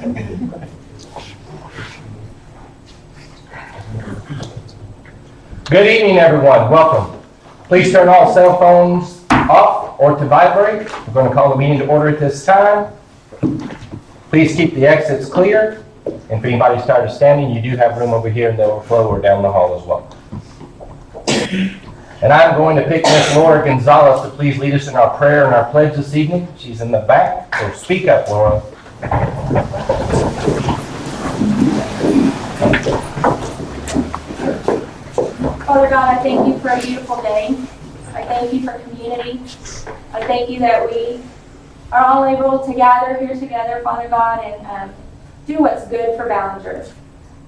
Good evening, everyone. Welcome. Please turn all cell phones off or to vibrate. We're going to call the meeting to order at this time. Please keep the exits clear. And if anybody started standing, you do have room over here in the overflow or down the hall as well. And I'm going to pick Miss Laura Gonzalez to please lead us in our prayer and our pledge this evening. She's in the back, so speak up, Laura. Father God, I thank you for a beautiful day. I thank you for community. I thank you that we are all able to gather here together, Father God, and do what's good for Ballinger.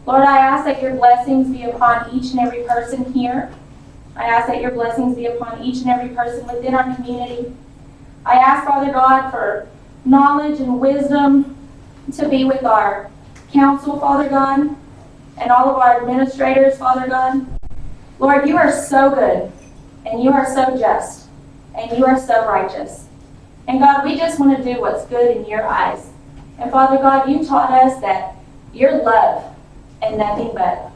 Lord, I ask that your blessings be upon each and every person here. I ask that your blessings be upon each and every person within our community. I ask, Father God, for knowledge and wisdom to be with our council, Father God, and all of our administrators, Father God. Lord, you are so good, and you are so just, and you are so righteous. And God, we just want to do what's good in your eyes. And Father God, you taught us that you're love and nothing but.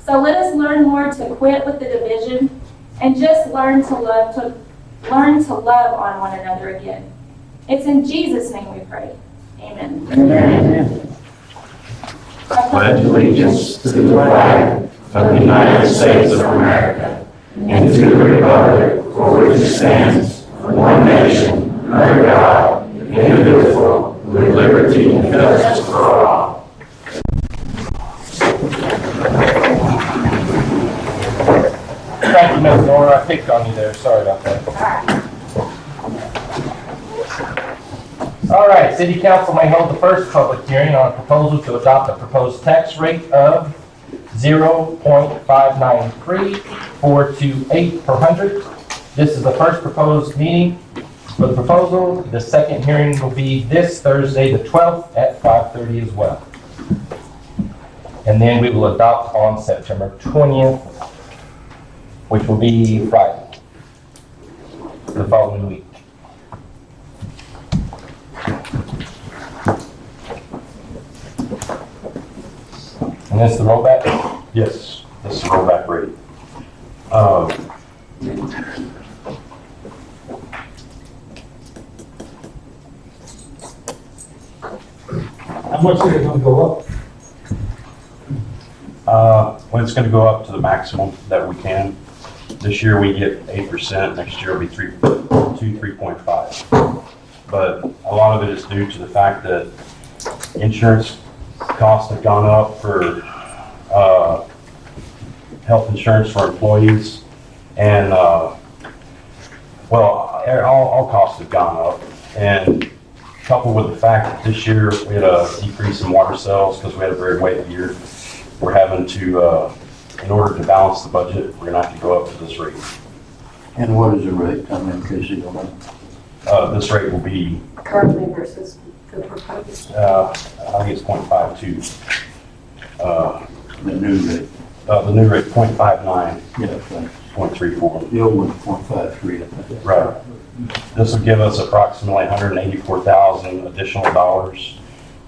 So let us learn more to quit with the division and just learn to love on one another again. It's in Jesus' name we pray. Amen. Amen. I pledge allegiance to the flag of the United States of America and to the republic for which it stands, one nation, under God, indivisible, with liberty and justice for all. Thank you, Ms. Laura. I picked on you there. Sorry about that. All right. City Council may hold the first public hearing on a proposal to adopt a proposed tax rate of 0.593,428 per hundred. This is the first proposed meeting for the proposal. The second hearing will be this Thursday, the 12th at 5:30 as well. And then we will adopt on September 20th, which will be Friday, the following week. And this is the rollback? Yes, this is the rollback rate. How much is it going to go up? Well, it's going to go up to the maximum that we can. This year we get 8%, next year will be 3.5. But a lot of it is due to the fact that insurance costs have gone up for health insurance for employees, and well, all costs have gone up, and coupled with the fact that this year we had a decrease in water sales because we had a very wet year, we're having to, in order to balance the budget, we're gonna have to go up to this rate. And what is the rate? How many cases you know? This rate will be, Currently versus the proposed. I think it's 0.52. The new rate? The new rate, 0.59, Yeah, thanks. 0.34. The old one's 0.53, I think. Right. This will give us approximately $184,000 additional dollars.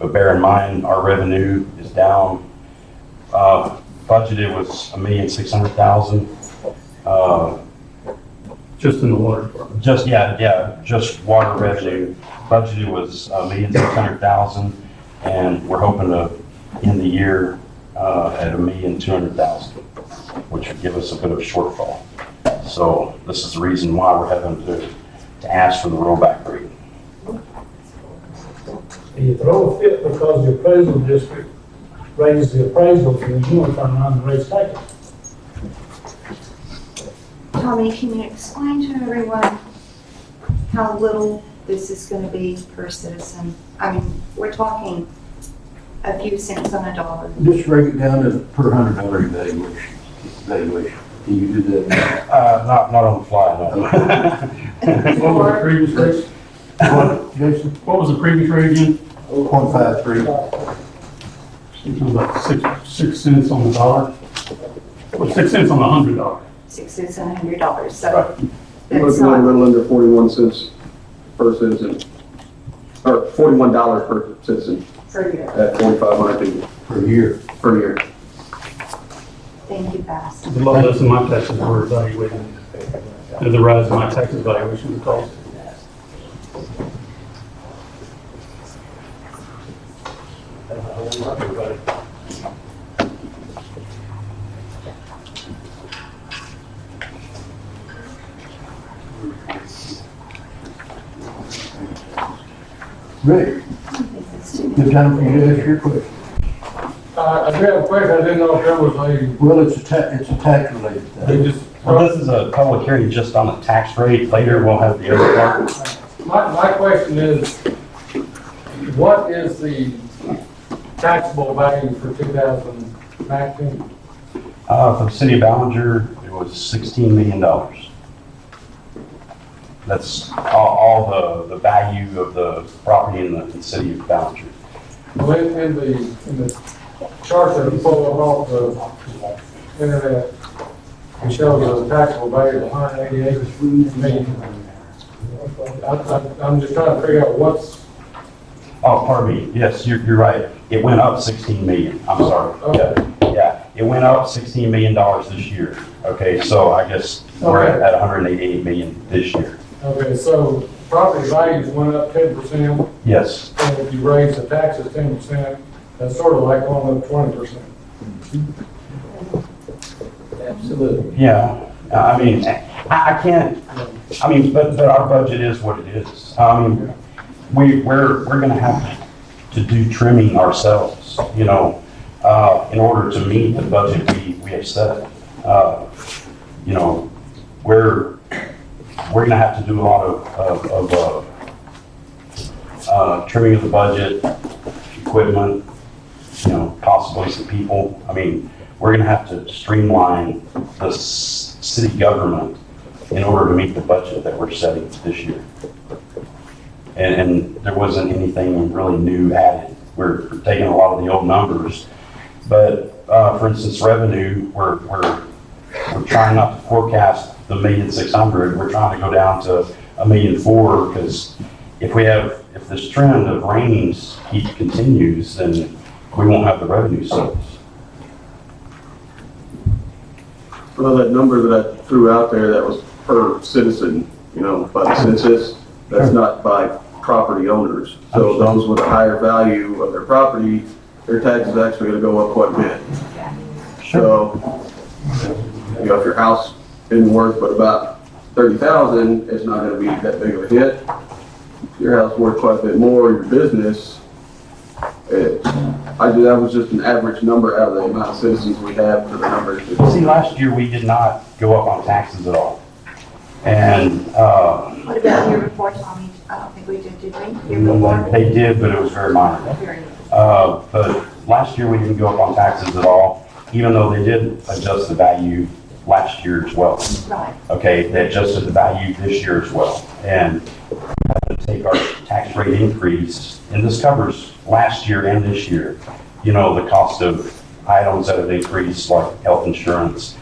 But bear in mind, our revenue is down. Budgeted was $1,600,000. Just in the water department. Just water revenue. Budgeted was $1,600,000, and we're hoping to end the year at $1,200,000, which would give us a bit of a shortfall. So this is the reason why we're having to ask for the rollback rate. You throw a fit because the appraisal district raises the appraisals and you want to turn around and raise taxes. Tommy, can you explain to everyone how little this is going to be per citizen? I mean, we're talking a few cents on a dollar. Just break it down to per $100 evaluation. Can you do that? Not on the fly, no. What was the previous rate? What, Jason? What was the previous rate again? 0.53. About 6 cents on the dollar. Or 6 cents on the $100. 6 cents on $100. So Right. You're that's looking at a not, little under 41 cents per citizen, or $41 per citizen. per year. at 4,500 people Per year. per year. Thank you, Pastor. The lot less than my taxes were evaluated. The rise in my taxes valuation of cost. Rick, good time for you to ask your question. I do have a question, I didn't know if there was a, Well, it's a tax related they thing. just, Well, this is a public hearing just on the tax rate. Later, we'll have the other part. my question is, what is the taxable value for 2019? For the city of Ballinger, it was $16 million. That's all the value of the property in the city of Ballinger. Well, in the chart that you pulled up off the internet, it shows the taxable value of 188 million. I'm just trying to figure out what's, Oh, pardon me. Yes, you're right. It went up 16 million. I'm sorry. Yeah, it went up $16 million this year. Okay, so I guess we're at 188 million this year. okay, so property values went up 10%, Yes. and if you raise the taxes 10%, that's sort of like going up 20%. Absolutely. Yeah. I mean, I can't, I mean, but our budget is what it is. We're gonna have to do trimming ourselves, you know, in order to meet the budget we have set. You know, we're gonna have to do a lot of trimming of the budget, equipment, you know, possibly some people. I mean, we're gonna have to streamline the city government in order to meet the budget that we're setting this year. And there wasn't anything really new added. We're taking a lot of the old numbers, but for instance, revenue, we're trying not to forecast the 1,600,000. We're trying to go down to 1,400,000 because if this trend of rains continues, then we won't have the revenue source. Well, that number that I threw out there, that was per citizen, you know, by the census, that's not by property owners. So those with a higher value of their property, their tax is actually gonna go up quite a bit. So, you know, if your house isn't worth but about 30,000, it's not gonna be that big of a hit. If your house worth quite a bit more, your business, that was just an average number out of the amount of citizens we have for the numbers. See, last year we did not go up on taxes at all. And What about your report, Tommy? I don't think we did we? Your report? they did, but it was very minor. Very good. But last year we didn't go up on taxes at all, even though they did adjust the value last year as well. Right. Okay, they adjusted the value this year as well. And we had to take our tax rate increase, and this covers last year and this year. You know, the cost of items that have increased, like health insurance,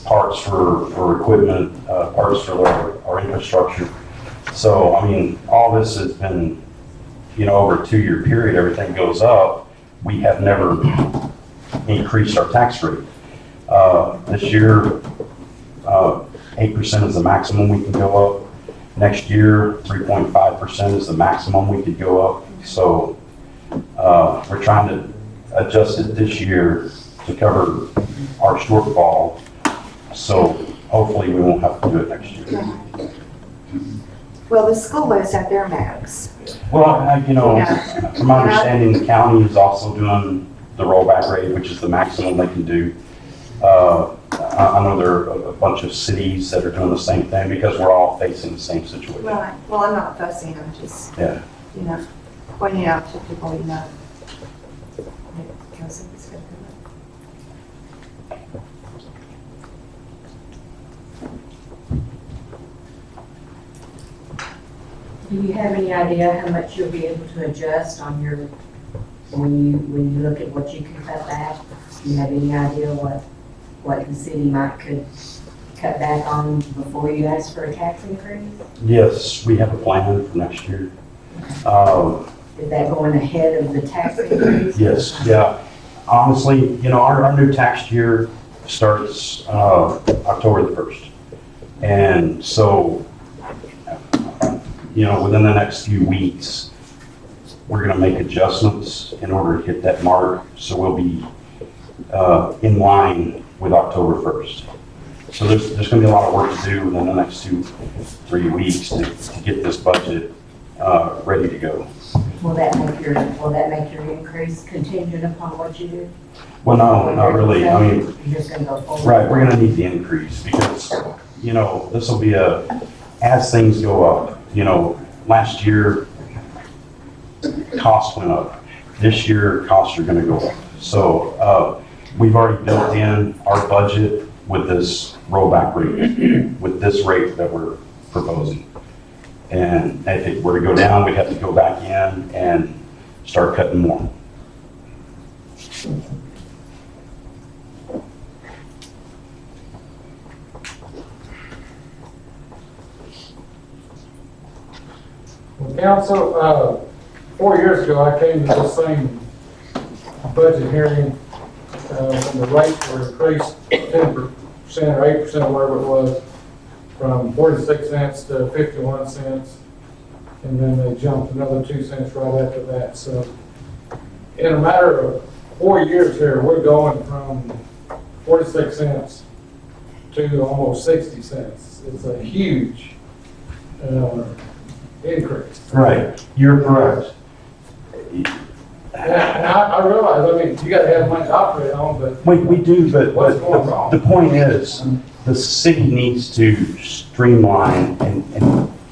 parts for equipment, parts for our infrastructure. So, I mean, all this has been, you know, over a 2-year period, everything goes up. We have never increased our tax rate. This year, 8% is the maximum we can go up. Next year, 3.5% is the maximum we could go up. So, we're trying to adjust it this year to cover our shortfall. So hopefully we won't have to do it next year. Well, the school is at their max. Well, you know, from my understanding, the county is also doing the rollback rate, which is the maximum they can do. I know there are a bunch of cities that are doing the same thing because we're all facing the same situation. Right. Well, I'm not fussing, I'm just, Yeah. you know, pointing out to people, you know. Because it's good. Do you have any idea how much you'll be able to adjust on your, when you look at what you can cut back? Do you have any idea what the city could cut back on before you ask for a tax increase? Yes, we have a plan for next year. Is that going ahead of the tax increase? Yes, yeah. Honestly, our new tax year starts October the 1st. And so, within the next few weeks, we're going to make adjustments in order to hit that mark. So we'll be in line with October 1st. So there's going to be a lot of work to do within the next 2-3 weeks to get this budget ready to go. Will that make your increase contingent upon what you do? Well, no, not really. I mean, You're just gonna go forward? right, we're going to need the increase because, this will be as things go up. Last year, costs went up. This year, costs are going to go up. So we've already built in our budget with this rollback rate, with this rate that we're proposing. And if it were to go down, we'd have to go back in and start cutting more. Well, council, 4 years ago, I came to the same budget hearing, when the rates were increased 10% or 8%, whatever it was, from 46 cents to 51 cents. And then they jumped another 2 cents right after that. So in a matter of 4 years here, we're going from 46 cents to almost 60 cents. It's a huge increase. Right, you're correct. And I realize, I mean, you gotta have money to operate on, but We do, but What's going wrong? the point is, the city needs to streamline and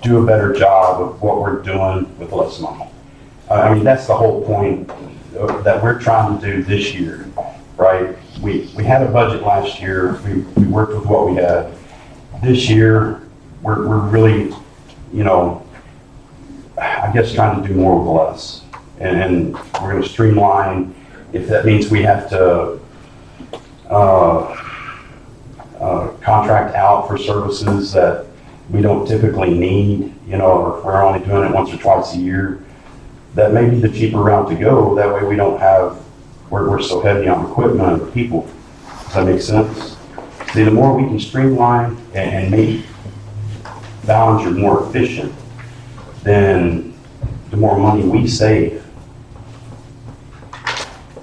do a better job of what we're doing with less money. I mean, that's the whole point that we're trying to do this year, right? We had a budget last year, we worked with what we had. This year, we're really, I guess trying to do more with less. And we're going to streamline. If that means we have to contract out for services that we don't typically need, or if we're only doing it once or twice a year, that may be the cheaper route to go. That way we don't have, we're so heavy on equipment and people. Does that make sense? See, the more we can streamline and make Ballinger more efficient, then the more money we save.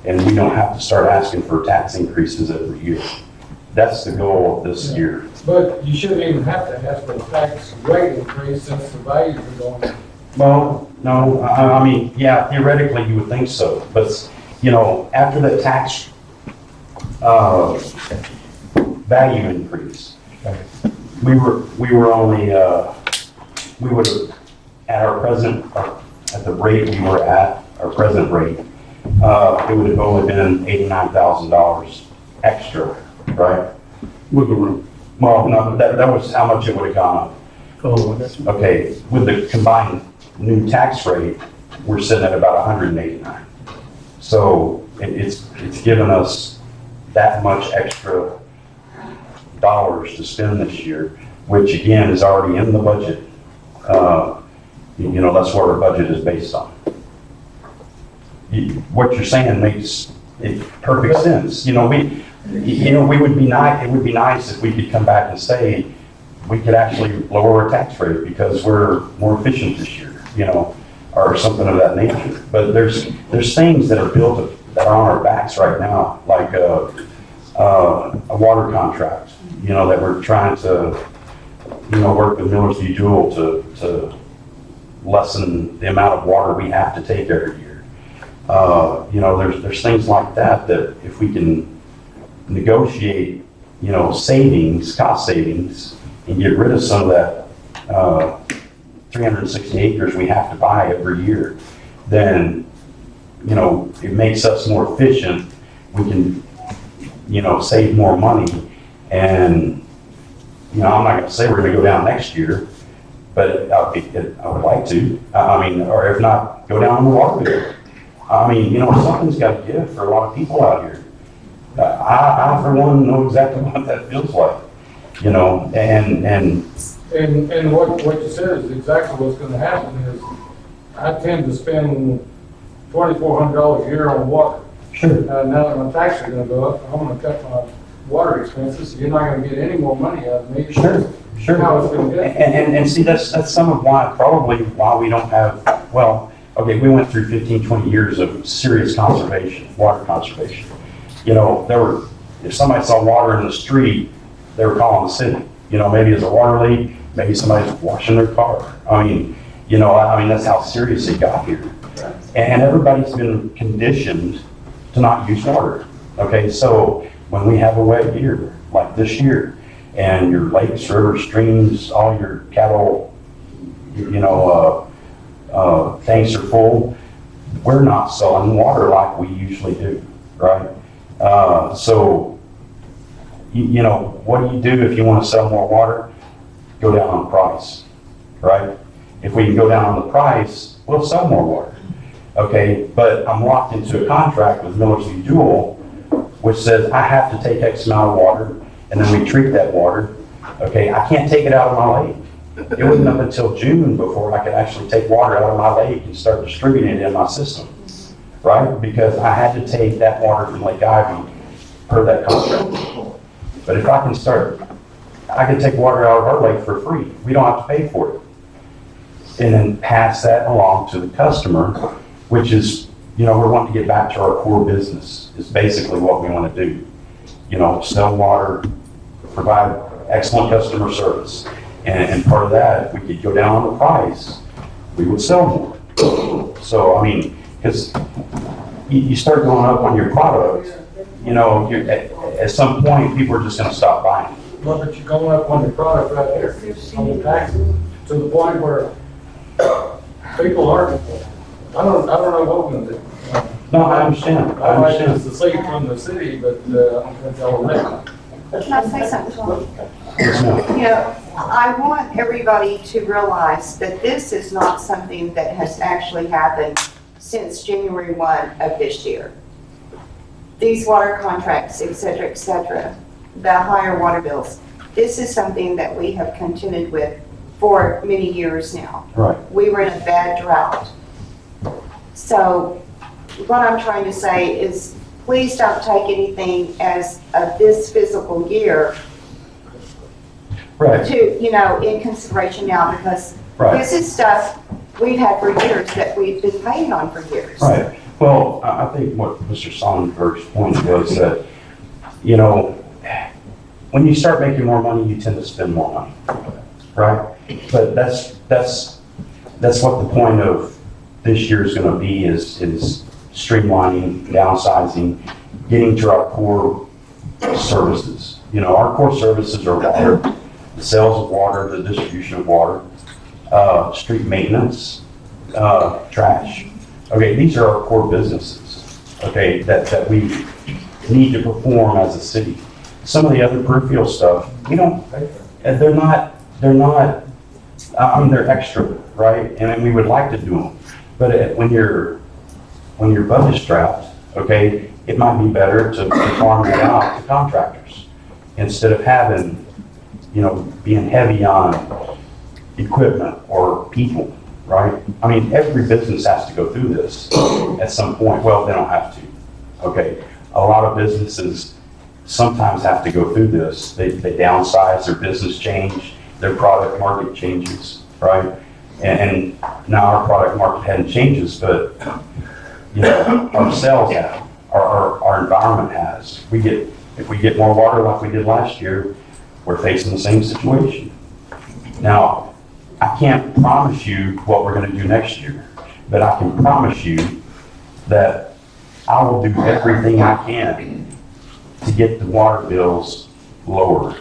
And we don't have to start asking for tax increases every year. That's the goal of this year. But you shouldn't even have to ask for a tax rate increase since the values are going up. Well, no, I mean, yeah, theoretically you would think so, but, after the tax value increase, we were only, we would have, at the rate we were at, our present rate, it would have only been $89,000 extra, right? Wiggle room. Well, no, that was how much it would have gone up. Oh, that's. Okay, with the combined new tax rate, we're sitting at about 189. So it's given us that much extra dollars to spend this year, which again is already in the budget. That's what our budget is based on. What you're saying makes perfect sense. We would be nice. It would be nice if we could come back and say we could actually lower our tax rate because we're more efficient this year, or something of that nature. But there's things that are built that are on our backs right now, like a water contract, that we're trying to, work with Miller's Jewel to lessen the amount of water we have to take every year. There's things like that if we can negotiate, cost savings, and get rid of some of that 360 acres we have to buy every year, then, it makes us more efficient. We can, save more money. And, I'm not going to say we're going to go down next year, but I would like to. Or if not, go down on the water bill. Something's got to give for a lot of people out here. I for one, know exactly what that feels like, And what you said is exactly what's gonna happen is, I tend to spend $2,400 a year on water. Sure. Now that my taxes are gonna go up, I'm gonna cut my water expenses, you're not gonna get any more money out of me. Sure, sure. How it's gonna get. And see, that's some of probably why we don't have, well, okay, we went through 15, 20 years of serious conservation, water conservation. You know, if somebody saw water in the street, they were calling the city. You know, maybe it's a water leak, maybe somebody's washing their car. I mean, that's how serious it got here. And everybody's been conditioned to not use water. Okay, so when we have a wet year, like this year, and your lakes, rivers, streams, all your cattle, tanks are full, we're not selling water like we usually do, right? So, what do you do if you want to sell more water? Go down on price, right? If we can go down on the price, we'll sell more water. Okay, but I'm locked into a contract with Miller's v. Jewell, which says I have to take X amount of water, and then we treat that water. Okay, I can't take it out of my lake. It wasn't up until June before I could actually take water out of my lake and start distributing it in my system, right? Because I had to take that water from Lake Ivy per that contract. But if I can take water out of our lake for free. We don't have to pay for it. And then pass that along to the customer, which is, we're wanting to get back to our core business, is basically what we want to do. Sell water, provide excellent customer service. And part of that, if we could go down on the price, we would sell more. So, because you start going up on your product, at some point, people are just going to stop buying. Well, but you're going up on the product right there, on the taxes, to the point where people aren't, I don't know what we're gonna do. No, I understand. I like us to see from the city, but, I don't think y'all are. Can I say something, Tom? Yes, ma'am. I want everybody to realize that this is not something that has actually happened since January 1 of this year. These water contracts, et cetera, the higher water bills, this is something that we have contended with for many years now. Right. We were in a bad drought. So what I'm trying to say is, please don't take anything as of this fiscal year Right. to, in consideration now, because Right. this is stuff we've had for years that we've been paying on for years. Right. Well, I think what Mr. Sonnenberg's point was that, when you start making more money, you tend to spend more money, right? But that's what the point of this year is going to be, is streamlining, downsizing, getting to our core services. Our core services are water, the sales of water, the distribution of water, street maintenance, trash. Okay, these are our core businesses, okay, that we need to perform as a city. Some of the other peripheral stuff, they're extra, right? And we would like to do them. But when your budget's strapped, okay, it might be better to farm it out to contractors instead of having, being heavy on equipment or people, right? Every business has to go through this at some point. Well, they don't have to, okay? A lot of businesses sometimes have to go through this. They downsize, their business change, their product market changes, right? And now our product market hadn't changes, but our sales have, our environment has. If we get more water like we did last year, we're facing the same situation. Now, I can't promise you what we're going to do next year, but I can promise you that I will do everything I can to get the water bills lower,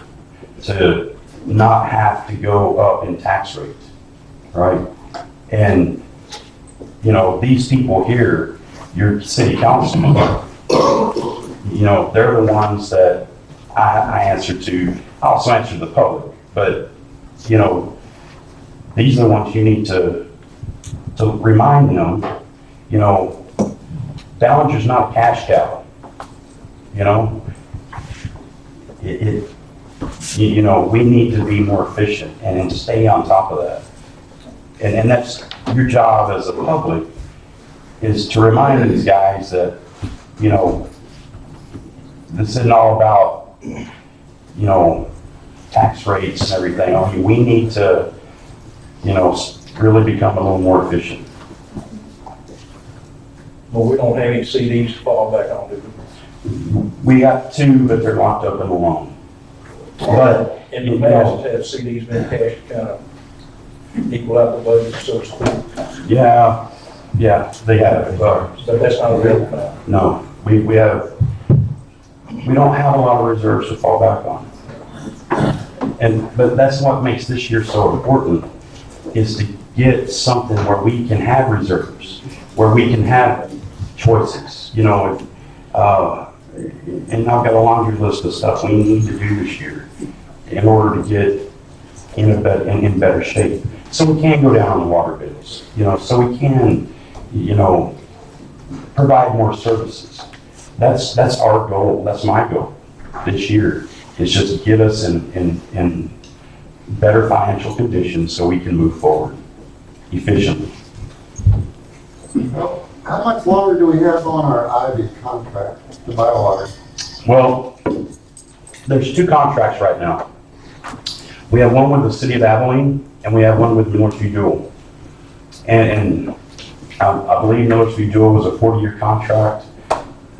to not have to go up in tax rates, right? And, these people here, your city councilmen, they're the ones that I answer to. I also answer the public, but, these are the ones you need to remind them, Ballinger's not a cash cow, we need to be more efficient and stay on top of that. And that's your job as a public, is to remind these guys that, you know, this isn't all about, you know, tax rates and everything. I mean, we need to, you know, really become a little more efficient. Well, we don't have any CDs to fall back on, do we? We got two, but they're locked up in the loan. But, In the past, have CDs been cashed to kind of equal out the budget, so to speak? yeah, they have. But that's not available now. No, we don't have a lot of reserves to fall back on. But that's what makes this year so important, is to get something where we can have reserves, where we can have choices, you know. And I've got a laundry list of stuff we need to do this year in order to get in better shape. So we can go down on the water bills, you know, so we can, you know, provide more services. That's our goal. That's my goal this year, is just to get us in better financial conditions so we can move forward efficiently. Well, how much longer do we have on our Ivy contract to buy water? Well, there's two contracts right now. We have one with the city of Abilene, and we have one with Northview Dual. And I believe Northview Dual was a 40-year contract,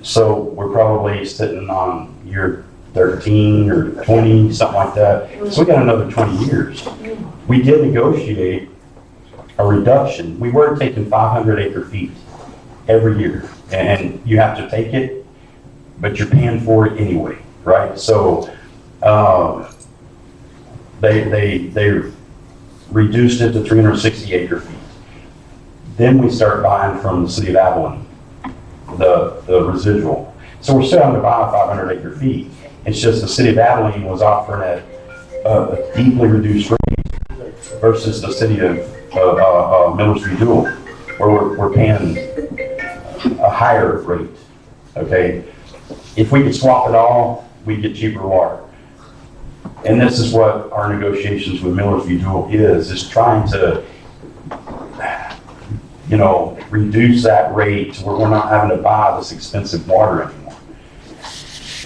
so we're probably sitting on year 13 or 20, something like that. So we got another 20 years. We did negotiate a reduction. We were taking 500 acre feet every year, and you have to take it, but you're paying for it anyway, right? So they reduced it to 360 acre feet. Then we start buying from the city of Abilene, the residual. So we're still having to buy 500 acre feet. It's just the city of Abilene was offering a deeply reduced rate versus the city of Millersview Dual, where we're paying a higher rate, okay? If we could swap it all, we'd get cheaper water. And this is what our negotiations with Millersview Dual is trying to, you know, reduce that rate to where we're not having to buy this expensive water anymore.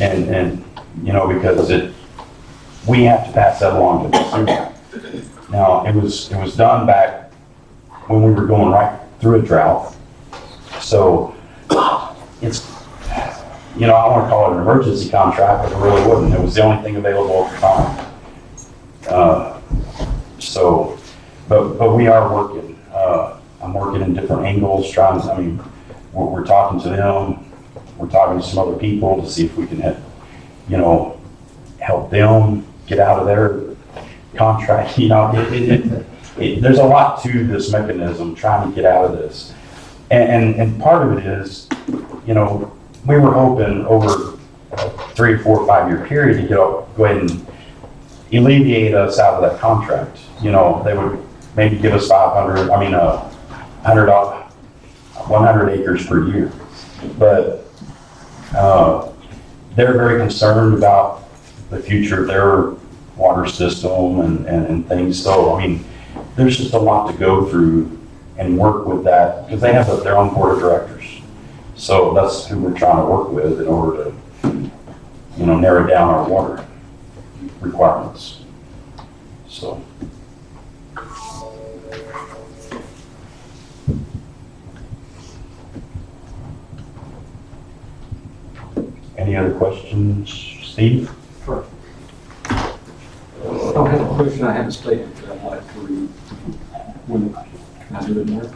And you know, because we have to pass that along to the consumer. Now, it was done back when we were going right through a drought. So it's, you know, I want to call it an emergency contract, but it really wasn't. It was the only thing available at the time. But we are working. I'm working in different angles, trying to, I mean, we're talking to them. We're talking to some other people to see if we can help them get out of their contract. You know, there's a lot to this mechanism, trying to get out of this. And part of it is, you know, we were hoping over a 3 or 4 or 5 year period to go ahead and alleviate us out of that contract. You know, they would maybe give us 100 acres per year. But they're very concerned about the future of their water system and things. So, I mean, there's just a lot to go through and work with that, because they have their own board of directors. So that's who we're trying to work with in order to, you know, narrow down our water requirements. So. Any other questions, Steve? Sure. I don't have a question, I have a statement that I'd like to read. Can I do it now?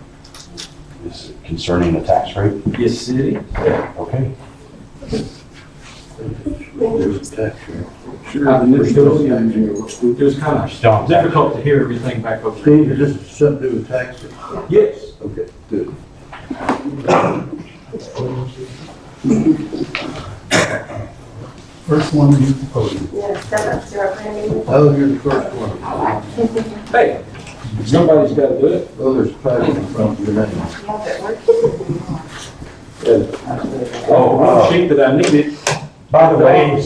Is it concerning the tax rate? Yes, city. Okay. Sure. It was kind of Still, difficult to hear everything back over. Steve, is this something to do with taxes? Yes. Okay, good. First one you proposed. Yes, step up to our planning. Oh, you're the first one. Hey, somebody's got to do it. Oh, there's a packet in front of your name. Sheet that I needed. by the way,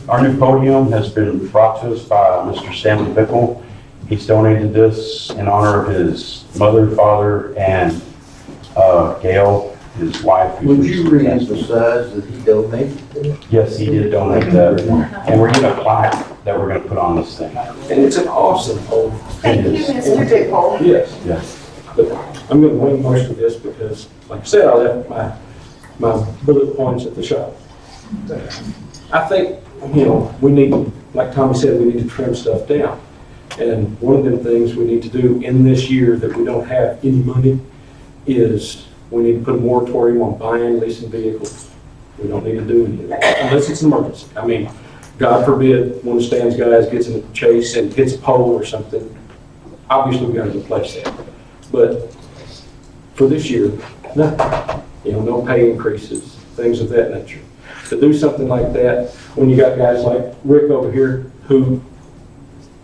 our new podium has been brought to us by Mr. Stanley Fiscal. He's donated this in honor of his mother, father, and Gail, his wife. who's- Would you reemphasize that he donated? Yes, he did donate that, and we're getting a plaque that we're gonna put on this thing. And it's an awesome home. Thank you, Mr. Bickle. Yes, Yes. but I'm gonna wing most of this because, like I said, I left my bullet points at the shop. I think, we need, like Tommy said, we need to trim stuff down. And one of them things we need to do in this year that we don't have any money is we need to put a moratorium on buying, leasing vehicles. We don't need to do any of that unless it's an emergency. I mean, God forbid, one of Stan's guys gets in a chase and hits a pole or something. Obviously, we got to replace that. But for this year, nothing. No pay increases, things of that nature. To do something like that, when you got guys like Rick over here who,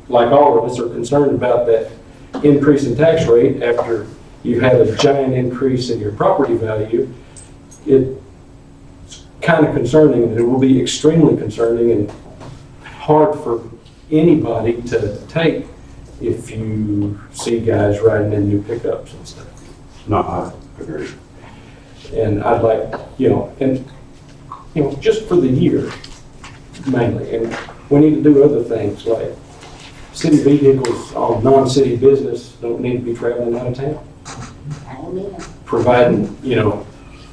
like all of us, are concerned about that increase in tax rate after you had a giant increase in your property value, it's kind of concerning, and it will be extremely concerning and hard for anybody to take if you see guys riding in new pickups and stuff. No, I agree. And I'd like, just for the year, mainly. And we need to do other things, like city vehicles on non-city business don't need to be traveling out of town. Providing,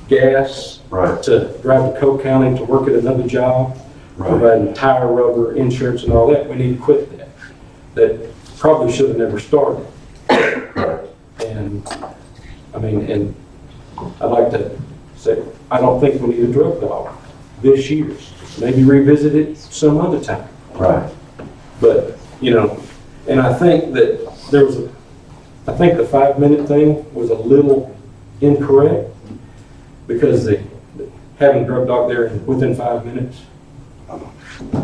gas Right, to drive to Coke County to work at another job, right. providing tire, rubber, insurance and all that. We need to quit that. That probably should have never started. And, and I'd like to say, I don't think we need a drug dog this year. Maybe revisit it some other time. Right. But, and I think that I think the 5-minute thing was a little incorrect because having a drug dog there within 5 minutes,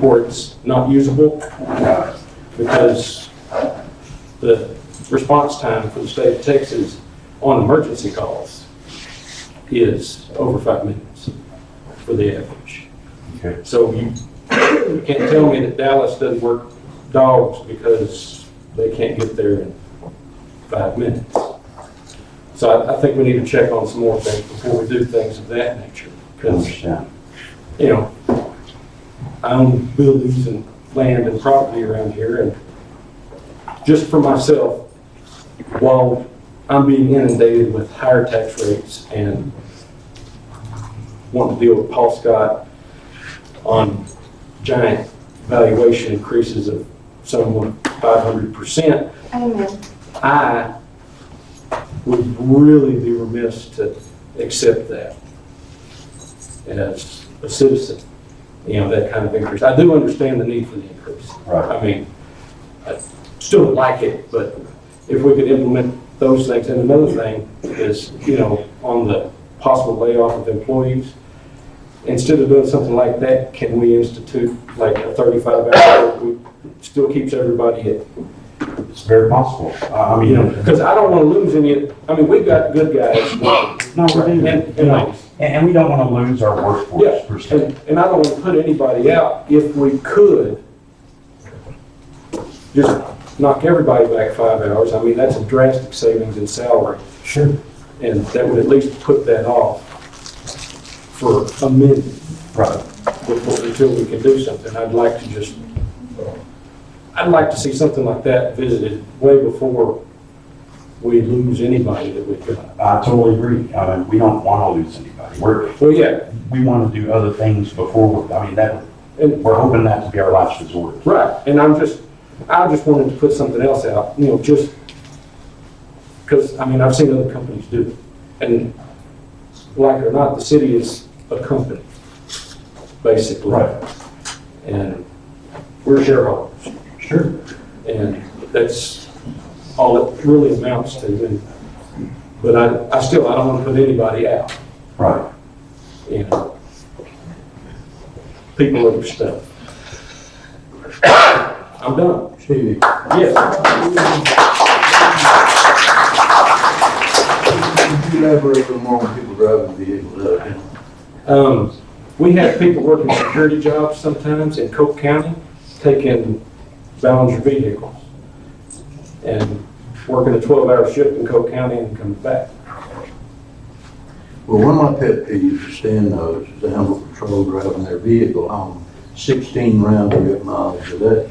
or it's not usable, because the response time for the state of Texas on emergency calls is over 5 minutes for the average. Okay. So you can't tell me that Dallas doesn't work dogs because they can't get there in 5 minutes. So I think we need to check on some more things before we do things of that nature. I Because, understand. I own buildings and land and property around here, and just for myself, while I'm being inundated with higher tax rates and wanting to deal with Paul Scott on giant valuation increases of somewhat 500%, Amen. I would really be remiss to accept that as a citizen, that kind of increase. I do understand the need for the increase. Right. I still don't like it, but if we could implement those things. And another thing is, on the possible layoff of employees, instead of doing something like that, can we institute like a 35-hour work week? Still keeps everybody at, It's very possible. because I don't want to lose any. We've got good guys. No, we do. And ladies. And we don't want to lose our workforce per se. And I don't want to put anybody out. If we could just knock everybody back 5 hours, that's a drastic savings in salary. Sure. And that would at least put that off for a minute Right. until we can do something. I'd like to see something like that visited way before we lose anybody that we've got. I totally agree. We don't want to lose anybody. Well, yeah, We want to do other things before, and, we're hoping that to be our last resort. right, and I just wanted to put something else out, just because, I've seen other companies do it. And like it or not, the city is a company, basically. Right. And we're shareholders. Sure. And that's all it really amounts to. But I don't want to put anybody out, Right. People over stuff. I'm done. Stevie, Yes. Could you elaborate a little more on people driving vehicles? We have people working security jobs sometimes in Coke County, taking Ballinger vehicles and working a 12-hour shift in Coke County and coming back. Well, one of my pet peeves, as Stan knows, is the animal patrol driving their vehicle home 16 round-trip miles a day.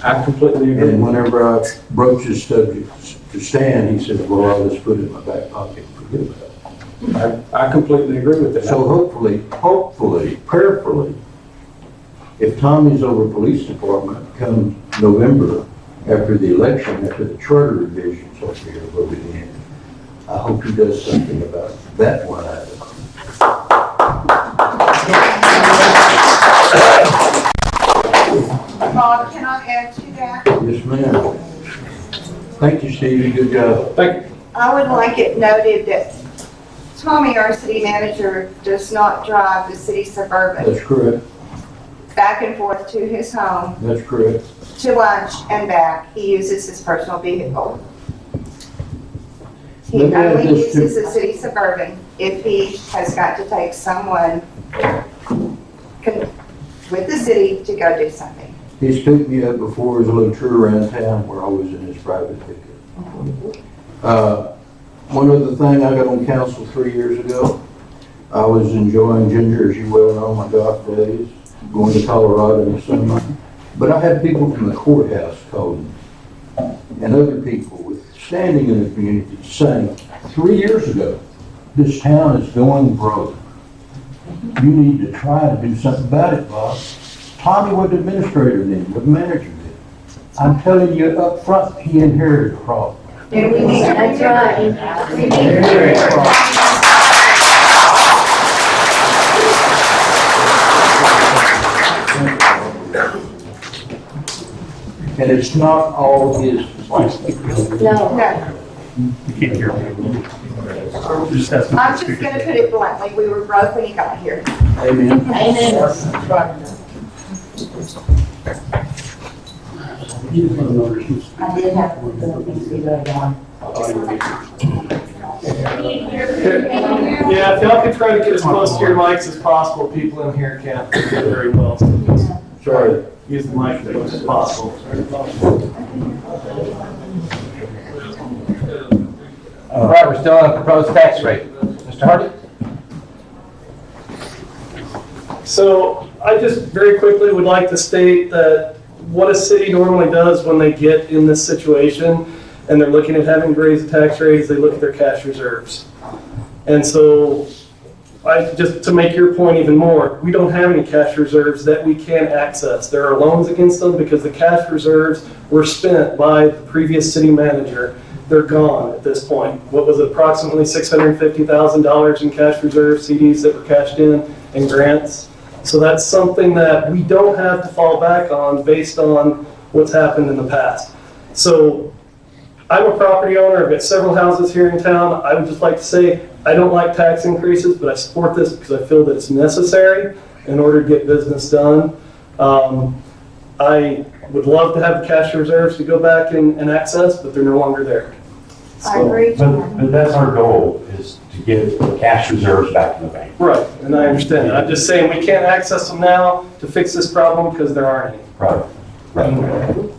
I completely agree. And whenever I broach this subject to Stan, he says, well, I'll just put it in my back pocket and forget about it. I completely agree with that. So hopefully, prayerfully, if Tommy's over police department come November, after the election, after the charter revisions over here voted in, I hope he does something about that one item. Bob, can I add to that? Yes, ma'am. Thank you, Stevie, good job. Thank you. I would like it noted that Tommy, our city manager, does not drive the city Suburban That's correct, back and forth to his home, that's correct. to lunch and back. He uses his personal vehicle. He Let me add only this to- uses the city Suburban if he has got to take someone with the city to go do something. He's picked me up before as a little tour around town where I was in his private pickup. One other thing, I got on council 3 years ago. I was enjoying Ginger, as you well know, my golf days, going to Colorado in the summer. But I had people from the courthouse calling me, and other people with standing in the community saying, 3 years ago, this town is going broke. You need to try to do something about it, Bob. Tommy was the administrator then, the manager did. I'm telling you up front, he inherited a problem. And we need to That's right. We need to And it's not all his fault. No. No, You can't hear me. Just ask him to I'm speak just gonna up. put it bluntly, we were broke when he got here. Amen. I did have to be later on. Yeah, if y'all could try to get as close to your mics as possible, people in here can't hear very well, so just Sorry. use the mic as much as possible. All right, we're still on the proposed tax rate. Mr. Hardy? So I just very quickly would like to state that what a city normally does when they get in this situation and they're looking at having to raise the tax rates, they look at their cash reserves. And so just to make your point even more, we don't have any cash reserves that we can access. There are loans against them because the cash reserves were spent by the previous city manager. They're gone at this point. What was it, approximately $650,000 in cash reserves, CDs that were cashed in, and grants? So that's something that we don't have to fall back on based on what's happened in the past. So I'm a property owner, I've got several houses here in town. I would just like to say, I don't like tax increases, but I support this because I feel that it's necessary in order to get business done. I would love to have the cash reserves to go back and access, but they're no longer there. I agree, John. But that's our goal, is to get cash reserves back in the bank. Right, and I understand that. I'm just saying we can't access them now to fix this problem because there aren't any. Right.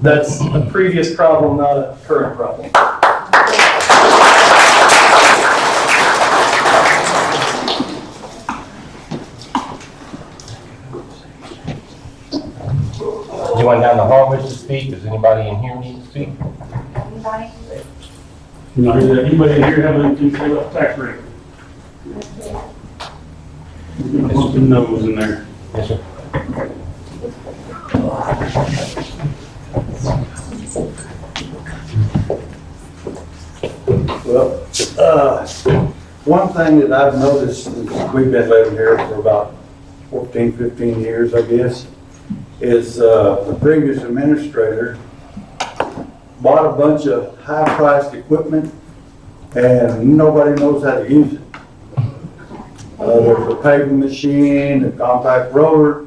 That's a previous problem, not a current problem. Anyone down the hall wish to speak? Does anybody in here need to speak? Anybody? You know, does anybody in here have anything to say about tax rate? We're gonna put the nose in there. Yes, sir. Well, one thing that I've noticed, is we've been living here for about 14, 15 years, I guess, is the previous administrator bought a bunch of high-priced equipment and nobody knows how to use it. There's a paving machine, a compact roller,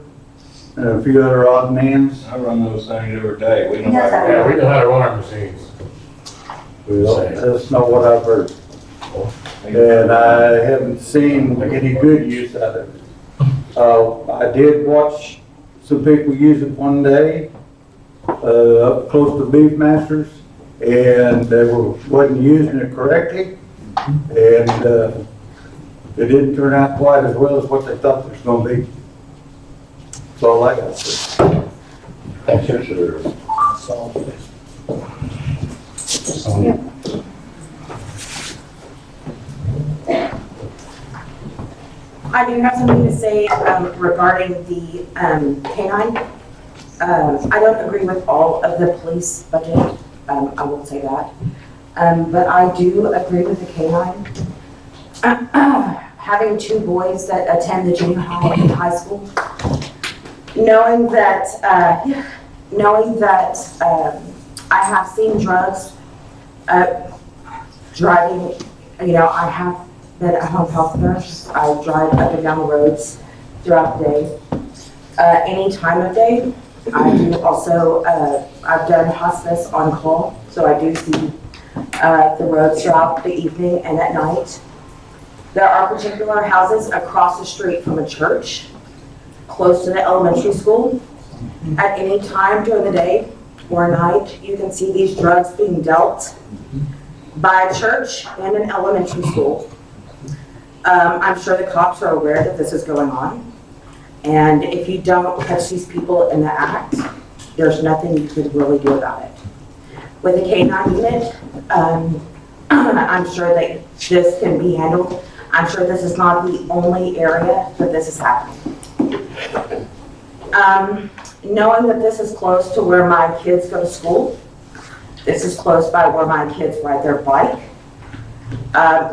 and a few other odds and ends. I run those things every day. We know Yes, I how do. to. know how to run our machines. That's not what I've heard. And I haven't seen any good use out of it. I did watch some people use it one day, up close to Beefmasters, and they wasn't using it correctly. And, It didn't turn out quite as well as what they thought it was gonna be. That's all I got to say. Thank you. I do have something to say regarding the canine. I don't agree with all of the police budget, I will say that. But I do agree with the canine. Having two boys that attend the junior high and high school, knowing that I have seen drugs driving, I have been a home health nurse. I drive up and down the roads throughout the day. Any time of day. I do also, I've done hospice on call, so I do see the roads throughout the evening and at night. There are particular houses across the street from a church, close to the elementary school. At any time during the day or night, you can see these drugs being dealt by a church and an elementary school. I'm sure the cops are aware that this is going on. And if you don't catch these people in the act, there's nothing you could really do about it. With a K-9 unit, I'm sure that this can be handled. I'm sure this is not the only area that this is happening. Knowing that this is close to where my kids go to school, this is close by where my kids ride their bike,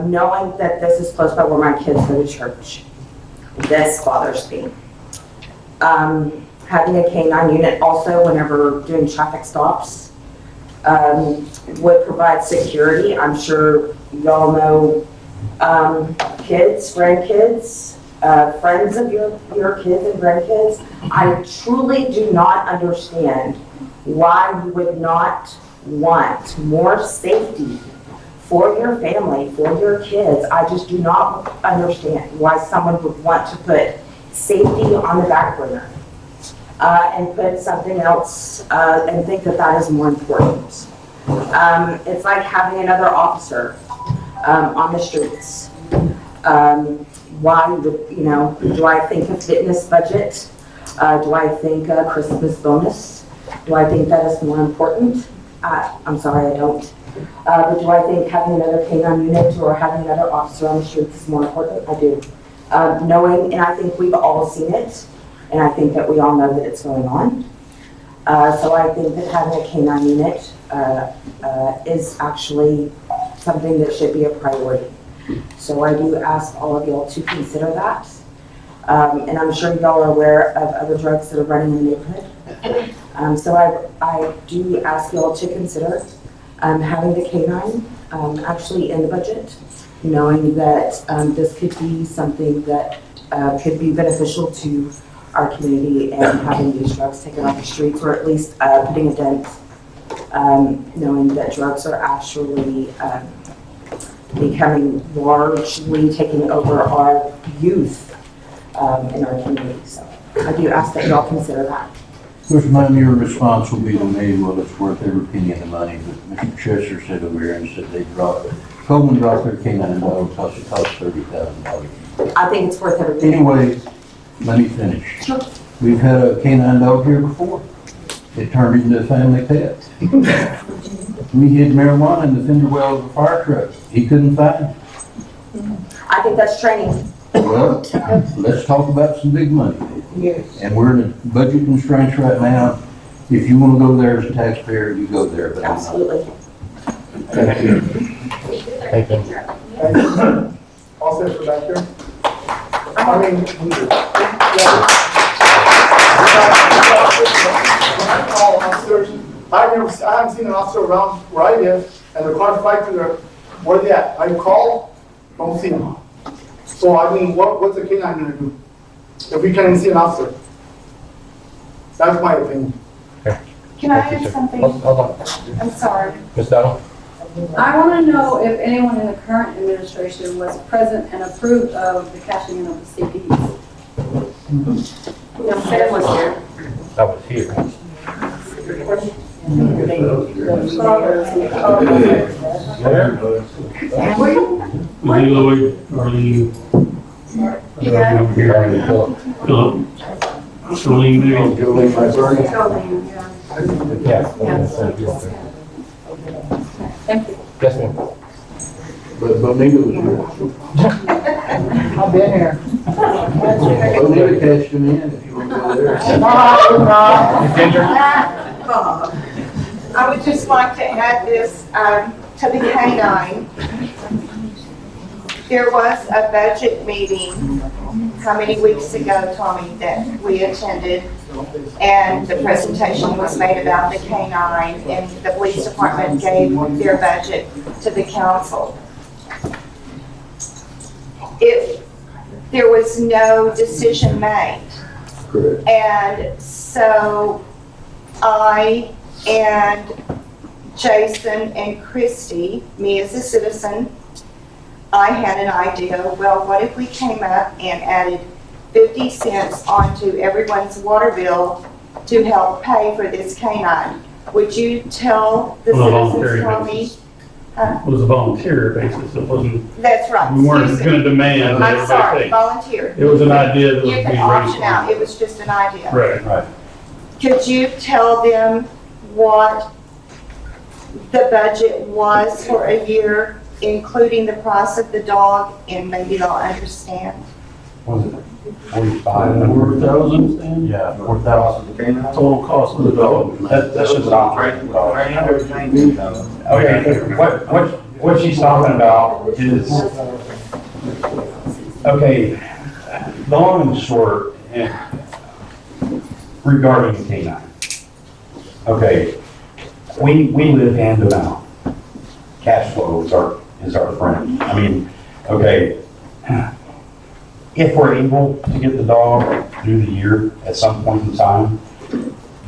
knowing that this is close by where my kids go to church, this bothers me. Having a K-9 unit also whenever doing traffic stops would provide security. I'm sure y'all know kids, grandkids, friends of your kids and grandkids. I truly do not understand why you would not want more safety for your family, for your kids. I just do not understand why someone would want to put safety on the back burner and put something else and think that that is more important. It's like having another officer on the streets. Why would, do I think a fitness budget? Do I think a Christmas bonus? Do I think that is more important? I'm sorry, I don't. But do I think having another K-9 unit or having another officer on the streets is more important? I do. Knowing, and I think we've all seen it, and I think that we all know that it's going on. So I think that having a K-9 unit is actually something that should be a priority. So I do ask all of y'all to consider that. And I'm sure y'all are aware of other drugs that are running in the neighborhood. So I do ask y'all to consider having the K-9 actually in the budget, knowing that this could be something that could be beneficial to our community and having these drugs taken off the streets, or at least putting a dent, knowing that drugs are actually becoming largely taking over our youth in our community. So I do ask that y'all consider that. Coach, ma'am, your response will be to me, well, it's worth every penny of the money, but Mr. Chester said over here and said Coleman dropped their K-9 dog because it cost $30,000. I think it's worth everything. Anyway, let me finish. Sure. We've had a K-9 dog here before. It turned into a family pet. We hid marijuana in the fender well of a fire truck. He couldn't find it. I think that's training. Well, let's talk about some big money. Yes. And we're in a budget constraints right now. If you want to go there as a taxpayer, you go there, but I'm not. Absolutely. Thank you. Thank you. All set for back there? I mean, all officers, I haven't seen an officer around where I live, and the car's right to their, where they at? I call, don't see them. So I mean, what's the K-9 gonna do if we can't even see an officer? That's my opinion. Can I add something? Hold on. I'm sorry. Ms. Donald? I want to know if anyone in the current administration was present and approved of the cashing in of the CDs. No, Sam was here. I was here. Lee Lloyd, Arlene, Yeah. Philip. Jolene, Jolene, my burden. Yeah. Thank you. Yes, ma'am. But Bonita was here. I've been here. Bonita cashed him in if you want to go there. Ginger? I would just like to add this to the K-9. There was a budget meeting, how many weeks ago, Tommy, that we attended, and the presentation was made about the K-9, and the police department gave their budget to the council. There was no decision made. Correct. And so I and Jason and Christy, me as a citizen, I had an idea, well, what if we came up and added 50 cents onto everyone's water bill to help pay for this K-9? Would you tell the On a citizens, voluntary Tommy? basis. It was a volunteer basis, it wasn't, That's right. we weren't Excuse me. gonna demand that I'm sorry, everybody pay. volunteer. It was an idea that was You being can option raised. out, it was just an idea. Right. Right. Could you tell them what the budget was for a year, including the price of the dog, and maybe they'll understand? Was it 45? 4,000, Stan? Yeah, 4,000. Total cost of the dog. That's just an operating cost. Okay, what she's talking about is, okay, the long and short regarding the K-9. Okay, we live hand to mouth. Cash flow is our friend. I mean, okay, if we're able to get the dog through the year at some point in time,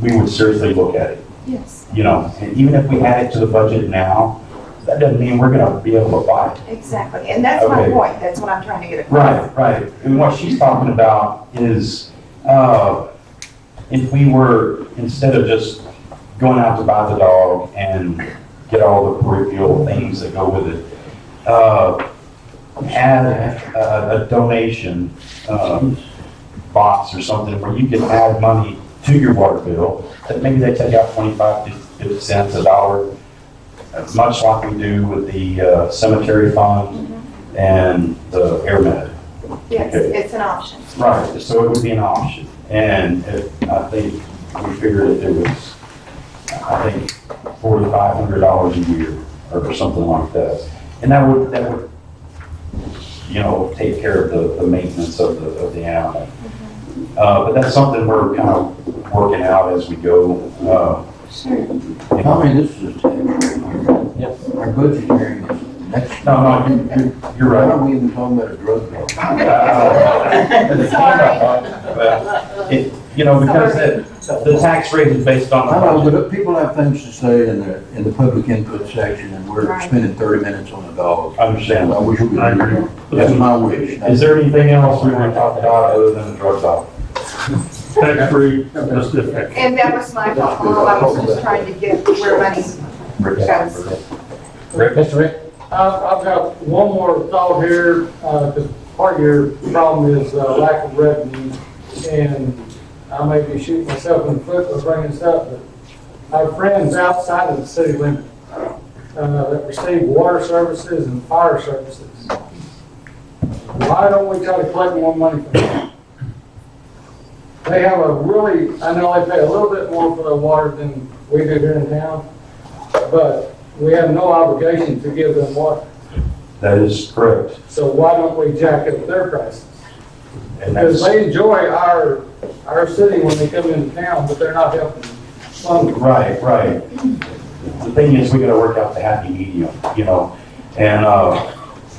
we would seriously look at it. Yes. You know, and even if we add it to the budget now, that doesn't mean we're gonna be able to buy it. Exactly, and that's my Okay. point, that's what I'm trying to get across. Right. And what she's talking about is, if we were, instead of just going out to buy the dog and get all the peripheral things that go with it, add a donation box or something where you can add money to your water bill, that maybe they take out 25 to 50 cents, a dollar, much like we do with the cemetery fund and the air med. Yes, Okay. it's an option. Right, so it would be an option. And I think we figured it was, I think, $4,500 a year or something like that. And that would, you know, take care of the maintenance of the animal. But that's something we're kind of working out as we go. Sure. Tommy, this is a tax rate. Yes. Our budget hearing is next. No, you're Why right. aren't we even talking about a drug law? You know, because the tax rate is based on the I know, budget. but people have things to say in the public input section, and we're Right. spending 30 minutes on a dog. I understand. I wish we I could. agree. That's my wish. Is there anything else we want to talk about other than the drug law? Tax-free, just the tax. And that was my fault, I was just trying to get where money goes. Rick, Mr. Rick? I've got one more thought here, because part of your problem is lack of revenue, and I may be shooting myself in the foot by bringing this up, but our friends outside of the city limit that receive water services and fire services, why don't we try to collect more money from them? They have a really, I know they pay a little bit more for their water than we do here in town, but we have no obligation to give them water. That is correct. So why don't we jack up their prices? And Because that's, they enjoy our city when they come into town, but they're not helping fund it. right. The thing is, we gotta work out the happy medium, you know, and,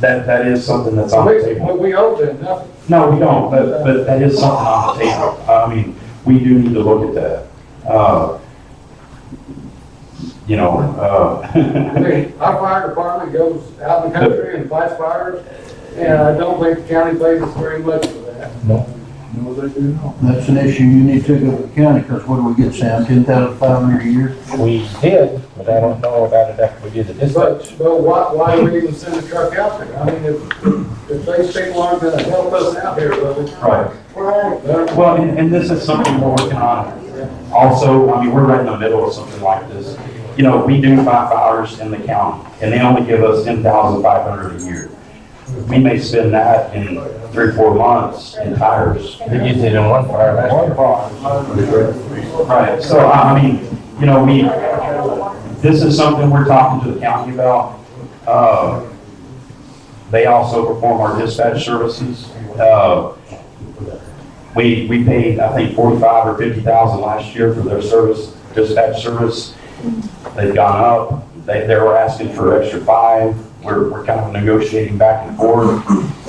that is something that's on the table. But we owe them nothing. No, we don't, but that is something on the table. I mean, we do need to look at that. You know, I mean, our fire department goes out in the country and fights fires, and I don't think the county pays us very much for that. No. No, they do not. That's an issue you need to take up with the county, because what do we get, Sam, 10,500 a year? We did, but I don't know about it after we did the dispatch. But why do we even send a truck out there? I mean, if these people aren't gonna help us out here, Right. Well, and this is something we're working on. Also, I mean, we're right in the middle of something like this. You know, we do 5 hours in the county, and they only give us 10,500 a year. We may spend that in 3 or 4 months in tires. They used it in one fire last year. Right, so I mean, you know, this is something we're talking to the county about. They also perform our dispatch services. We paid, I think, 45 or 50,000 last year for their service, dispatch service. They've gone up. They were asking for extra 5. We're kind of negotiating back and forth.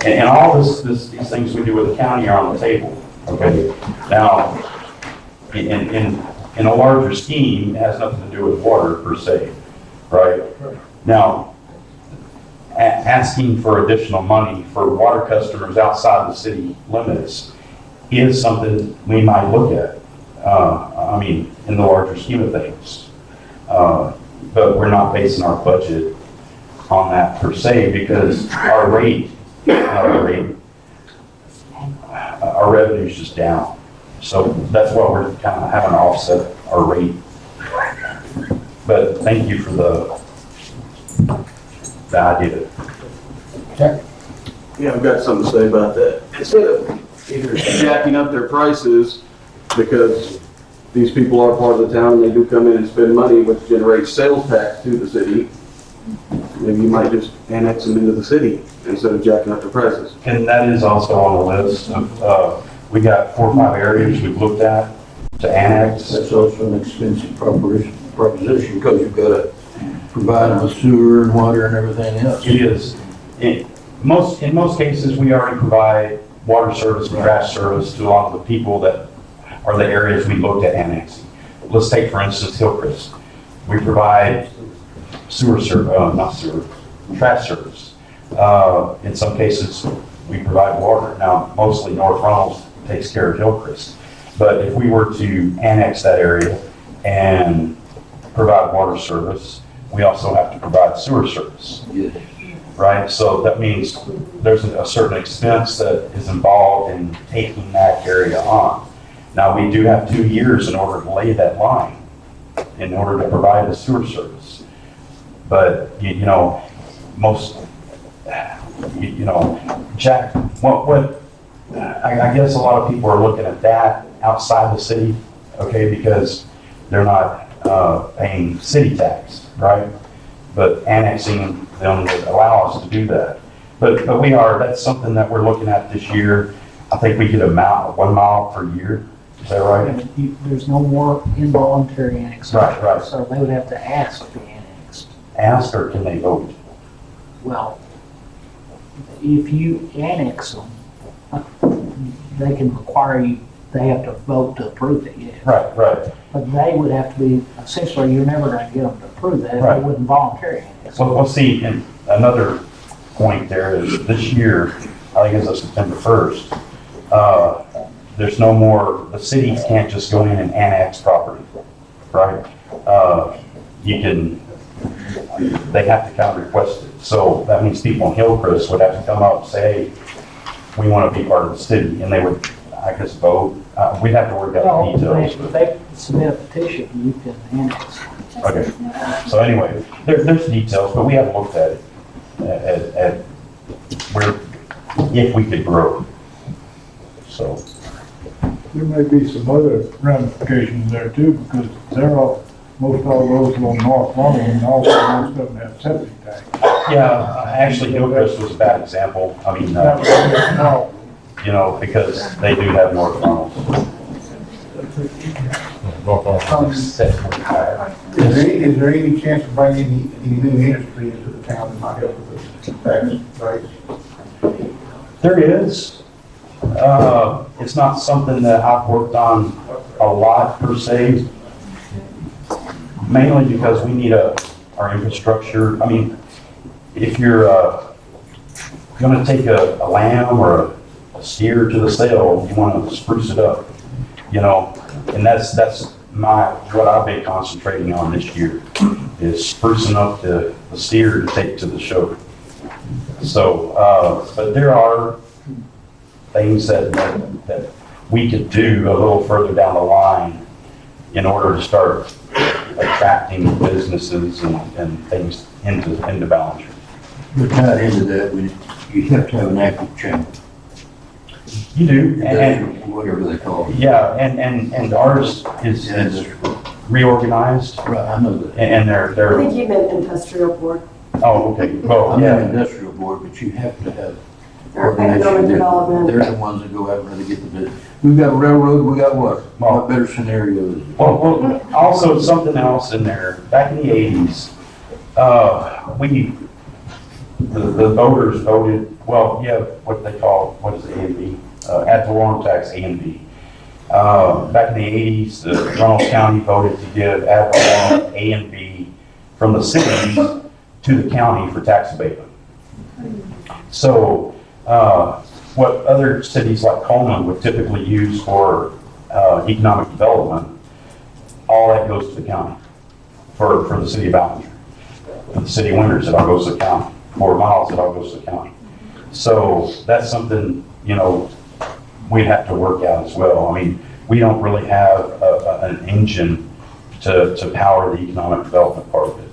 And all these things we do with the county are on the table, okay? Now, in a larger scheme, it has nothing to do with water per se, right? Now, asking for additional money for water customers outside the city limits is something we might look at, I mean, in the larger scheme of things. But we're not basing our budget on that per se, because our revenue's just down. So that's why we're kind of having to offset our rate. But thank you for the idea. Yeah, I've got something to say about that. Instead of either jacking up their prices, because these people are part of the town, they do come in and spend money, which generates sales tax to the city, maybe you might just annex them into the city instead of jacking up their prices. And that is also on the list of, we got 4 or 5 areas we've looked at to annex. That's also an expensive proposition, because you've got to provide them with sewer and water and everything else. It is. In most cases, we already provide water service and trash service to a lot of the people that are the areas we looked at annexing. Let's take, for instance, Hillcrest. We provide trash service. In some cases, we provide water. Now, mostly North Ronalds takes care of Hillcrest. But if we were to annex that area and provide water service, we also have to provide sewer service. Yes. Right? So that means there's a certain expense that is involved in taking that area on. Now, we do have 2 years in order to lay that line, in order to provide the sewer service. But, you know, Jack, I guess a lot of people are looking at that outside the city, okay, because they're not paying city tax, right? But annexing them would allow us to do that. But that's something that we're looking at this year. I think we get 1 mile per year. Is that right? There's no more involuntary annexation. Right. So they would have to ask to be annexed. Ask, or can they vote? Well, if you annex them, they can require you, they have to vote to approve it, yes. Right. But they would have to be, essentially, you're never gonna get them to approve that if Right. they wouldn't voluntarily annex. Well, we'll see, and another point there is this year, I think it's September 1st, there's no more, the cities can't just go in and annex property, right? They have to kind of request it. So that means people in Hillcrest would have to come up and say, hey, we want to be part of the city, and they would, I guess, vote. We'd have to work out the details. If they submit a petition, you can annex. Okay, so anyway, there's details, but we haven't looked at it, at where, if we could grow. So. There may be some other ramifications there too, because most all those along North Ronald, and also most of them have septic tanks. Yeah, actually, Hillcrest was a bad example. I mean, you know, because they do have North Ronald. Is there any chance of bringing any new industry into the town that might help with the tax rates? There is. It's not something that I've worked on a lot per se, mainly because we need our infrastructure. I mean, if you're going to take a lamb or a steer to the sale, you want to spruce it up, you know? And that's what I've been concentrating on this year, is sprucing up the steer to take to the show. So, but there are things that we could do a little further down the line in order to start attracting businesses and things into Ballinger. But tied into that, you have to have an active channel. You do, and Whatever they call it. yeah, and ours is reorganized, Right, I know that. and I they're, think you meant industrial board. oh, okay, well, I'm yeah. an industrial board, but you have to have Or organization. economic development. They're the ones that go out and really get the business. We've got a railroad, we got what? What better scenario is it? Well, also something else in there, back in the 80s, the voters voted, well, yeah, what they call, what is it, A and B? Ad valorem tax, A and B. Back in the 80s, Reynolds County voted to give ad valorem A and B from the cities to the county for tax abatement. So, what other cities like Coleman would typically use for economic development, all that goes to the county for the city of Ballinger. For the city of Winters, it all goes to the county. Fort Miles, it all goes to the county. So that's something, you know, we'd have to work out as well. I mean, we don't really have an engine to power the economic development part of it.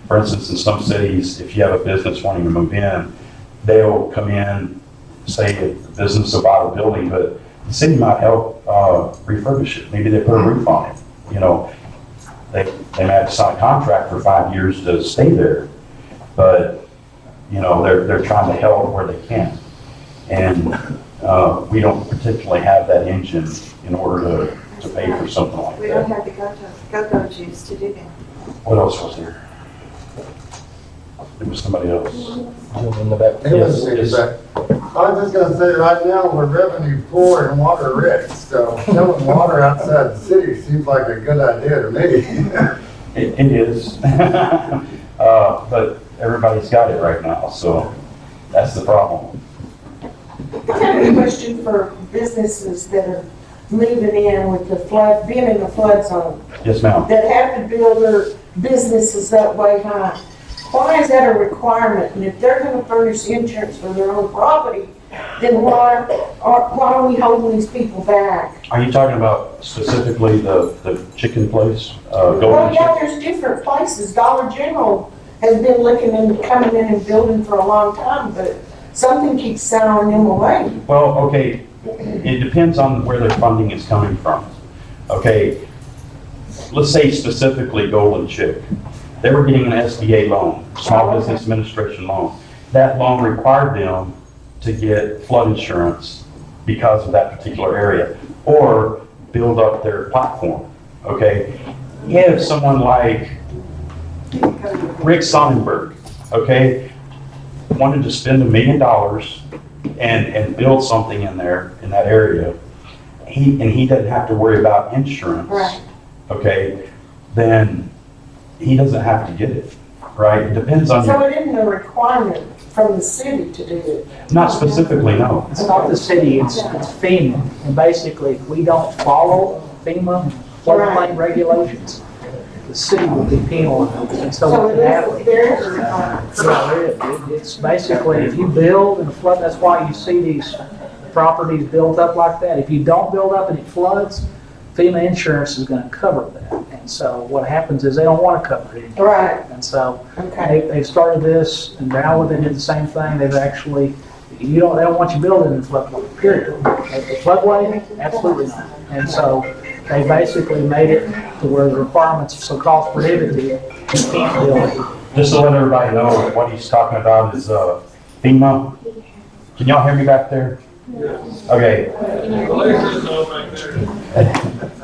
For instance, in some cities, if you have a business wanting to move in, they'll come in, say the business will buy the building, but the city might help refurbish it. Maybe they put a roof on it. You know, they may have to sign a contract for 5 years to stay there, but you know, they're trying to help where they can. And we don't particularly have that engine in order to pay for something like We don't that. have the go-go juice to do that. What else was there? There was somebody else. In the back. It was Yes, I was just gonna say, right now, we're revenue poor and water rich, so killing water outside the city seems like a good idea to me. It is. But everybody's got it right now, so that's the problem. I have a question for businesses that are moving in with the flood, being in the flood zone, Yes, ma'am. that have to build their businesses that way high. Why is that a requirement? And if they're gonna furnish insurance for their own property, then why are we holding these people back? Are you talking about specifically the chicken place, Well, Golden yeah, Chicken? there's different places. Dollar General has been looking and coming in and building for a long time, but something keeps souring them away. Well, okay, it depends on where their funding is coming from. Okay, let's say specifically Golden Chick. They were getting an SBA loan, Small Business Administration loan. That loan required them to get flood insurance because of that particular area, or build up their platform, okay? If someone like Rick Sonnenberg, okay, wanted to spend $1 million and build something in there, in that area, he doesn't have to worry about insurance, Right. okay, then he doesn't have to get it, right? It depends on So your, it isn't a requirement from the city to do it. not specifically, no. It's not the city, it's FEMA. And basically, if we don't follow FEMA floodplain regulations, the city will be penalized. And so So what it can is, happen? there is a requirement. Yeah, it's basically, if you build in a flood, that's why you see these properties built up like that. If you don't build up and it floods, FEMA insurance is gonna cover that. And so what happens is they don't wanna cover it. Right, And so okay. they've started this, and now they did the same thing. They've actually, they don't want you building in the floodway, period. The floodway, absolutely not. And so they basically made it to where the requirements are so cost prohibitive, you can't build it. Just to let everybody know, what he's talking about is FEMA. Can y'all hear me back there? Okay.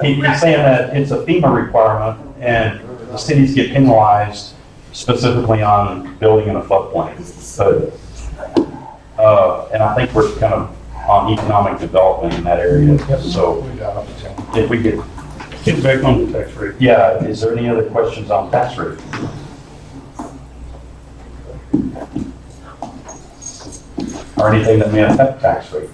He's saying that it's a FEMA requirement, and the cities get penalized specifically on building in a floodplain. But, and I think we're kind of on economic development in that area, so if we could Get back on the tax rate. yeah, is there any other questions on tax rate? Or anything that may affect tax rate?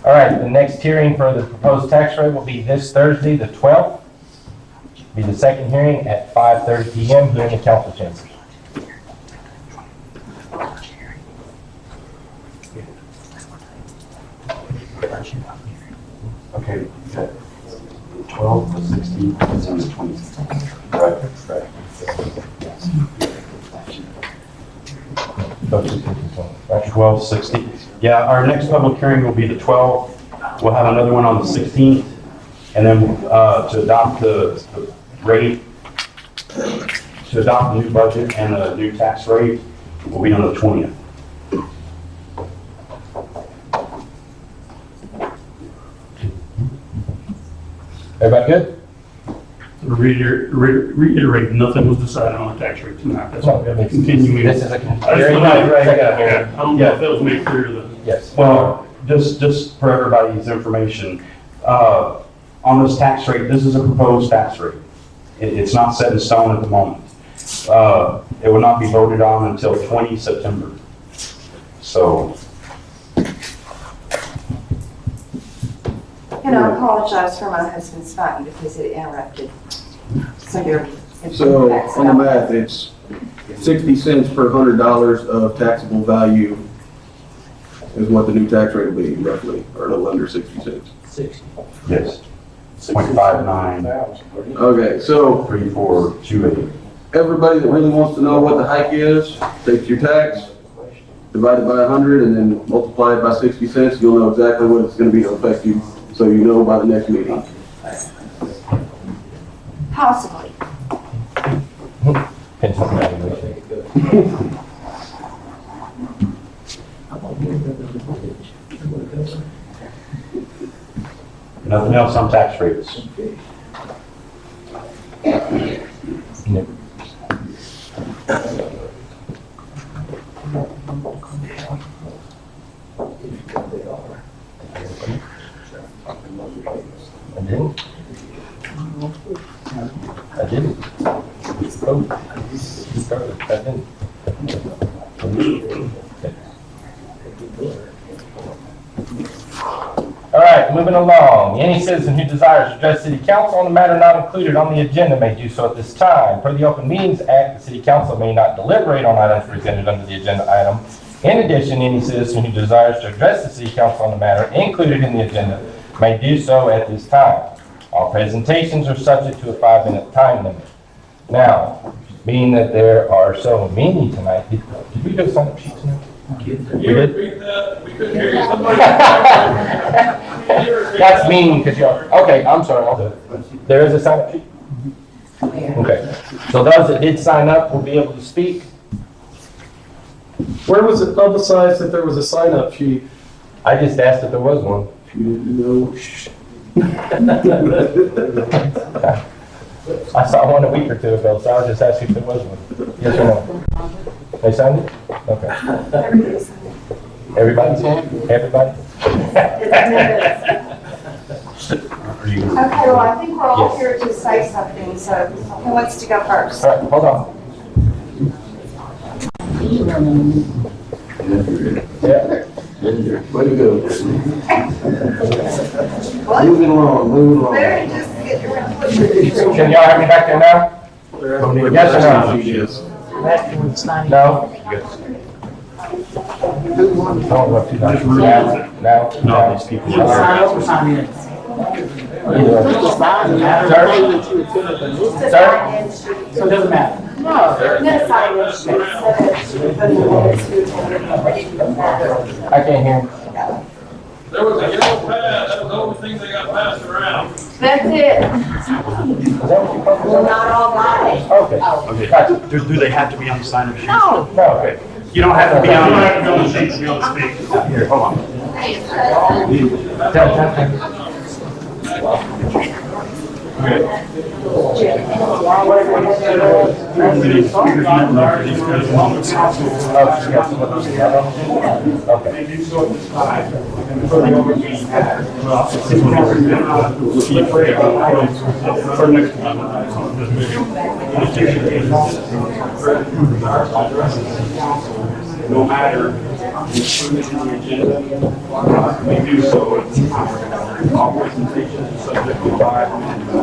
All right, the next hearing for the proposed tax rate will be this Thursday, the 12th. Be the second hearing at 5:30 PM here in the council chamber. Okay, 12, the 16th, and the 20th. Right, right. Right. 12, 16. Yeah, our next public hearing will be the 12th. We'll have another one on the 16th. And then to adopt the rate, to adopt the new budget and the new tax rate will be on the 20th. Everybody good? Reiterate, nothing was decided on the tax rate tonight. That's No, continuing. This is a I just hearing. wanted- Second hearing. I don't know if that was made clear that. Yes. Well, just for everybody's information, on this tax rate, this is a proposed tax rate. It's not set in stone at the moment. It will not be voted on until 20 September. So, And I apologize for my husband's phone because it interrupted. So there. So on the math, it's 60 cents per $100 of taxable value is what the new tax rate will be roughly, or a little under 60 cents. yes. 0.59, Okay, so 3428. everybody that really wants to know what the hike is, take your tax, divide it by 100, and then multiply it by 60 cents. You'll know exactly what it's going to be to affect you, so you know by the next meeting. Possibly. Depends on the valuation. Nothing else on tax rates. No. I didn't. I didn't. Oh, you started. I didn't. All right, moving along. Any citizen who desires to address City Council on a matter not included on the agenda may do so at this time. Per the Open Meetings Act, the City Council may not deliberate on items presented under the agenda item. In addition, any citizen who desires to address the City Council on a matter included in the agenda may do so at this time. All presentations are subject to a 5-minute time limit. Now, being that there are so many tonight, did we do a sign-up sheet tonight? We did? We couldn't hear you. That's mean, because okay, I'm sorry, I'll do it. There is a sign-up sheet? Okay, so those that did sign up will be able to speak. Where was it publicized that there was a sign-up sheet? I just asked if there was one. If you didn't know, I saw one a week or two ago, so I was just asking if there was one. Yes or no? They signed it? Okay. Everybody signed? Everybody? Are you? Okay, well, I think we're all Yes. here to say something, so who wants to go first? All right, hold on. Yeah. way to go. What? Moving along. Better just get your input. Can y'all have me back there now? Yes or no? Yes. No? No, what, two times? Now? No, these people. Sir? So it doesn't matter. I can't hear. There was a yellow pad, that was the only thing they got passed around. That's it. Is that what you call Well, not all got it. Okay. Okay, Gotcha. do they have to be on the sign-up sheet? No. No, okay. You don't have to be on I don't have to go to the sheet to be able to speak. Here, hold on. For next time. No matter We do so. All presentation is subject to 5 minutes.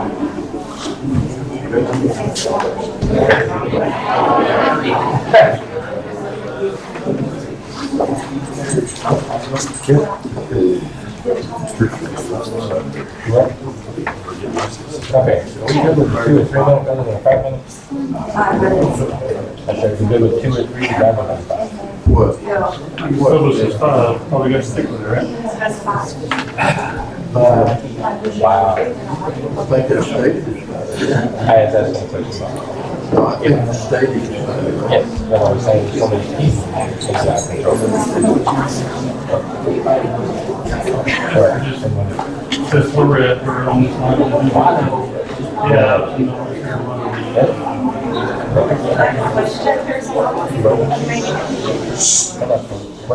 Okay, so we good with 2 or 3 minutes other than 5 minutes? 5 minutes. I said we good with 2 or 3 rather than 5. What? Syllabus is 5, probably got to stick with it, right? Wow. I think that's stated. I asked that same question. No, I think it's stated. Yes, that's what I'm saying, so many pieces takes out control. Since we're on this line. Yeah.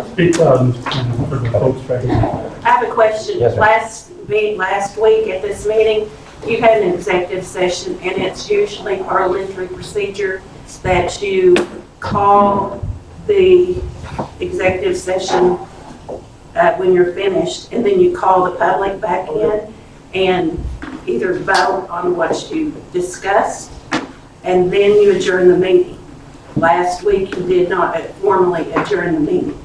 Speak loud for the folks back here. I have a question. Yes, ma'am. Last week at this meeting, you had an executive session, and it's usually parliamentary procedure that you call the executive session when you're finished, and then you call the public back in and either vote on what you discussed, and then you adjourn the meeting. Last week, you did not formally adjourn the meeting.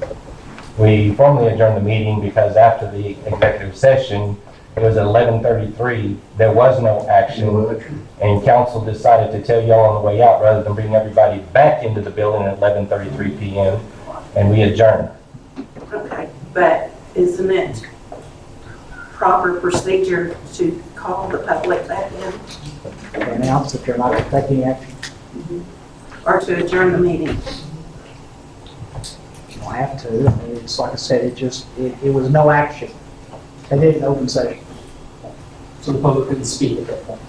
We formally adjourned the meeting because after the executive session, it was at 11:33, there was no action, and council decided to tell y'all on the way out rather than bring everybody back into the building at 11:33 p.m., and we adjourned. Okay, but isn't it proper procedure to call the public back in They announce that they're not taking action. or to adjourn the meeting? You don't have to. I mean, it's like I said, it was no action. They did an open session. So the public couldn't speak at that point.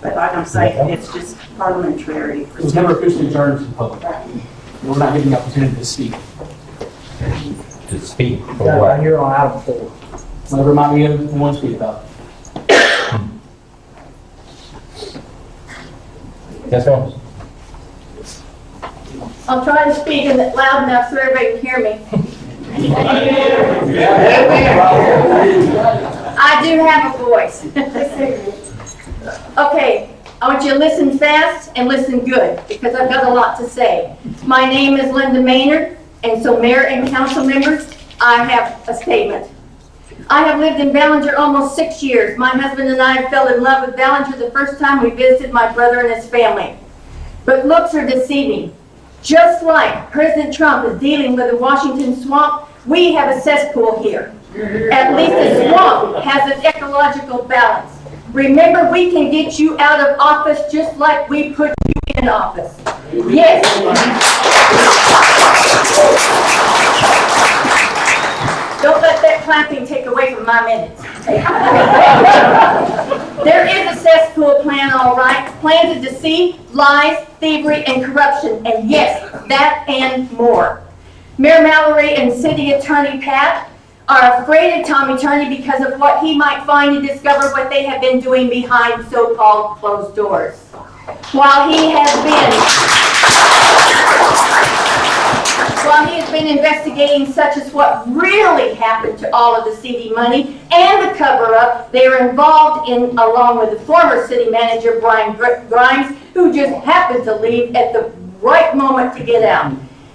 But like I'm saying, it's just parliamentary It was procedure. never officially adjourned to the public. We're not giving the opportunity to speak. To speak for Yeah, what? you're on item 4. Whatever might be you want to speak about. Yes, ma'am? I'll try to speak loud enough so everybody can hear me. I do have a voice. Okay, I want you to listen fast and listen good, because I've got a lot to say. My name is Linda Maynard, and so mayor and council members, I have a statement. I have lived in Ballinger almost 6 years. My husband and I fell in love with Ballinger the first time we visited my brother and his family. But looks are deceiving. Just like President Trump is dealing with the Washington swamp, we have a cesspool here. At least the swamp has an ecological balance. Remember, we can get you out of office just like we put you in office. Yes. Don't let that clapping take away from my minutes. There is a cesspool plan, all right. Plan to deceive, lies, thievery, and corruption. And yes, that and more. Mayor Mallory and City Attorney Pat are afraid of Tommy Turney because of what he might find and discover what they have been doing behind so-called closed doors. While he has been investigating such as what really happened to all of the CD money and the cover-up they are involved in, along with the former city manager Brian Grimes, who just happened to leave at the right moment to get out.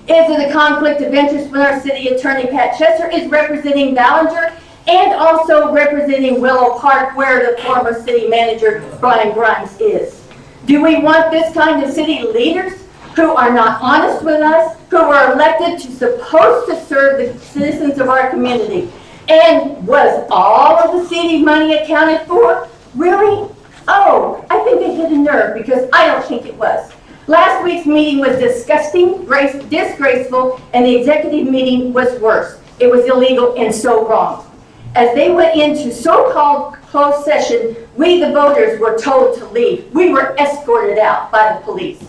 Is it a conflict of interest when our city attorney Pat Chester is representing Ballinger and also representing Willow Park, where the former city manager Brian Grimes is? Do we want this kind of city leaders who are not honest with us, who are elected to supposed to serve the citizens of our community? And was all of the city money accounted for? Really? Oh, I think they hit a nerve, because I don't think it was. Last week's meeting was disgusting, disgraceful, and the executive meeting was worse. It was illegal and so wrong. As they went into so-called closed session, we, the voters, were told to leave. We were escorted out by the police.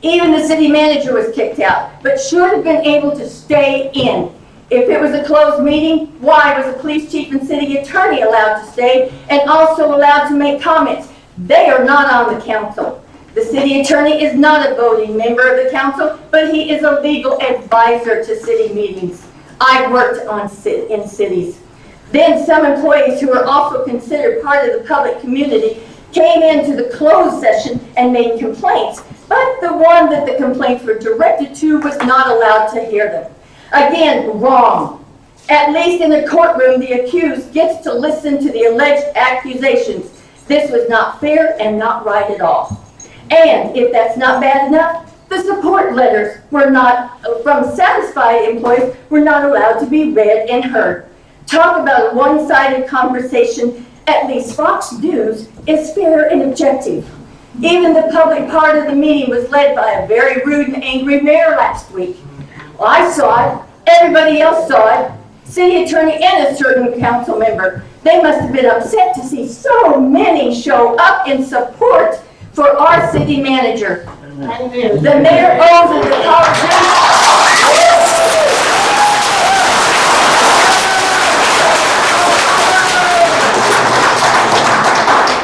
Even the city manager was kicked out, but should have been able to stay in. If it was a closed meeting, why was the police chief and city attorney allowed to stay and also allowed to make comments? They are not on the council. The city attorney is not a voting member of the council, but he is a legal advisor to city meetings. I've worked in cities. Then some employees who are also considered part of the public community came into the closed session and made complaints, but the one that the complaints were directed to was not allowed to hear them. Again, wrong. At least in the courtroom, the accused gets to listen to the alleged accusations. This was not fair and not right at all. And if that's not bad enough, the support letters were not, from satisfied employees, were not allowed to be read and heard. Talk about a one-sided conversation. At least Fox News is fair and objective. Even the public part of the meeting was led by a very rude and angry mayor last week. Well, I saw it. Everybody else saw it. City attorney and a certain council member. They must have been upset to see so many show up in support for our city manager. The mayor owes an apology.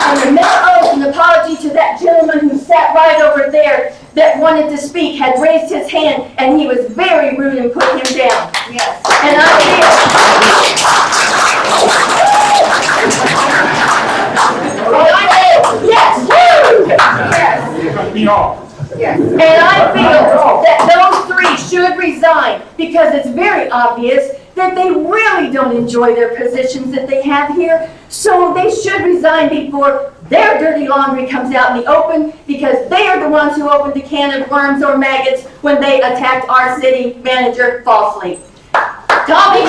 And the mayor owes an apology to that gentleman who sat right over there that wanted to speak, had raised his hand, and he was very rude and put him down. Yes. And I feel, yes, yes. And I feel that those three should resign because it's very obvious that they really don't enjoy their positions that they have here. So they should resign before their dirty laundry comes out in the open, because they are the ones who opened a can of worms or maggots when they attacked our city manager falsely. Tommy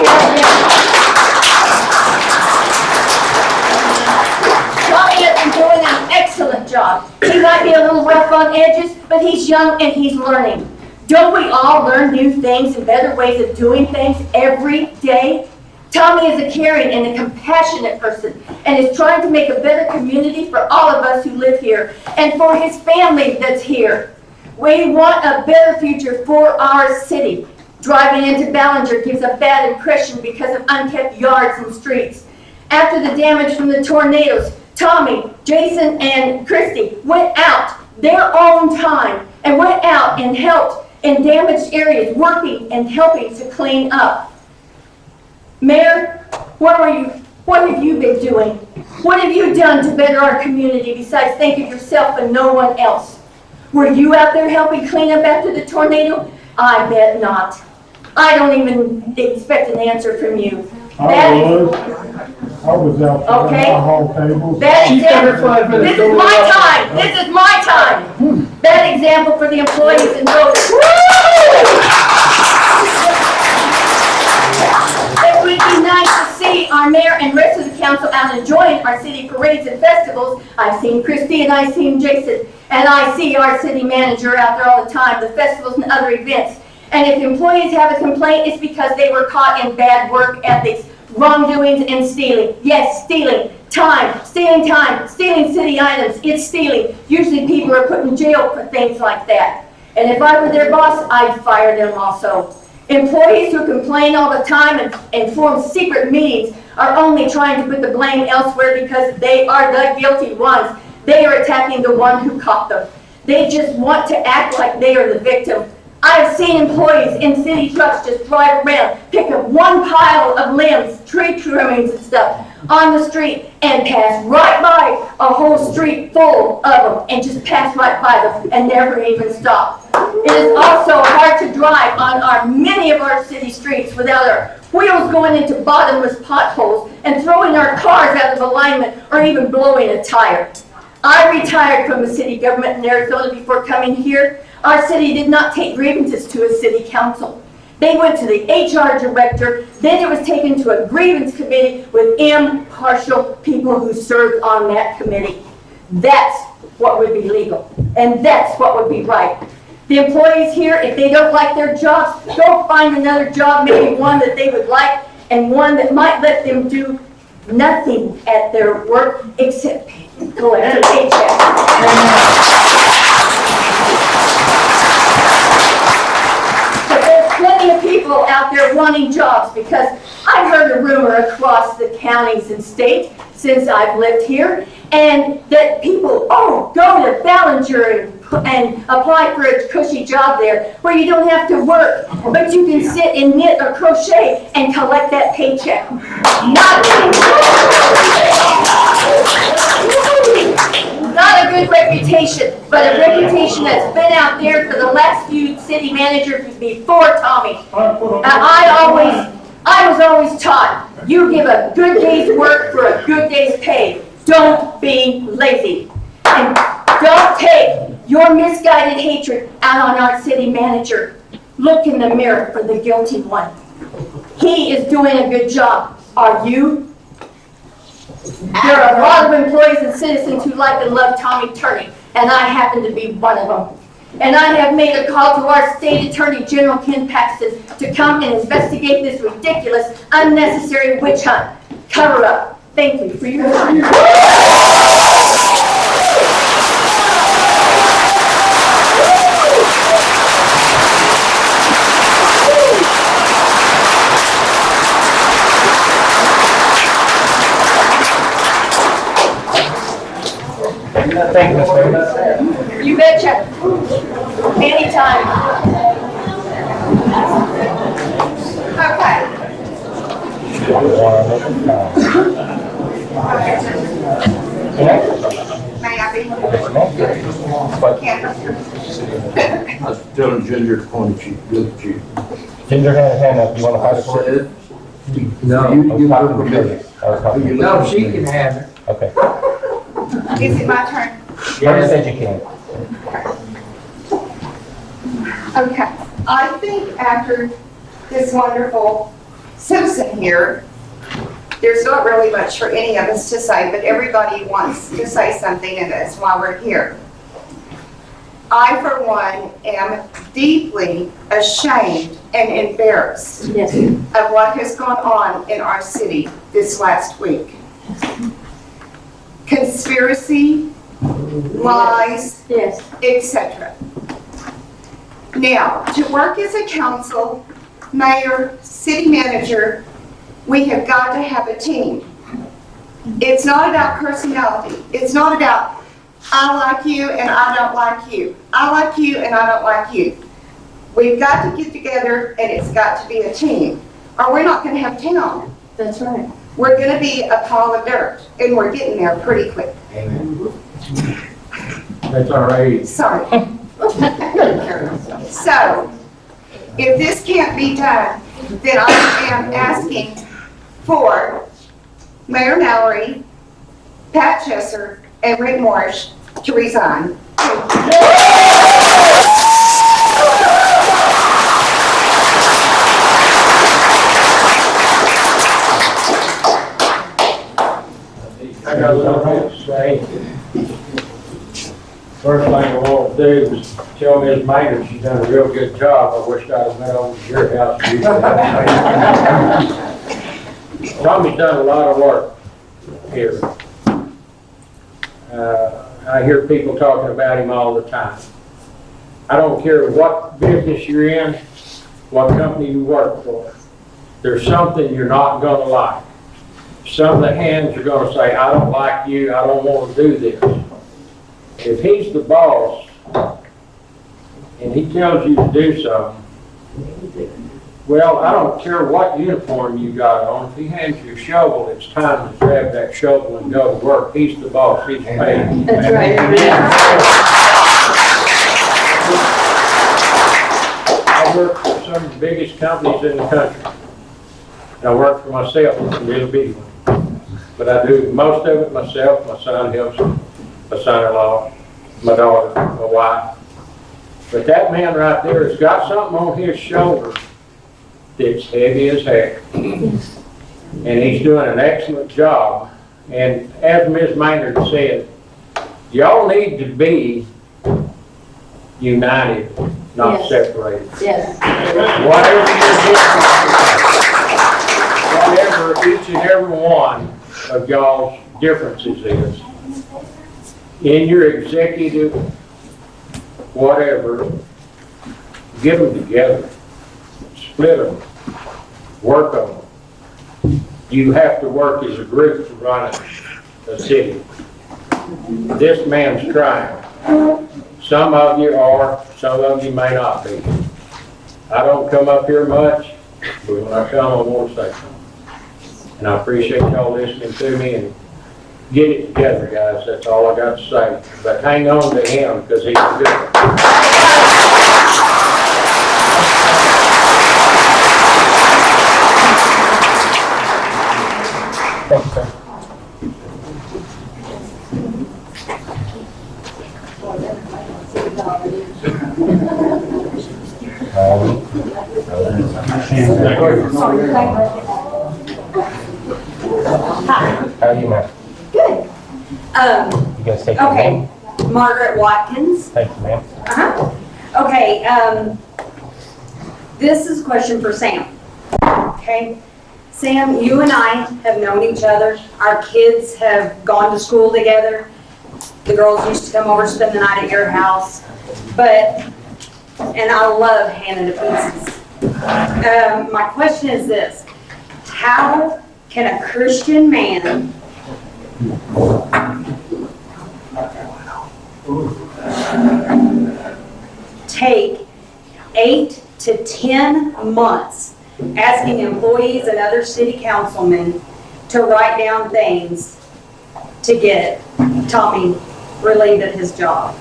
has been doing an excellent job. He might be a little rough on edges, but he's young and he's learning. Don't we all learn new things and better ways of doing things every day? Tommy is a caring and a compassionate person and is trying to make a better community for all of us who live here and for his family that's here. We want a better future for our city. Driving into Ballinger gives a bad impression because of unkept yards and streets. After the damage from the tornadoes, Tommy, Jason, and Christy went out their own time and went out and helped in damaged areas, working and helping to clean up. Mayor, what have you been doing? What have you done to better our community besides think of yourself and no one else? Were you out there helping clean up after the tornado? I bet not. I don't even expect an answer from you. I was out there Okay. at my hall tables. Bad example. This is my time. This is my time. Bad example for the employees and voters. It would be nice to see our mayor and rest of the council out enjoying our city parades and festivals. I've seen Christy and I've seen Jason, and I see our city manager out there all the time, the festivals and other events. And if employees have a complaint, it's because they were caught in bad work ethics, wrongdoings, and stealing. Yes, stealing time, stealing city items. It's stealing. Usually people are put in jail for things like that. And if I were their boss, I'd fire them also. Employees who complain all the time and form secret meetings are only trying to put the blame elsewhere because they are the guilty ones. They are attacking the one who caught them. They just want to act like they are the victim. I've seen employees in city trucks just drive around, pick up one pile of limbs, tree trimmings and stuff on the street and pass right by a whole street full of them and just pass right by them and never even stop. It is also hard to drive on many of our city streets without our wheels going into bottomless potholes and throwing our cars out of alignment or even blowing a tire. I retired from the city government in Arizona before coming here. Our city did not take grievances to a city council. They went to the HR director, then it was taken to a grievance committee with impartial people who served on that committee. That's what would be legal, and that's what would be right. The employees here, if they don't like their jobs, go find another job, maybe one that they would like, and one that might let them do nothing at their work except collect a paycheck. But there's plenty of people out there wanting jobs, because I've heard a rumor across the counties and state since I've lived here, And that people, oh, go to Ballinger and apply for a cushy job there where you don't have to work, but you can sit and knit or crochet and collect that paycheck. Not a good reputation, but a reputation that's been out there for the last few city managers before Tommy. I was always taught, you give a good day's work for a good day's pay. Don't be lazy. And don't take your misguided hatred out on our city manager. Look in the mirror for the guilty one. He is doing a good job. Are you? There are a lot of employees and citizens who like and love Tommy Turney, and I happen to be one of them. And I have made a call to our State Attorney General Ken Paxton to come and investigate this ridiculous, unnecessary witch hunt. Cover up. Thank you for your time. Thank you, Ms. Mayor. You betcha. Anytime. Okay. May I be? I was telling Ginger to point at you, look at you. Ginger had a hand up. You want to fight for it? No. You give her permission. No, she can have it. Okay. Is it my turn? Like I said, you can. Okay. I think after this wonderful citizen here, there's not really much for any of us to say, but everybody wants to say something, and that's why we're here. I, for one, am deeply ashamed and embarrassed of what has gone on in our city this last week. Conspiracy, lies, etc. Now, to work as a council, mayor, city manager, we have got to have a team. It's not about personality. It's not about I like you and I don't like you. I like you and I don't like you. We've got to get together and it's got to be a team, or we're not going to have town. That's right. We're going to be a pile of dirt, and we're getting there pretty quick. Amen. That's all right. Sorry. So, if this can't be done, then I am asking for Mayor Mallory, Pat Chesser, and Rick Morris to resign. I got a little bit to say. First thing I want to do is tell Ms. Maynard she's done a real good job. I wish I'd have met over to your house. Tommy's done a lot of work here. I hear people talking about him all the time. I don't care what business you're in, what company you work for. There's something you're not going to like. Some of the hands are going to say, I don't like you, I don't want to do this. If he's the boss and he tells you to do something, well, I don't care what uniform you got on. If he hands you a shovel, it's time to grab that shovel and go to work. He's the boss, he's paid. That's right. I work for some of the biggest companies in the country. And I work for myself, it's a little bitty one. But I do most of it myself. My son helps me, my son-in-law, my daughter, my wife. But that man right there has got something on his shoulder that's heavy as heck. And he's doing an excellent job. And as Ms. Maynard said, y'all need to be united, not separated. Yes. Whatever each and every one of y'all's differences is, in your executive, whatever, get them together, split them, work on them. You have to work as a group to run a city. This man's trying. Some of you are, some of you may not be. I don't come up here much, but when I come, I want to say something. And I appreciate y'all listening to me and get it together, guys. That's all I got to say. But hang on to him because he's a good one. Thank you, sir. How are you, ma'am? Good. You guys take your name? Okay, Margaret Watkins. Thank you, ma'am. Okay, this is a question for Sam. Okay? Sam, you and I have known each other. Our kids have gone to school together. The girls used to come over, spend the night at your house. And I love Hannah to pieces. My question is this: how can a Christian man take 8 to 10 months asking employees and other city councilmen to write down things to get Tommy relieved of his job?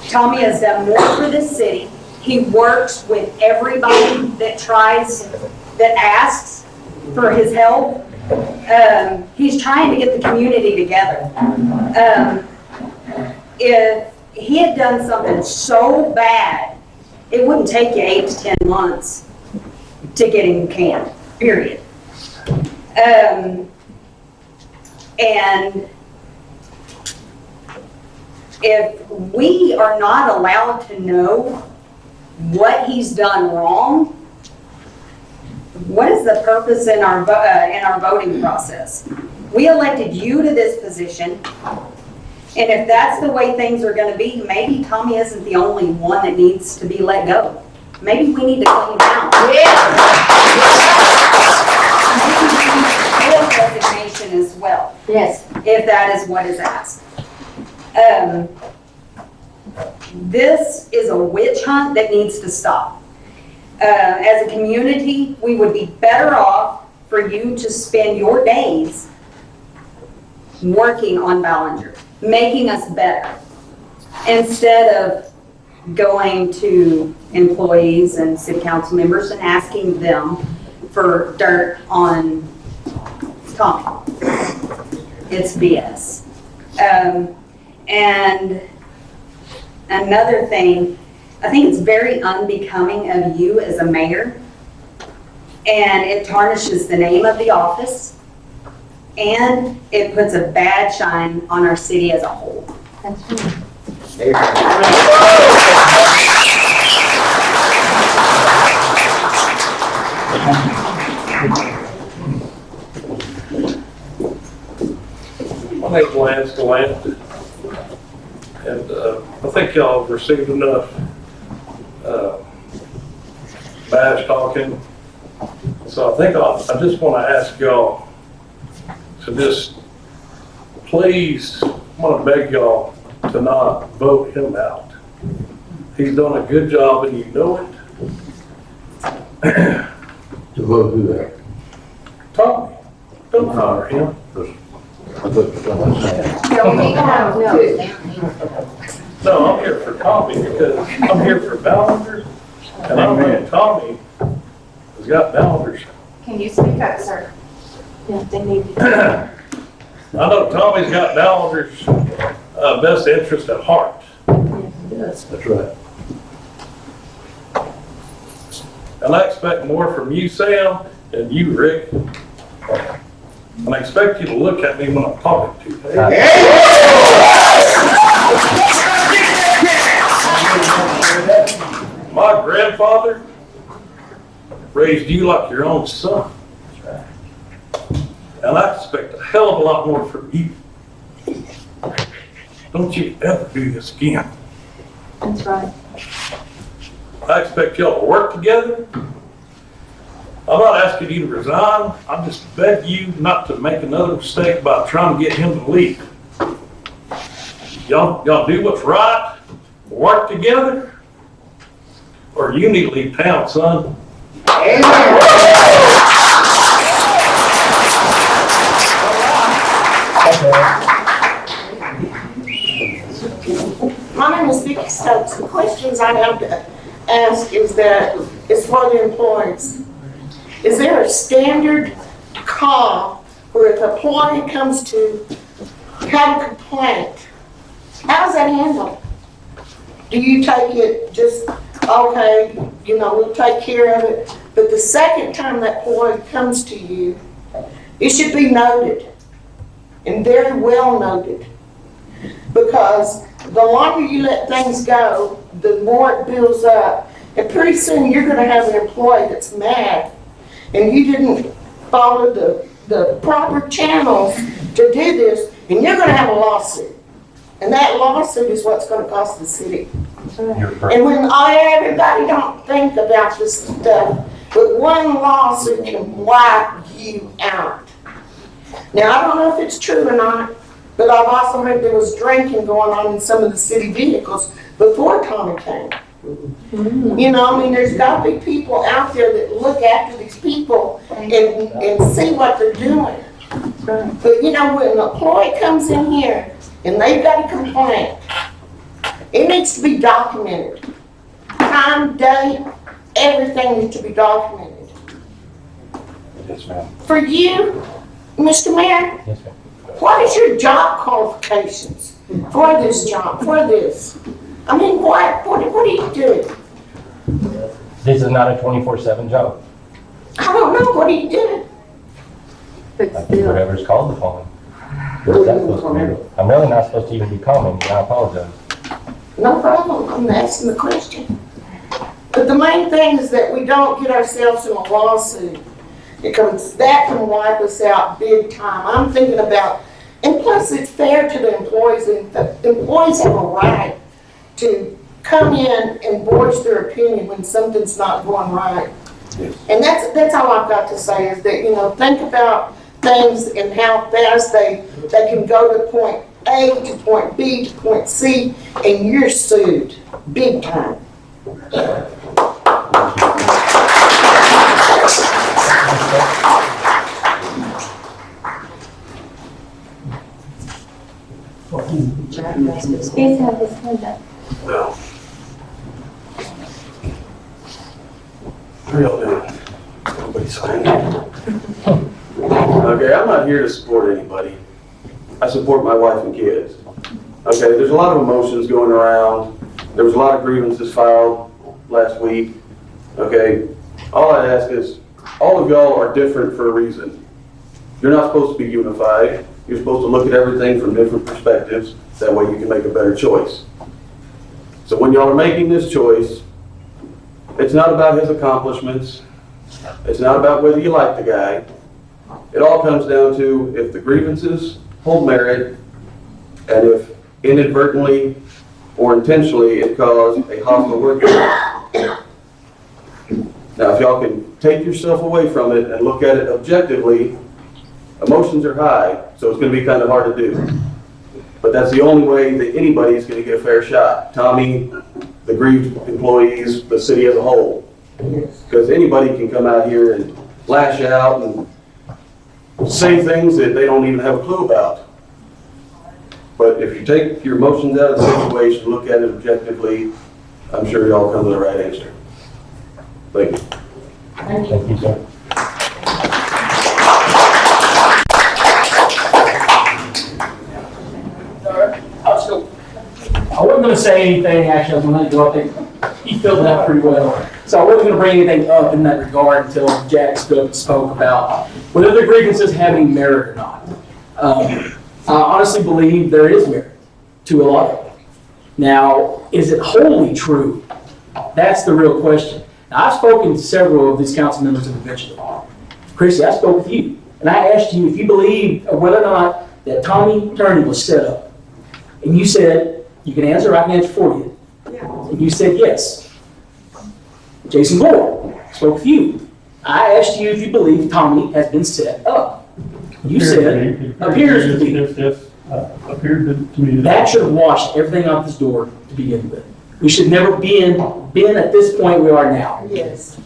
Tommy has done more for this city. He works with everybody that asks for his help. He's trying to get the community together. If he had done something so bad, it wouldn't take you 8 to 10 months to get him canned, period. And if we are not allowed to know what he's done wrong, what is the purpose in our voting process? We elected you to this position, and if that's the way things are going to be, maybe Tommy isn't the only one that needs to be let go. Maybe we need to clean house. Maybe resignation as well. Yes. If that is what is asked. This is a witch hunt that needs to stop. As a community, we would be better off for you to spend your days working on Ballinger, making us better, instead of going to employees and city council members and asking them for dirt on Tommy. It's BS. And another thing, I think it's very unbecoming of you as a mayor, and it tarnishes the name of the office, and it puts a bad shine on our city as a whole. My name's Lance Gallant, and I think y'all have received enough bash talking. So I think I just want to ask y'all to just please, I'm going to beg y'all to not vote him out. He's done a good job and you know it. To vote who that? Tommy, don't fire him. I thought someone said. No, I'm here for Tommy because I'm here for Ballinger, and I know Tommy has got Ballinger's. Can you speak up, sir? Yeah, they need to. I know Tommy's got Ballinger's best interest at heart. That's right. And I expect more from you, Sam, and you, Rick. And I expect you to look at me when I'm talking to you. My grandfather raised you like your own son. And I expect a hell of a lot more from you. Don't you ever do this again. That's right. I expect y'all to work together. I'm not asking you to resign. I just beg you not to make another mistake by trying to get him to leave. y'all do what's right, work together, or you need to leave town, son. My name is Vicki Stokes. The questions I have to ask is for the employees. Is there a standard call where if an employee comes to have a complaint, how's that handled? Do you take it just, okay, we'll take care of it, but the second time that employee comes to you, it should be noted, and very well noted, because the longer you let things go, the more it builds up, and pretty soon you're gonna have an employee that's mad, and you didn't follow the proper channels to do this, and you're gonna have a lawsuit. And that lawsuit is what's gonna cost the city. And when everybody don't think about this stuff, but one lawsuit can wipe you out. Now, I don't know if it's true or not, but I've also heard there was drinking going on in some of the city vehicles before Tommy came. There's got to be people out there that look after these people and see what they're doing. But when an employee comes in here and they've got a complaint, it needs to be documented. Time, date, everything needs to be documented. Yes, ma'am. For you, Mr. Mayor, Yes, ma'am. what is your job qualifications for this job, for this? I mean, what do you do? This is not a 24/7 job. I don't know, what do you do? I think whatever's called upon. What's that supposed to be? I'm really not supposed to even be commenting, I apologize. No problem, I'm asking the question. But the main thing is that we don't get ourselves in a lawsuit, because that can wipe us out big time. I'm thinking about, and plus it's fair to the employees, and the employees have a right to come in and voice their opinion when something's not going right. Yes. And that's all I've got to say, is that, think about things and how fast they can go to point A to point B to point C, and you're sued big time. Please have his hand up. Well, how y'all doing? Nobody signed. Okay, I'm not here to support anybody. I support my wife and kids. Okay, there's a lot of emotions going around. There was a lot of grievances filed last week. Okay, all I ask is, all of y'all are different for a reason. You're not supposed to be unified. You're supposed to look at everything from different perspectives. That way you can make a better choice. So when y'all are making this choice, it's not about his accomplishments. It's not about whether you like the guy. It all comes down to if the grievances hold merit, and if inadvertently or intentionally it caused a hostile work environment. Now, if y'all can take yourself away from it and look at it objectively, emotions are high, so it's going to be kind of hard to do. But that's the only way that anybody's going to get a fair shot. Tommy, the grieved employees, the city as a whole. Because anybody can come out here and lash out and say things that they don't even have a clue about. But if you take your emotions out of the situation, look at it objectively, I'm sure y'all come to the right answer. Thank you. Thank you, sir. I wasn't going to say anything, actually, I was going to go up there. He filled it out pretty well. So I wasn't going to bring anything up in that regard until Jack spoke about whether the grievances have any merit or not. I honestly believe there is merit to a lot of them. Now, is it wholly true? That's the real question. Now, I've spoken to several of these council members individually. Chrissy, I spoke with you, and I asked you if you believe whether or not that Tommy Turney was set up. And you said, you can answer, I can answer for you. And you said yes. Jason Gore, spoke with you. I asked you if you believe Tommy has been set up. You said, appears to be. Yes. appeared to me. That should have washed everything out this door to begin with. We should never been at this point we are now. Yes.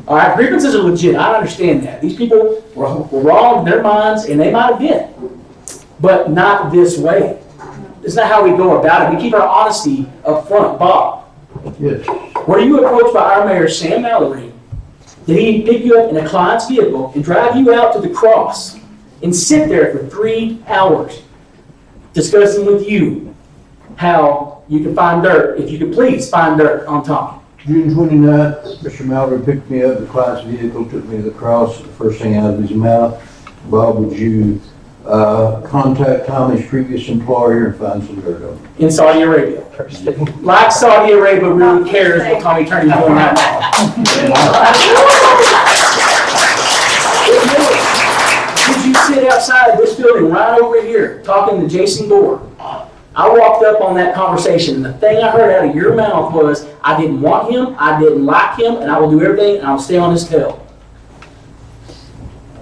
All right, grievances are legit. I understand that. These people were wrong in their minds, and they might have been, but not this way. It's not how we go about it. We keep our honesty up front. Bob, Yes. were you approached by our mayor, Sam Mallory? Did he pick you up in a client's vehicle and drive you out to the cross and sit there for 3 hours discussing with you how you can find dirt, if you could please find dirt on Tommy? June 29th, Mr. Mallory picked me up, the client's vehicle, took me to the cross. The first thing out of his mouth, Bob, would you contact Tommy's previous employer and find some dirt on him? In Saudi Arabia. Like Saudi Arabia really cares what Tommy Turney's doing right now. Did you sit outside this building right over here talking to Jason Gore? I walked up on that conversation, and the thing I heard out of your mouth was, I didn't want him, I didn't like him, and I will do everything, and I will stay on his tail.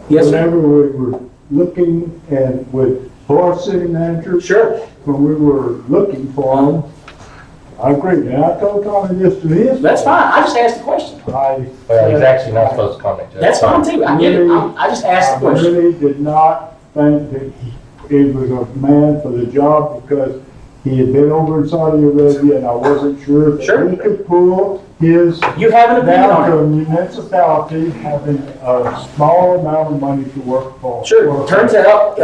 Yes, sir? Whenever we were looking and with our city manager, Sure. when we were looking for him, I agreed, and I told Tommy this to his. That's fine. I just asked the question. I Well, he's actually not supposed to comment, Judge. That's fine too. I get it. I just asked the I question. really did not think that he was a man for the job because he had been over in Saudi Arabia and I wasn't sure Sure. that he could pull his You have an opinion down on to it. a municipality having a small amount of money to work for. Sure. Turns out,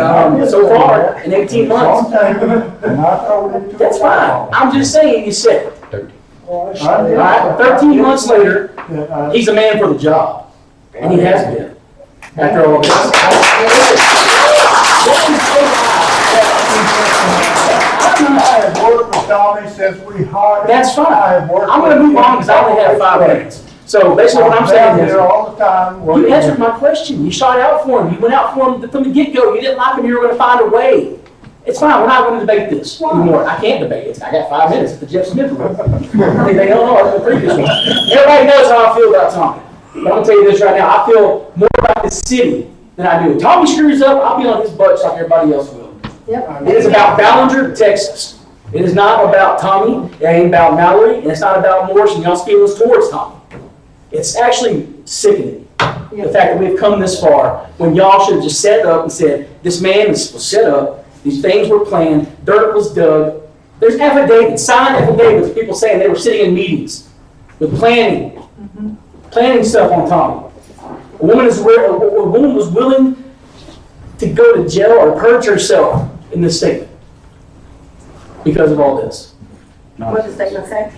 so far, in 18 months. And I told him to. That's fine. I'm just saying, you said it. All All right, 13 months later, he's a man for the job. And he has been. After all I have worked with Tommy since we hired him. That's fine. I have worked I'm gonna with move on him. because I only have 5 minutes. So basically what I'm saying down is, there all the time. you answered my question. You shot out for him. You went out for him from the get-go. You didn't like him. You were going to find a way. It's fine. We're not going to debate this anymore. I can't debate it. I got 5 minutes at the Jeff Smith one. I mean, they don't know the previous one. Everybody knows how I feel about Tommy. But I'm going to tell you this right now. I feel more about this city than I do. If Tommy screws up, I'll be on his butt just like everybody else will. Yep. It is about Ballinger, Texas. It is not about Tommy. It ain't about Mallory. And it's not about Morris and y'all's feelings towards Tommy. It's actually sickening. The fact that we've come this far when y'all should have just set up and said, this man was set up, these things were planned, dirt was dug. There's affidavits, signed affidavits, of people saying they were sitting in meetings with planning stuff on Tommy. A woman was willing to go to jail or purge herself in this statement because of all this. What does the statement say?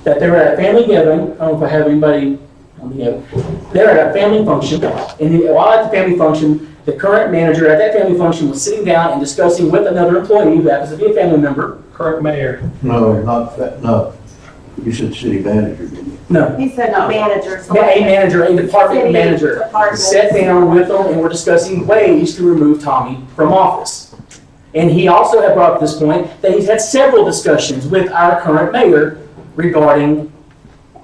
That they were at a family gathering. I don't know if I have anybody on the gathering. They were at a family function, and while at the family function, the current manager at that family function was sitting down and discussing with another employee who happens to be a family member. Current mayor. No, not that, no. You said city manager, didn't you? No, He said no manager. a manager, a department City manager, department. sat down with them and were discussing ways to remove Tommy from office. And he also had brought up this point that he's had several discussions with our current mayor regarding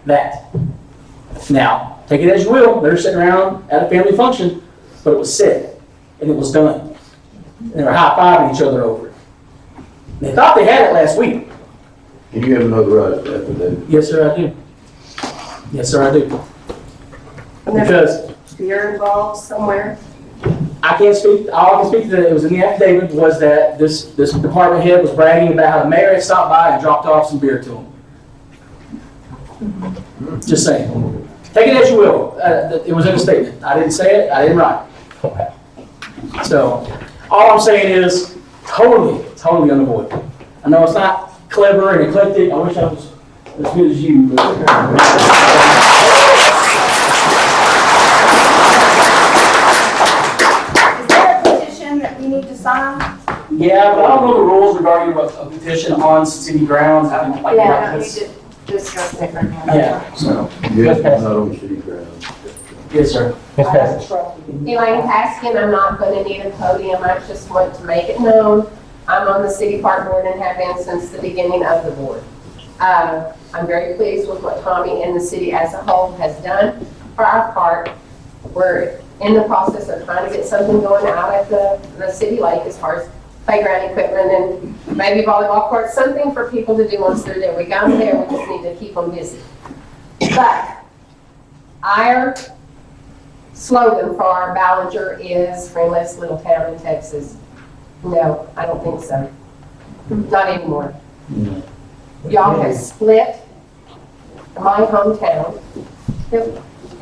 that. Now, take it as you will, they're sitting around at a family function, but it was said, and it was done. And they were high-fiving each other over it. They thought they had it last week. And you have another right affidavit. Yes, sir, I do. Yes, sir, I do. Because Fear involved somewhere. I can't speak, all I can speak to that it was in the affidavit was that this department head was bragging about how the mayor had stopped by and dropped off some beer to him. Just saying. Take it as you will. It was in a statement. I didn't say it, I didn't write it. So, all I'm saying is totally unavoidable. I know it's not clever and eclectic. I wish I was as good as you. Is there a petition that we need to sign? Yeah, but I don't know the rules regarding a petition on city grounds. I didn't like Yeah, we this. need to discuss that right now. Yeah, so, Yes, not on city grounds. yes, sir. Ms. Passage. Elaine Paskin, I'm not going to need a podium, I just want to make it known. I'm on the city park board and have been since the beginning of the board. I'm very pleased with what Tommy and the city as a whole has done for our park. We're in the process of trying to get something going out at the city lake as far as playground equipment and maybe volleyball courts, something for people to do once they're there. We got them there, we just need to keep them busy. But our slogan for our Ballinger is friendliest little town in Texas. No, I don't think so. Not anymore. Y'all have split my hometown.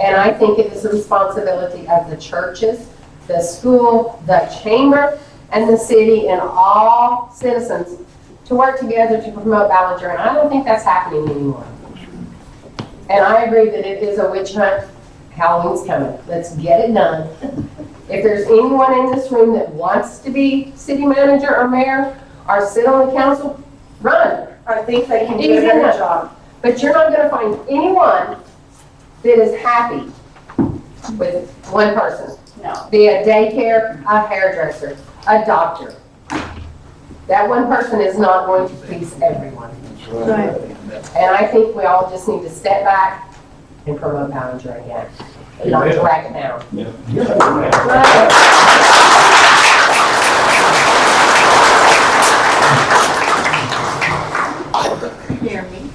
And I think it is the responsibility of the churches, the school, the chamber, and the city, and all citizens to work together to promote Ballinger. And I don't think that's happening anymore. And I agree that it is a witch hunt. Halloween's coming. Let's get it done. If there's anyone in this room that wants to be city manager or mayor or sit on the council, run. I think they can do Easy a better enough. job. But you're not going to find anyone that is happy with one person. No. Be a daycare, a hairdresser, a doctor. That one person is not going to please everyone. Right. And I think we all just need to step back and promote Ballinger again, and not drag it down. Hear me.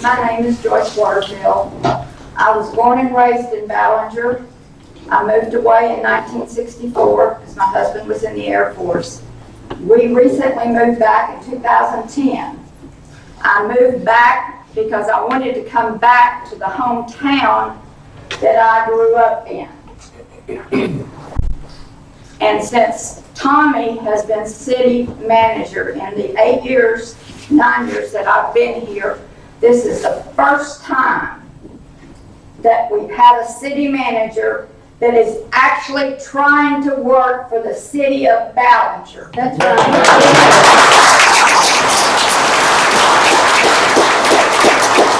My name is Joyce Waterfield. I was born and raised in Ballinger. I moved away in 1964 because my husband was in the Air Force. We recently moved back in 2010. I moved back because I wanted to come back to the hometown that I grew up in. And since Tommy has been city manager in the 9 years that I've been here, this is the first time that we've had a city manager that is actually trying to work for the city of Ballinger. That's right.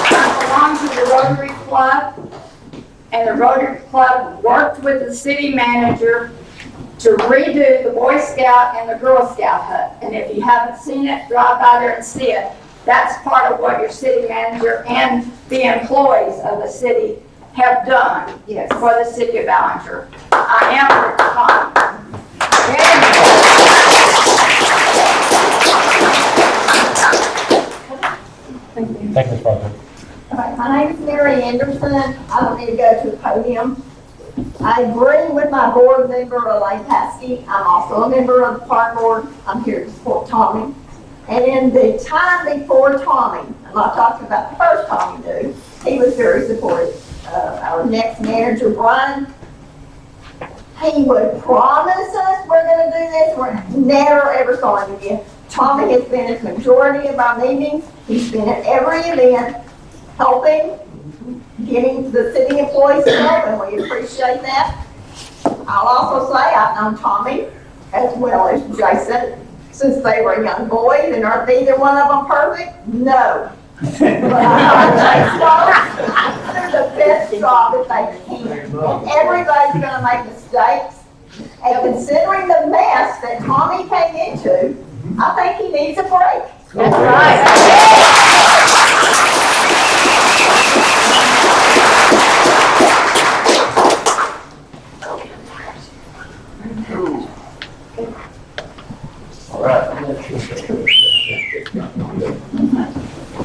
I belong to the Rotary Club, and the Rotary Club worked with the city manager to redo the Boy Scout and the Girl Scout hut. And if you haven't seen it, drive by there and see it. That's part of what your city manager and the employees of the city have done for the city of Ballinger. I am Tom. Thank you, Ms. Parker. My name is Mary Anderson. I don't need to go to the podium. I agree with my board member, Elaine Paskey. I'm also a member of the park board. I'm here to support Tommy. And in the time before Tommy, I'm not talking about the first Tommy knew, he was very supportive. Our next manager, Brian, he would promise us we're going to do this. We're never ever saw him again. Tommy has been at the majority of our meetings. He's been at every event, helping, getting the city employees to help, and we appreciate that. I'll also say I've known Tommy as well as Jason since they were young boys, and are neither one of them perfect? No. But I know they do the best job that they can. And everybody's gonna make mistakes. And considering the mess that Tommy came into, I think he needs a break. That's right. All right.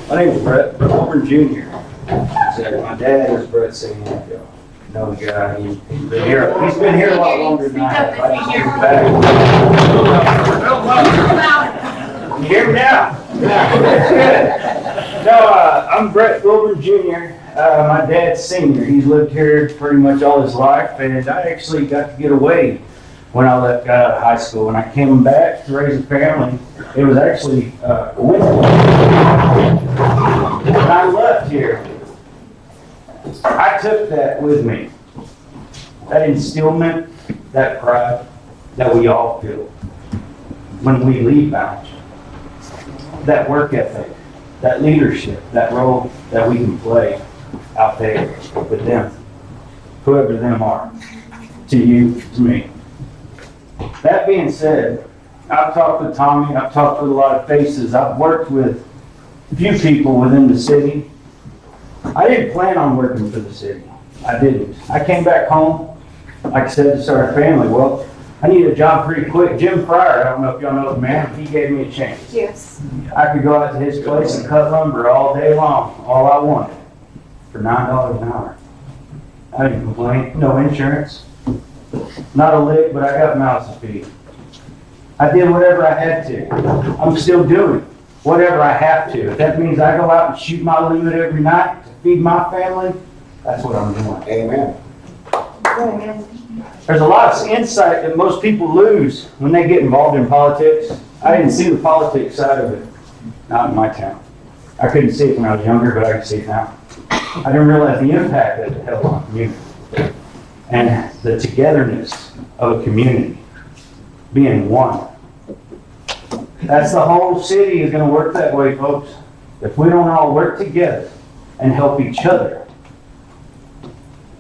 My name is Brett Auburn Jr. So my dad is Brett Senior. Know the guy. He's been here. He's been here a lot longer than I have. I just moved back. You hear me now? Good. No, I'm Brett Auburn Jr. My dad's senior. He's lived here pretty much all his life, and I actually got to get away when I got out of high school. When I came back to raise a family, it was actually a winter. When I left here, I took that with me. That instillment, that pride that we all feel when we leave Ballinger. That work ethic, that leadership, that role that we can play out there with them, whoever them are, to you, to me. That being said, I've talked with Tommy, I've talked with a lot of faces, I've worked with a few people within the city. I didn't plan on working for the city. I didn't. I came back home like I said, to start a family. Well, I need a job pretty quick. Jim Fryer, I don't know if y'all know the man, he gave me a chance. Yes. I could go out to his place and cut lumber all day long, all I wanted, for $9 an hour. I didn't complain, no insurance, not a lick, but I got mouths to feed. I did whatever I had to. I'm still doing whatever I have to. If that means I go out and shoot my limit every night to feed my family, that's what I'm doing. Amen. There's a lot of insight that most people lose when they get involved in politics. I didn't see the politics side of it, not in my town. I couldn't see it when I was younger, but I can see it now. I didn't realize the impact that it held on community and the togetherness of a community being one. That's the whole city is going to work that way, folks. If we don't all work together and help each other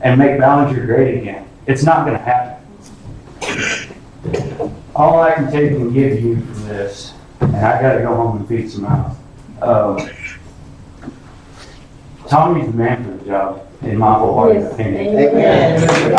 and make Ballinger great again, it's not going to happen. All I can take and give you from this, and I got to go home and feed some mouths. Tommy's the man for the job, in my wholehearted opinion. Amen. And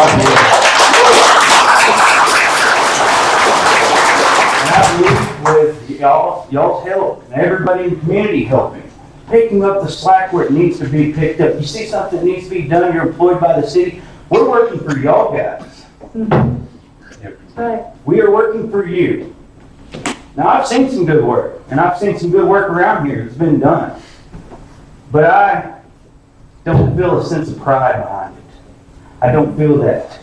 I believe with y'all's help and everybody in the community helping, picking up the slack where it needs to be picked up. You see something that needs to be done, you're employed by the city, we're working for y'all guys. Right. We are working for you. Now, I've seen some good work, and I've seen some good work around here that's been done. But I don't feel a sense of pride behind it. I don't feel that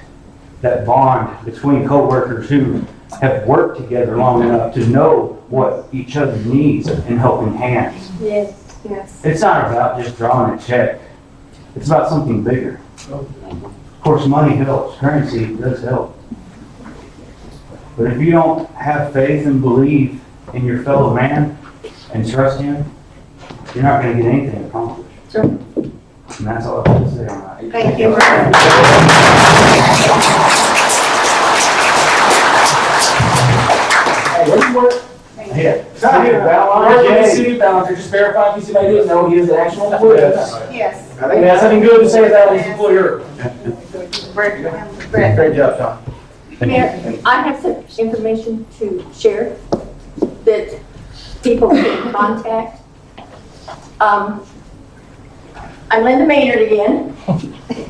bond between co-workers who have worked together long enough to know what each other needs in helping hands. Yes, yes. It's not about just drawing a check. It's about something bigger. Of course, money helps. Currency does help. But if you don't have faith and believe in your fellow man and trust him, you're not going to get anything accomplished. Sure. And that's all I have to say on that. Thank you. Hey, where do you work? Yeah. Work in the city of Ballinger, just verify if anybody didn't know, he is an actual employee. Yes. I think that's something good to say about his employer. Great job, Tom. Mayor, I have some information to share that people can contact. I'm Linda Maynard again,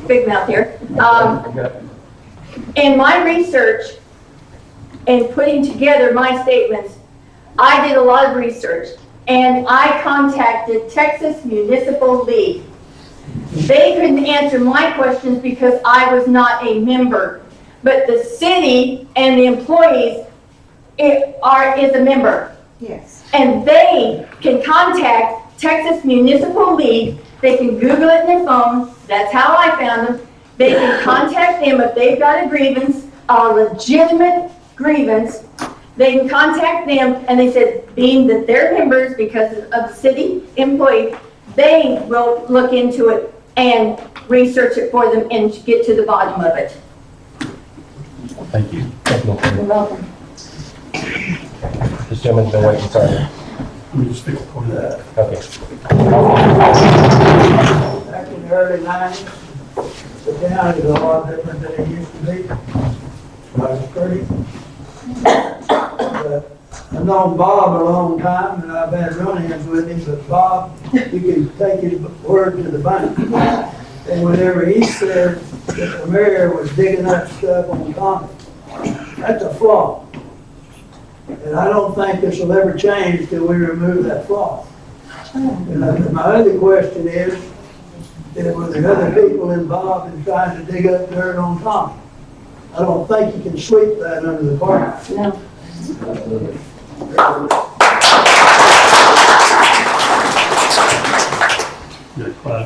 big mouth here. In my research and putting together my statements, I did a lot of research and I contacted Texas Municipal League. They couldn't answer my questions because I was not a member, but the city and the employees is a member. Yes. And they can contact Texas Municipal League. They can Google it in their phone. That's how I found them. They can contact them if they've got a grievance, a legitimate grievance. They can contact them, and they said, being that they're members because of the city employee, they will look into it and research it for them and get to the bottom of it. Thank you. Thank you. You're welcome. This gentleman's been waiting, sorry. Let me just speak for that. Okay. Back in the early 90s, the town is a lot different than it used to be. Like pretty. But I've known Bob a long time, and I've had run-ins with him, but Bob, you can take his word to the bank. And whenever he said that the mayor was digging up stuff on Tommy, that's a flaw. And I don't think this will ever change till we remove that flaw. And my other question is, were there other people involved in trying to dig up dirt on Tommy? I don't think you can sweep that under the carpet. No.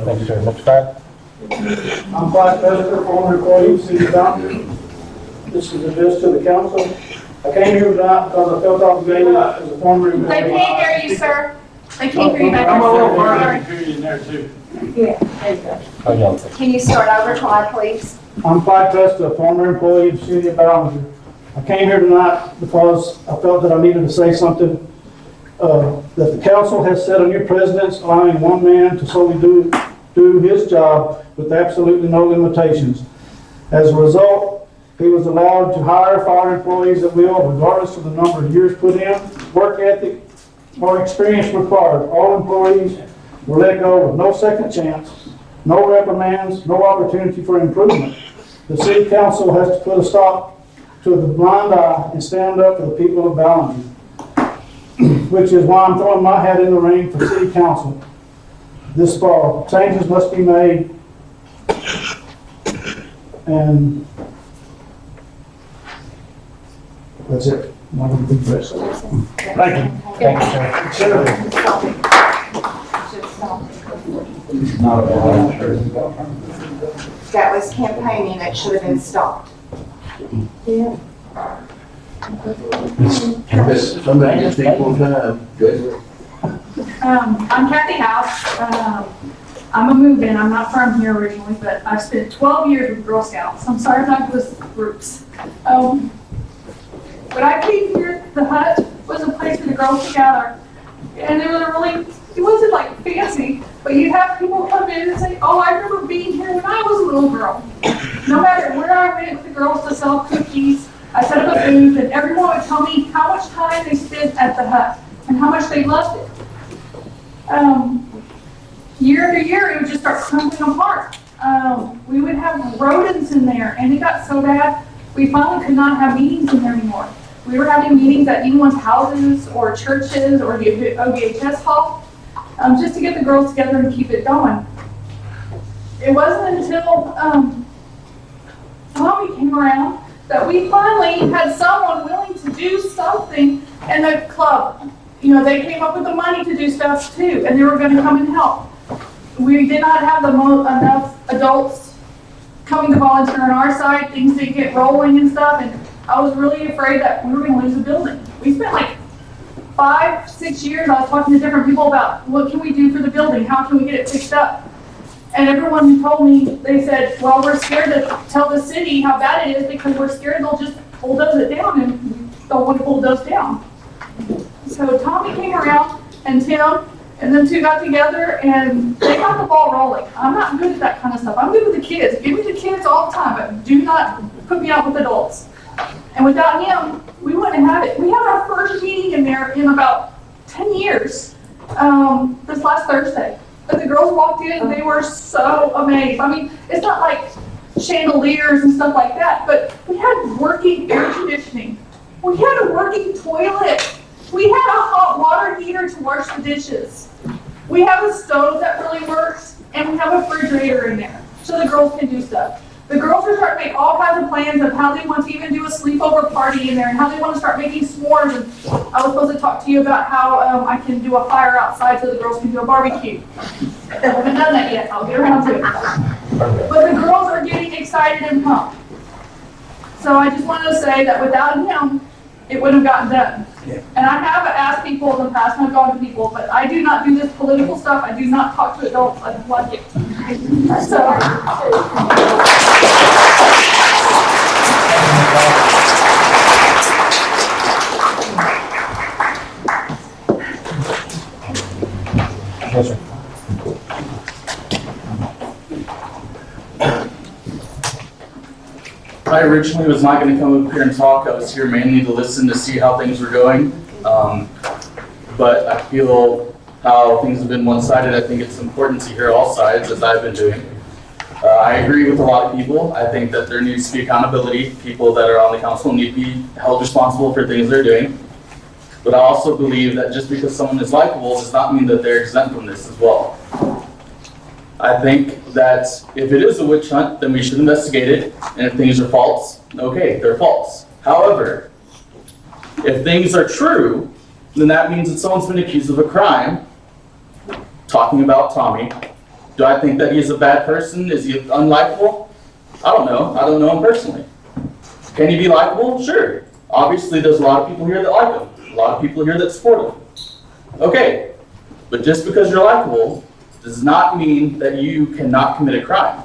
Thank you, sir. Mr. Pratt? I'm Clyde Fester, former employee of City Council. This is a visit to the council. I came here tonight because I felt obligated as a former employee. They can't hear you, sir. They can't hear you back I'm a little there. further in there too. Yeah, there you go. Oh, yeah. Can you start over, Clyde, please? I'm Clyde Festa, a former employee of the City of Ballinger. I came here tonight because I felt that I needed to say something, that the council has set a new precedence allowing one man to solely do his job with absolutely no limitations. As a result, He was allowed to hire, fire employees at will, regardless of the number of years put in, work ethic, or experience required. All employees were let go with no second chance, no reprimands, no opportunity for improvement. The city council has to put a stop to the blind eye and stand up for the people of Ballinger, which is why I'm throwing my hat in the ring for city council this fall. Changes must be made, and that's it. I'm not going to be pressed. Thank you. Thank you, sir. That was campaigning that should have been stopped. Somebody can speak one time. Good. I'm Kathy House. I'm a move-in. I'm not from here originally, but I've spent 12 years with Girl Scouts. I'm sorry I'm not with groups. When I came here, the hut was a place for the girls to gather. And it wasn't like fancy, but you'd have people come in and say, oh, I remember being here when I was a little girl. No matter where I went with the girls to sell cookies, I set up a booth, and everyone would tell me how much time they spent at the hut and how much they loved it. Year after year, it would just start crumbling apart. We would have rodents in there, and it got so bad, we finally could not have meetings in there anymore. We were having meetings at anyone's houses or churches or the OVHS hall, just to get the girls together and keep it going. It wasn't until Tommy came around that we finally had someone willing to do something in the club. You know, they came up with the money to do stuff too, and they were going to come and help. We did not have enough adults coming to volunteer on our side. Things didn't get rolling and stuff, and I was really afraid that we were going to lose the building. We spent like 5-6 years, I was talking to different people about what can we do for the building, how can we get it fixed up. And everyone who told me, they said, well, we're scared to tell the city how bad it is because we're scared they'll just bulldoze it down, and we don't want to bulldoze down. So Tommy came around, and Tim, and them two got together, and they got the ball rolling. I'm not good at that kind of stuff. I'm good with the kids. Give me the kids all the time, but do not put me out with adults. And without him, we wouldn't have it. We had our first meeting in there in about 10 years, this last Thursday. But the girls walked in and they were so amazed. I mean, it's not like chandeliers and stuff like that, but we had working air conditioning. We had a working toilet. We had a hot water heater to wash the dishes. We have a stove that really works, and we have a refrigerator in there, so the girls can do stuff. The girls are starting to make all kinds of plans of how they want to even do a sleepover party in there and how they want to start making s'mores. And I was supposed to talk to you about how I can do a fire outside so the girls can do a barbecue. I haven't done that yet. I'll get around to it. But the girls are getting excited and pumped. So I just wanted to say that without him, it wouldn't have gotten done. Yeah. And I have asked people in the past, and I've gone to people, but I do not do this political stuff. I do not talk to adults. I don't like it. So. Yes, sir. I originally was not going to come up here and talk. I was here mainly to listen to see how things were going. But I feel how things have been one-sided. I think it's important to hear all sides, as I've been doing. I agree with a lot of people. I think that there needs to be accountability. People that are on the council need to be held responsible for things they're doing. But I also believe that just because someone is likable does not mean that they're exempt from this as well. I think that if it is a witch hunt, then we should investigate it, and if things are false, okay, they're false. However, if things are true, then that means that someone's been accused of a crime. Talking about Tommy, do I think that he's a bad person? Is he unlikable? I don't know. I don't know him personally. Can he be likable? Sure. Obviously, there's a lot of people here that like him. A lot of people here that support him. Okay, but just because you're likable does not mean that you cannot commit a crime.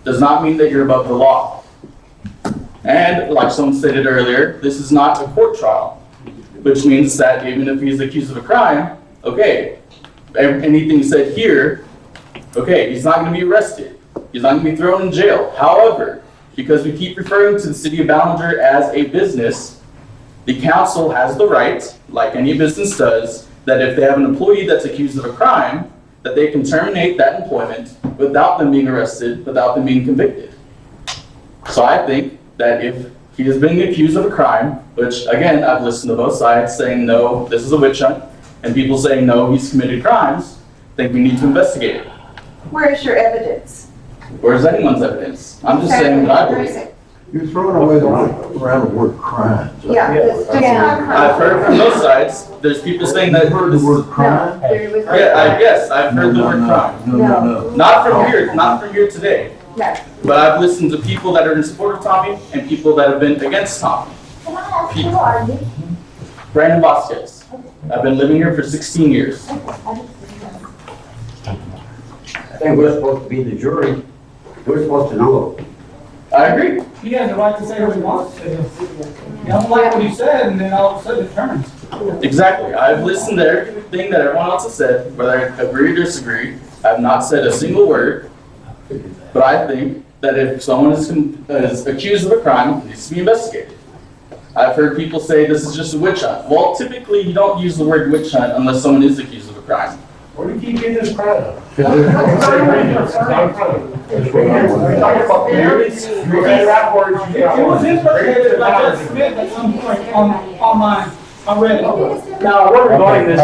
Does not mean that you're above the law. And like someone stated earlier, this is not a court trial, which means that even if he's accused of a crime, okay, anything said here, okay, he's not going to be arrested. He's not going to be thrown in jail. However, because we keep referring to the city of Ballinger as a business, the council has the right, like any business does, that if they have an employee that's accused of a crime, that they can terminate that employment without them being arrested, without them being convicted. So I think that if he has been accused of a crime, which again, I've listened to both sides saying, no, this is a witch hunt, and people saying, no, he's committed crimes, I think we need to investigate it. Where's your evidence? Where's anyone's evidence? I'm just saying what I Where is believe. it? You're throwing away around the word crimes. Yeah, it's just not I've heard from both sides, there's people saying that. You've heard the word crime? Yes, I've heard the word crime. No. Not from here today. No. But I've listened to people that are in support of Tommy and people that have been against Tommy. Can I ask, who are you? Brandon Vasquez. I've been living here for 16 years. I think we're supposed to be the jury. We're supposed to know. I agree. He has the right to say what he wants to. You don't like what he said, and then all of a sudden it turns. Exactly. I've listened to everything that everyone else has said, whether I agree or disagree. I've not said a single word. But I think that if someone is accused of a crime, it needs to be investigated. I've heard people say this is just a witch hunt. Well, typically you don't use the word witch hunt unless someone is accused of a crime. Where do you keep getting this crowd? It was implicated by Judge Smith at some point online. I read it. No, we're regarding this.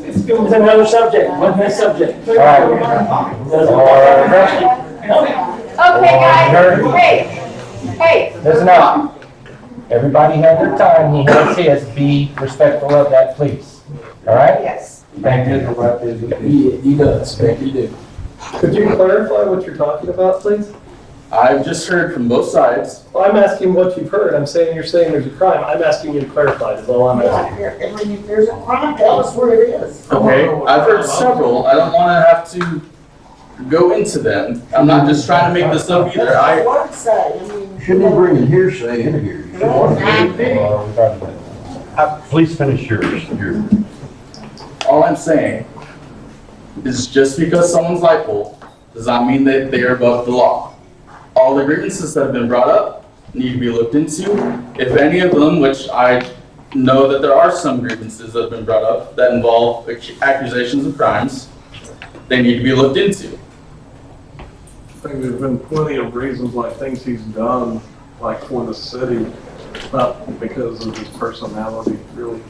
It's still. It's another subject, one next subject. All right. Okay, guys, hey, Listen up. Everybody had their time, he has his, be respectful of that, please. All right? Yes. Thank you. You does, you do. Could you clarify what you're talking about, please? I've just heard from both sides. Well, I'm asking what you've heard. I'm saying you're saying there's a crime. I'm asking you to clarify, is all I'm asking. If there's a crime, tell us where it is. Okay, I've heard several. I don't want to have to go into them. I'm not just trying to make this up either. That's what I'd say, I mean. Shouldn't be bringing hearsay in here. Please finish yours. All I'm saying is just because someone's liable does not mean that they are above the law. All the grievances that have been brought up need to be looked into. If any of them, which I know that there are some grievances that have been brought up that involve accusations of crimes, they need to be looked into. I think there's been plenty of reasons like things he's done, like for the city, not because of his personality, really.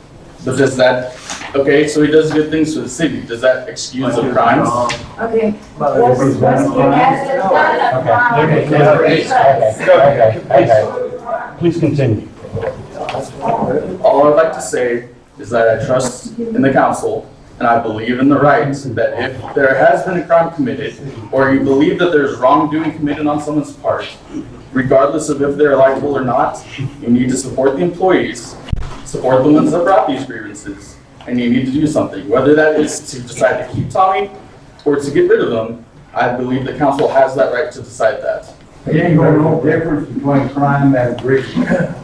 But does that, okay, so he does good things for the city, does that excuse the crimes? okay. Please continue. All I'd like to say is that I trust in the council and I believe in the rights that if there has been a crime committed or you believe that there's wrongdoing committed on someone's part, regardless of if they're liable or not, you need to support the employees, support the ones that brought these grievances, and you need to do something. Whether that is to decide to keep Tommy or to get rid of him, I believe the council has that right to decide that. There ain't no difference between crime and grievance.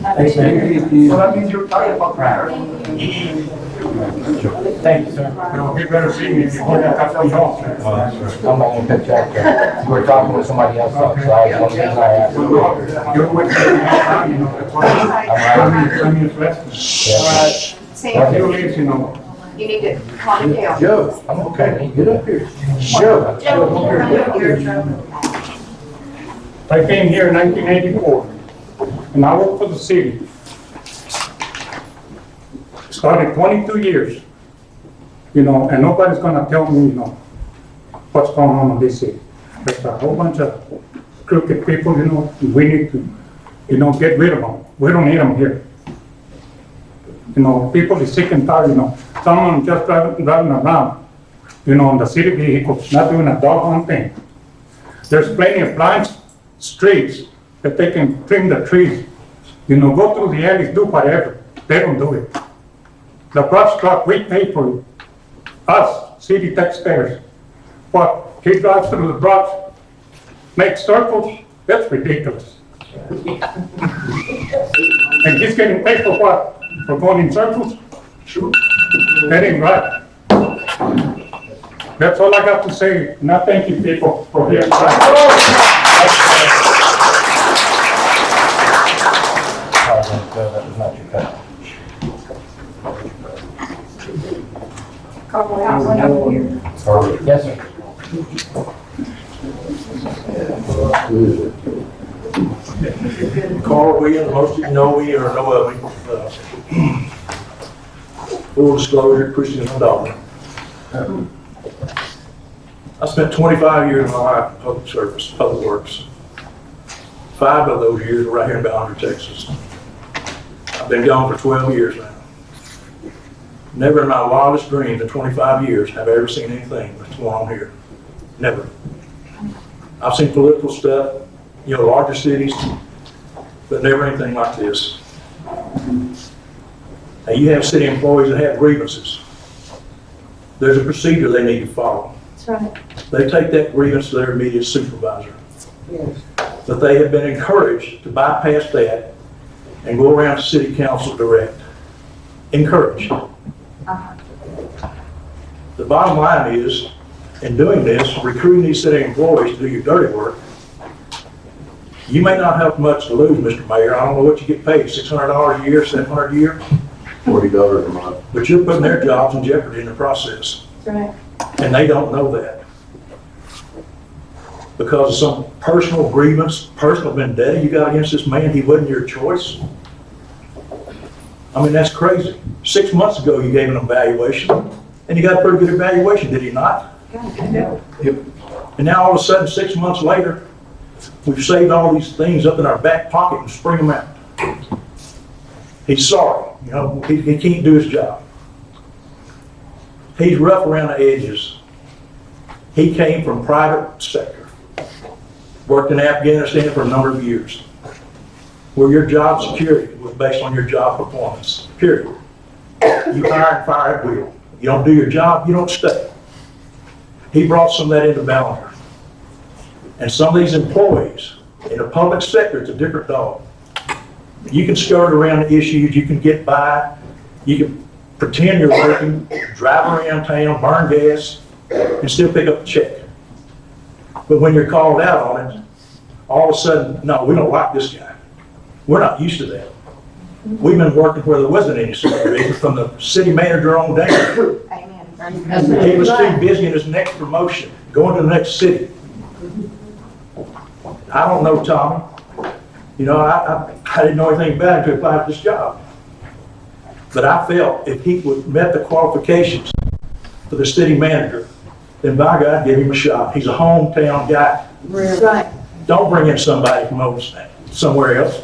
So that means you're talking about crime. Thank you, sir. You better see me before you have to be home. I'm not gonna cut you off there. You were talking with somebody else, so I was one reason I asked. You're with me, you know, that's why I'm interested. Yeah. Sam, You leave, you know. you need to calm it down. Joe, I'm okay. get up here. Joe. I came here in 1984, and I worked for the city. Started 22 years, you know, and nobody's gonna tell me, you know, what's going on in this city. There's a whole bunch of crooked people, you know, and we need to, you know, get rid of them. We don't need them here. You know, people is sick and tired, you know, some of them just driving around, you know, on the city vehicles, not doing a doggone thing. There's plenty of blind streets that they can trim the trees, you know, go through the alleys, do whatever. They don't do it. The brush truck, we pay for it. Us, city taxpayers. What, he drives through the brush, makes circles? That's ridiculous. And he's getting paid for what? For going in circles? Sure. That ain't right. That's all I got to say, and I thank you people for hearing. That was not your cut. Call out one over here. Yes, sir. Carl Williams, most of you know me or know of me. Full disclosure, Christian and daughter. I spent 25 years of my life in public service, public works. 5 of those years were right here in Ballinger, Texas. I've been gone for 12 years now. Never in my wildest dreams in 25 years have I ever seen anything that's going on here. Never. I've seen political stuff, larger cities, but never anything like this. Now, you have city employees that have grievances. There's a procedure they need to follow. That's right. They take that grievance to their immediate supervisor. But they have been encouraged to bypass that and go around to city council direct. Encouraged. The bottom line is, in doing this, recruiting these city employees to do your dirty work, you may not have much to lose, Mr. Mayor. I don't know what you get paid, $600 a year, $700 a year? $40 a month. But you're putting their jobs in jeopardy in the process. That's right. And they don't know that. Because of some personal grievance, personal vendetta you got against this man, he wasn't your choice. I mean, that's crazy. 6 months ago, you gave him an evaluation, and you got a pretty good evaluation, did he not? Yep. And now all of a sudden, 6 months later, we've saved all these things up in our back pocket and spring them out. He's sorry, he can't do his job. He's rough around the edges. He came from private sector, worked in Afghanistan for a number of years, where your job security was based on your job performance, period. You hire and fire at will. You don't do your job, you don't stay. He brought some of that into Ballinger. And some of these employees in the public sector, it's a different dog. You can skirt around the issues, you can get by, you can pretend you're working, drive around town, burn gas, and still pick up the check. But when you're called out on it, all of a sudden, no, we don't like this guy. We're not used to that. We've been working where there wasn't any supervision from the city manager on down. Amen. He was too busy in his next promotion, going to the next city. I don't know Tommy. I didn't know anything about him to apply for this job. But I felt if he would met the qualifications for the city manager, then by God, give him a shot. He's a hometown guy. That's right. Don't bring in somebody from somewhere else.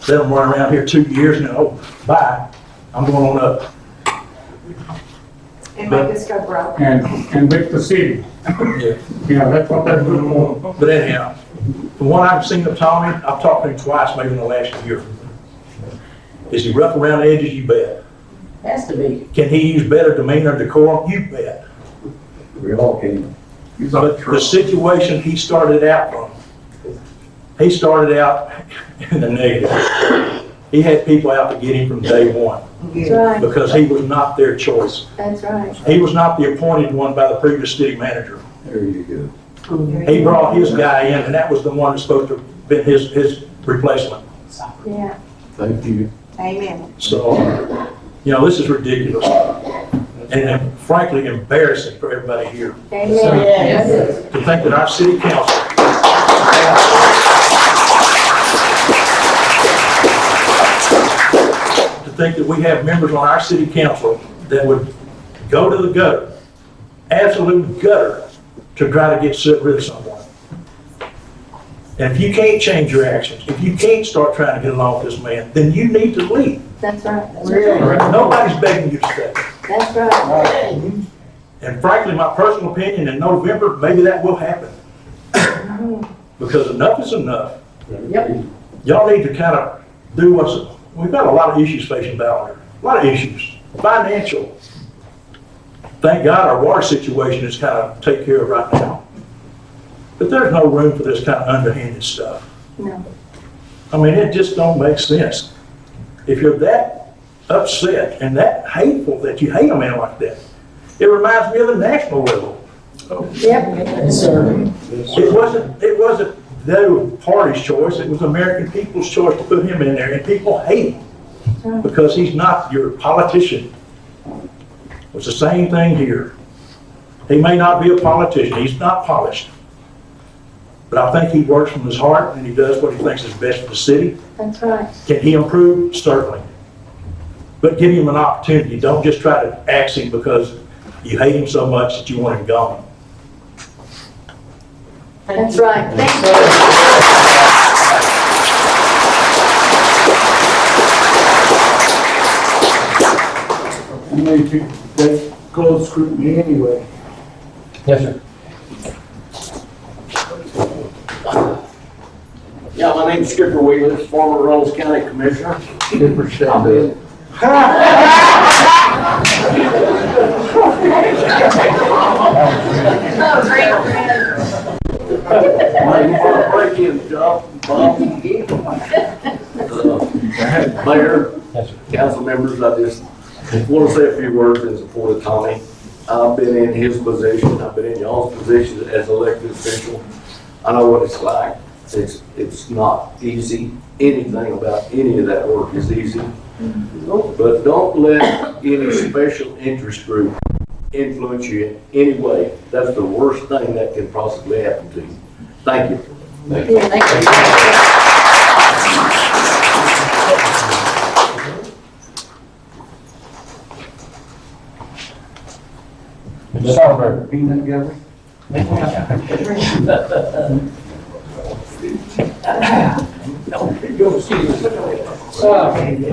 Let them run around here 2 years and then, oh, bye, I'm going on up. And make us go broke. And with the city. Yeah, that's what they're doing for. But anyhow, from what I've seen of Tommy, I've talked to him twice, maybe in the last year. Is he rough around the edges? You bet. Has to be. Can he use better demeanor and decorum? You bet. We all can. But the situation he started out from, he started out in the negative. He had people out to get him from day one That's right. because he was not their choice. That's right. He was not the appointed one by the previous city manager. There you go. He brought his guy in, and that was the one that's supposed to have been his replacement. Yeah. Thank you. Amen. So, this is ridiculous. And frankly, embarrassing for everybody here. Amen. To think that our city council think that we have members on our city council that would go to the gutter, absolute gutter, to try to get rid of someone. And if you can't change your actions, if you can't start trying to get along with this man, then you need to leave. That's right. That's All right. right? Nobody's begging you to stay. That's right. And frankly, my personal opinion, in November, maybe that will happen. Because enough is enough. Yep. Y'all need to kind of do we've got a lot of issues facing Ballinger. A lot of issues. Financial. Thank God our water situation is kind of taken care of right now. But there's no room for this kind of underhanded stuff. No. I mean, it just don't make sense. If you're that upset and that hateful that you hate a man like that, it reminds me of the national level. So Yes, sir. it wasn't the party's choice, it was the American people's choice to put him in there, and people hate him because he's not your politician. It's the same thing here. He may not be a politician, he's not polished. But I think he works from his heart and he does what he thinks is best for the city. That's right. Can he improve? Certainly. But give him an opportunity. Don't just try to axe him because you hate him so much that you want him gone. That's right. Thank you. You may keep that close scrutiny anyway. Yes, sir. Yeah, my name's Skipper Wheeler, former Rolls County Commissioner. Skipper, stand up. Oh, great. Break-in job, Bob. Mayor, Yes, sir. council members, I just want to say a few words in support of Tommy. I've been in his position, I've been in y'all's position as elected official. I know what it's like. It's not easy. Anything about any of that work is easy. But don't let any special interest group influence you in any way. That's the worst thing that can possibly happen to you. Thank you. Thank you. Mr. Sonberg. Peanut gallery? I'm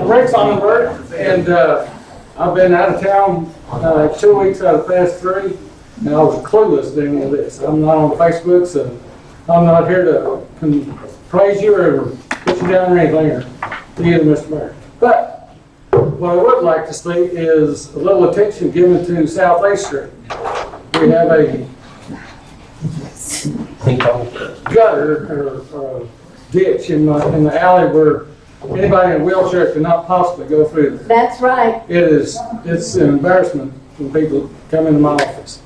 Rick Sonnenberg, and I've been out of town 2 weeks out of the past 3, and I was clueless doing all this. I'm not on Facebook, so I'm not here to praise you or put you down or anything, or either, Mr. Mayor. But what I would like to see is a little attention given to South 8th Street. We have a gutter or a ditch in the alley where anybody in a wheelchair cannot possibly go through there. That's right. It's an embarrassment when people come into my office.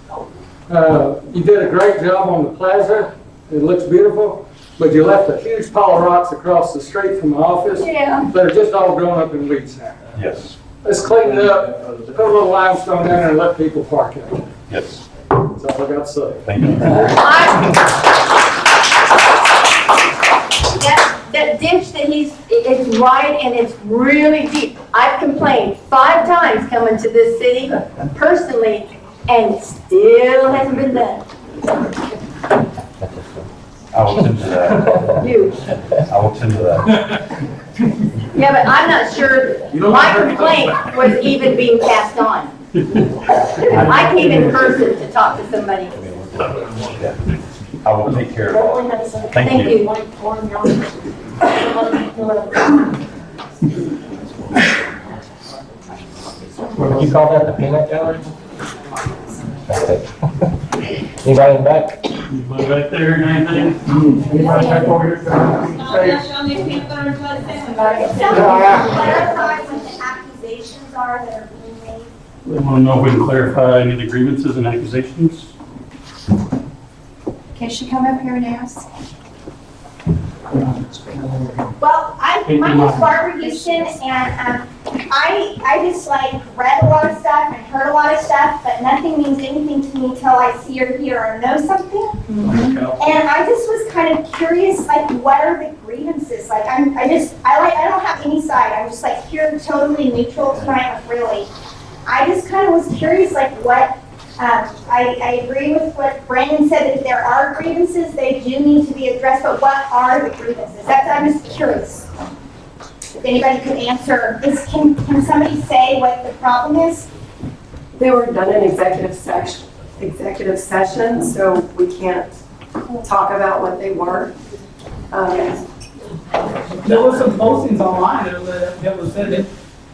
You did a great job on the plaza. It looks beautiful, but you left a huge pile of rocks across the street from my office. Yeah. That are just all grown up in weeds now. Yes, Let's clean it up, put a little limestone down there and let people park out there. yes. That's all I got to say. Thank you. That ditch that it's wide and it's really deep. I've complained 5 times coming to this city personally, and it still hasn't been done. I will tend to that. You. I will tend to that. Yeah, but I'm not sure my complaint was even being passed on. I came in person to talk to somebody. I will take care of it. Thank you. Would you call that the peanut gallery? Okay. Anybody in the back? Anybody back there, anything? Anybody back over here? Clarify what the accusations are that are being made. We want to know if we can clarify any of the grievances and accusations. Can she come up here and ask? Well, my name's Barbara Houston, and I just read a lot of stuff and heard a lot of stuff, but nothing means anything to me till I see or hear or know something. And I just was kind of curious, what are the grievances? I don't have any side. I'm just here totally neutral tonight, really. I just kind of was curious, what. I agree with what Brandon said, that there are grievances, they do need to be addressed, but what are the grievances? I'm just curious. If anybody could answer, can somebody say what the problem is? They were done in executive session, so we can't talk about what they were. There was some postings online that was said that,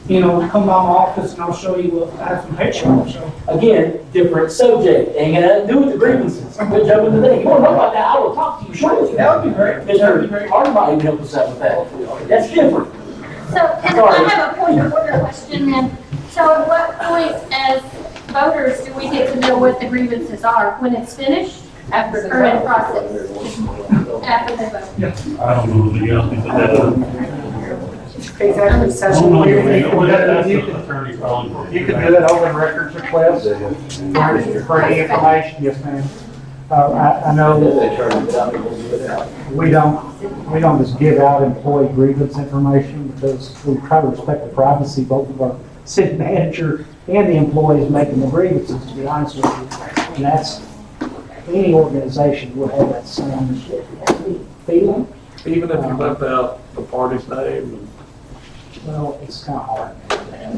come by my office and I'll show you what I have some pictures. So. Again, different subject, ain't got nothing to do with the grievances. Good job with the thing. You want to know about that? I will talk to you shortly. That would be great. Mr. Hardbody can help us out with that. That's different. So, and I have a point of order question then. So at what point, as voters, do we get to know what the grievances are when it's finished? After the current process? After the vote? I don't know the legalities of that. Executive session. Attorney probably. You can do it over records request for any information, yes, ma'am. I know that we don't just give out employee grievance information because we try to respect the privacy both of our city manager and the employees making the grievances, to be honest with you. And that's, any organization will have that same feeling. Even if you left out the party's name? Well, it's kind of hard.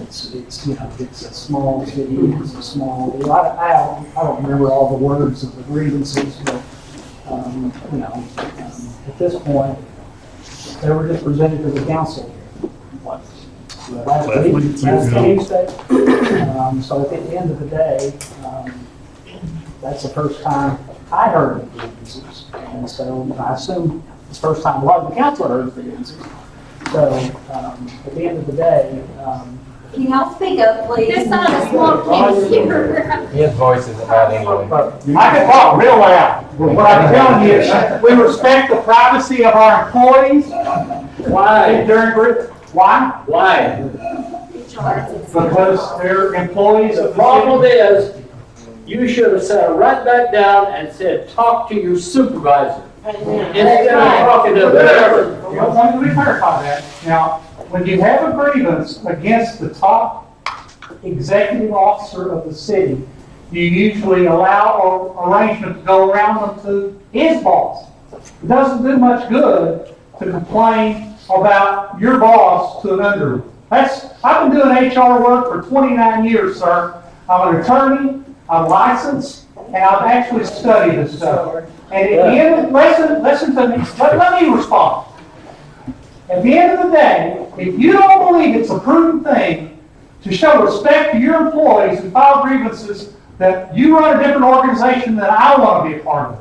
It's, you know, it's a small city, it's a small, I don't remember all the words of the grievances, but, you know, at this point, they were just presented to the council. What, last Tuesday? So at the end of the day, that's the first time I heard of grievances. And so I assume it's the first time a lot of the council heard of grievances. So, at the end of the day, Can y'all speak up, please? This not a small case here. His voice isn't loud anyway. I can talk real loud. What I'm telling you is, we respect the privacy of our employees. Why? Why? Why? Because they're employees The of the problem city. is, you should have sat right back down and said, talk to your supervisor. Instead of talking to whoever. Well, let me clarify that. Now, when you have a grievance against the top executive officer of the city, you usually allow or arrangement to go around them to his boss. It doesn't do much good to complain about your boss to an underling. I've been doing HR work for 29 years, sir. I'm an attorney, I'm licensed, and I've actually studied this stuff. And at the end, listen to me, let me respond. At the end of the day, if you don't believe it's a prudent thing to show respect to your employees who file grievances, that you run a different organization than I want to be a part of.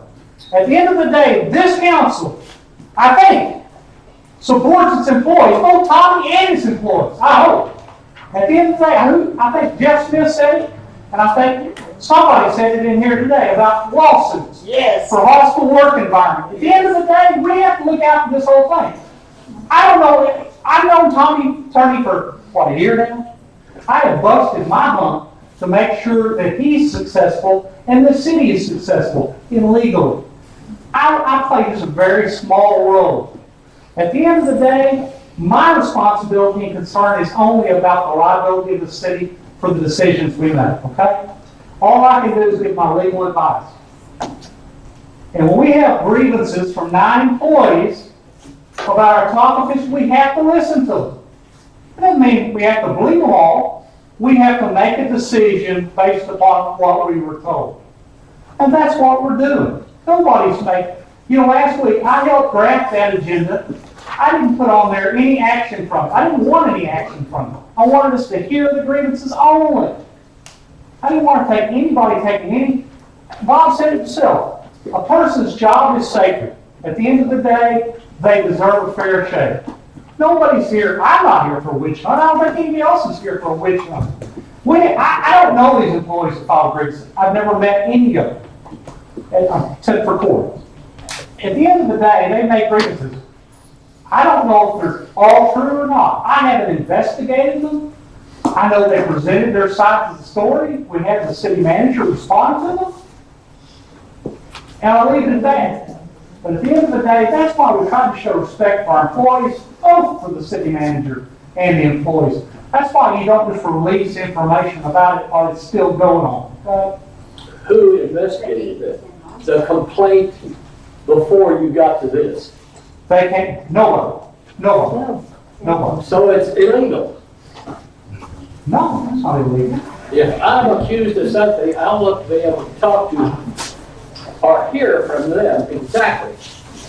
At the end of the day, this council, I think, supports its employees, both Tommy and his employees, I hope. At the end of the day, I think Jeff Smith said it, and I think somebody said it in here today about lawsuits. Yes. For hostile work environment. At the end of the day, we have to look out for this whole thing. I don't know, I've known Tommy Turney for, what, a year now? I have busted my hump to make sure that he's successful and the city is successful illegally. I play just a very small role. At the end of the day, my responsibility and concern is only about the liability of the city for the decisions we make, okay? All I can do is give my legal advice. And when we have grievances from 9 employees about our top officials, we have to listen to them. It doesn't mean we have to believe them all. We have to make a decision based upon what we were told. And that's what we're doing. Nobody's making, last week I helped draft that agenda. I didn't put on there any action from it. I didn't want any action from it. I wanted us to hear the grievances only. I didn't want to take anybody taking any. Bob said it himself. A person's job is sacred. At the end of the day, they deserve a fair shake. Nobody's here. I'm not here for a witch hunt. I don't think anybody else is here for a witch hunt. I don't know these employees that file grievances. I've never met any of them, except for court. At the end of the day, they make grievances. I don't know if they're all true or not. I haven't investigated them. I know they presented their side of the story. We had the city manager respond to them. And I'll leave it at that. But at the end of the day, that's why we try to show respect for our employees, both for the city manager and the employees. That's why you don't just release information about it while it's still going on. Who investigated the complaint before you got to this? They can't, nobody. So it's illegal. No, that's not illegal. If I'm accused of something, I'll look to be able to talk to or hear from them exactly.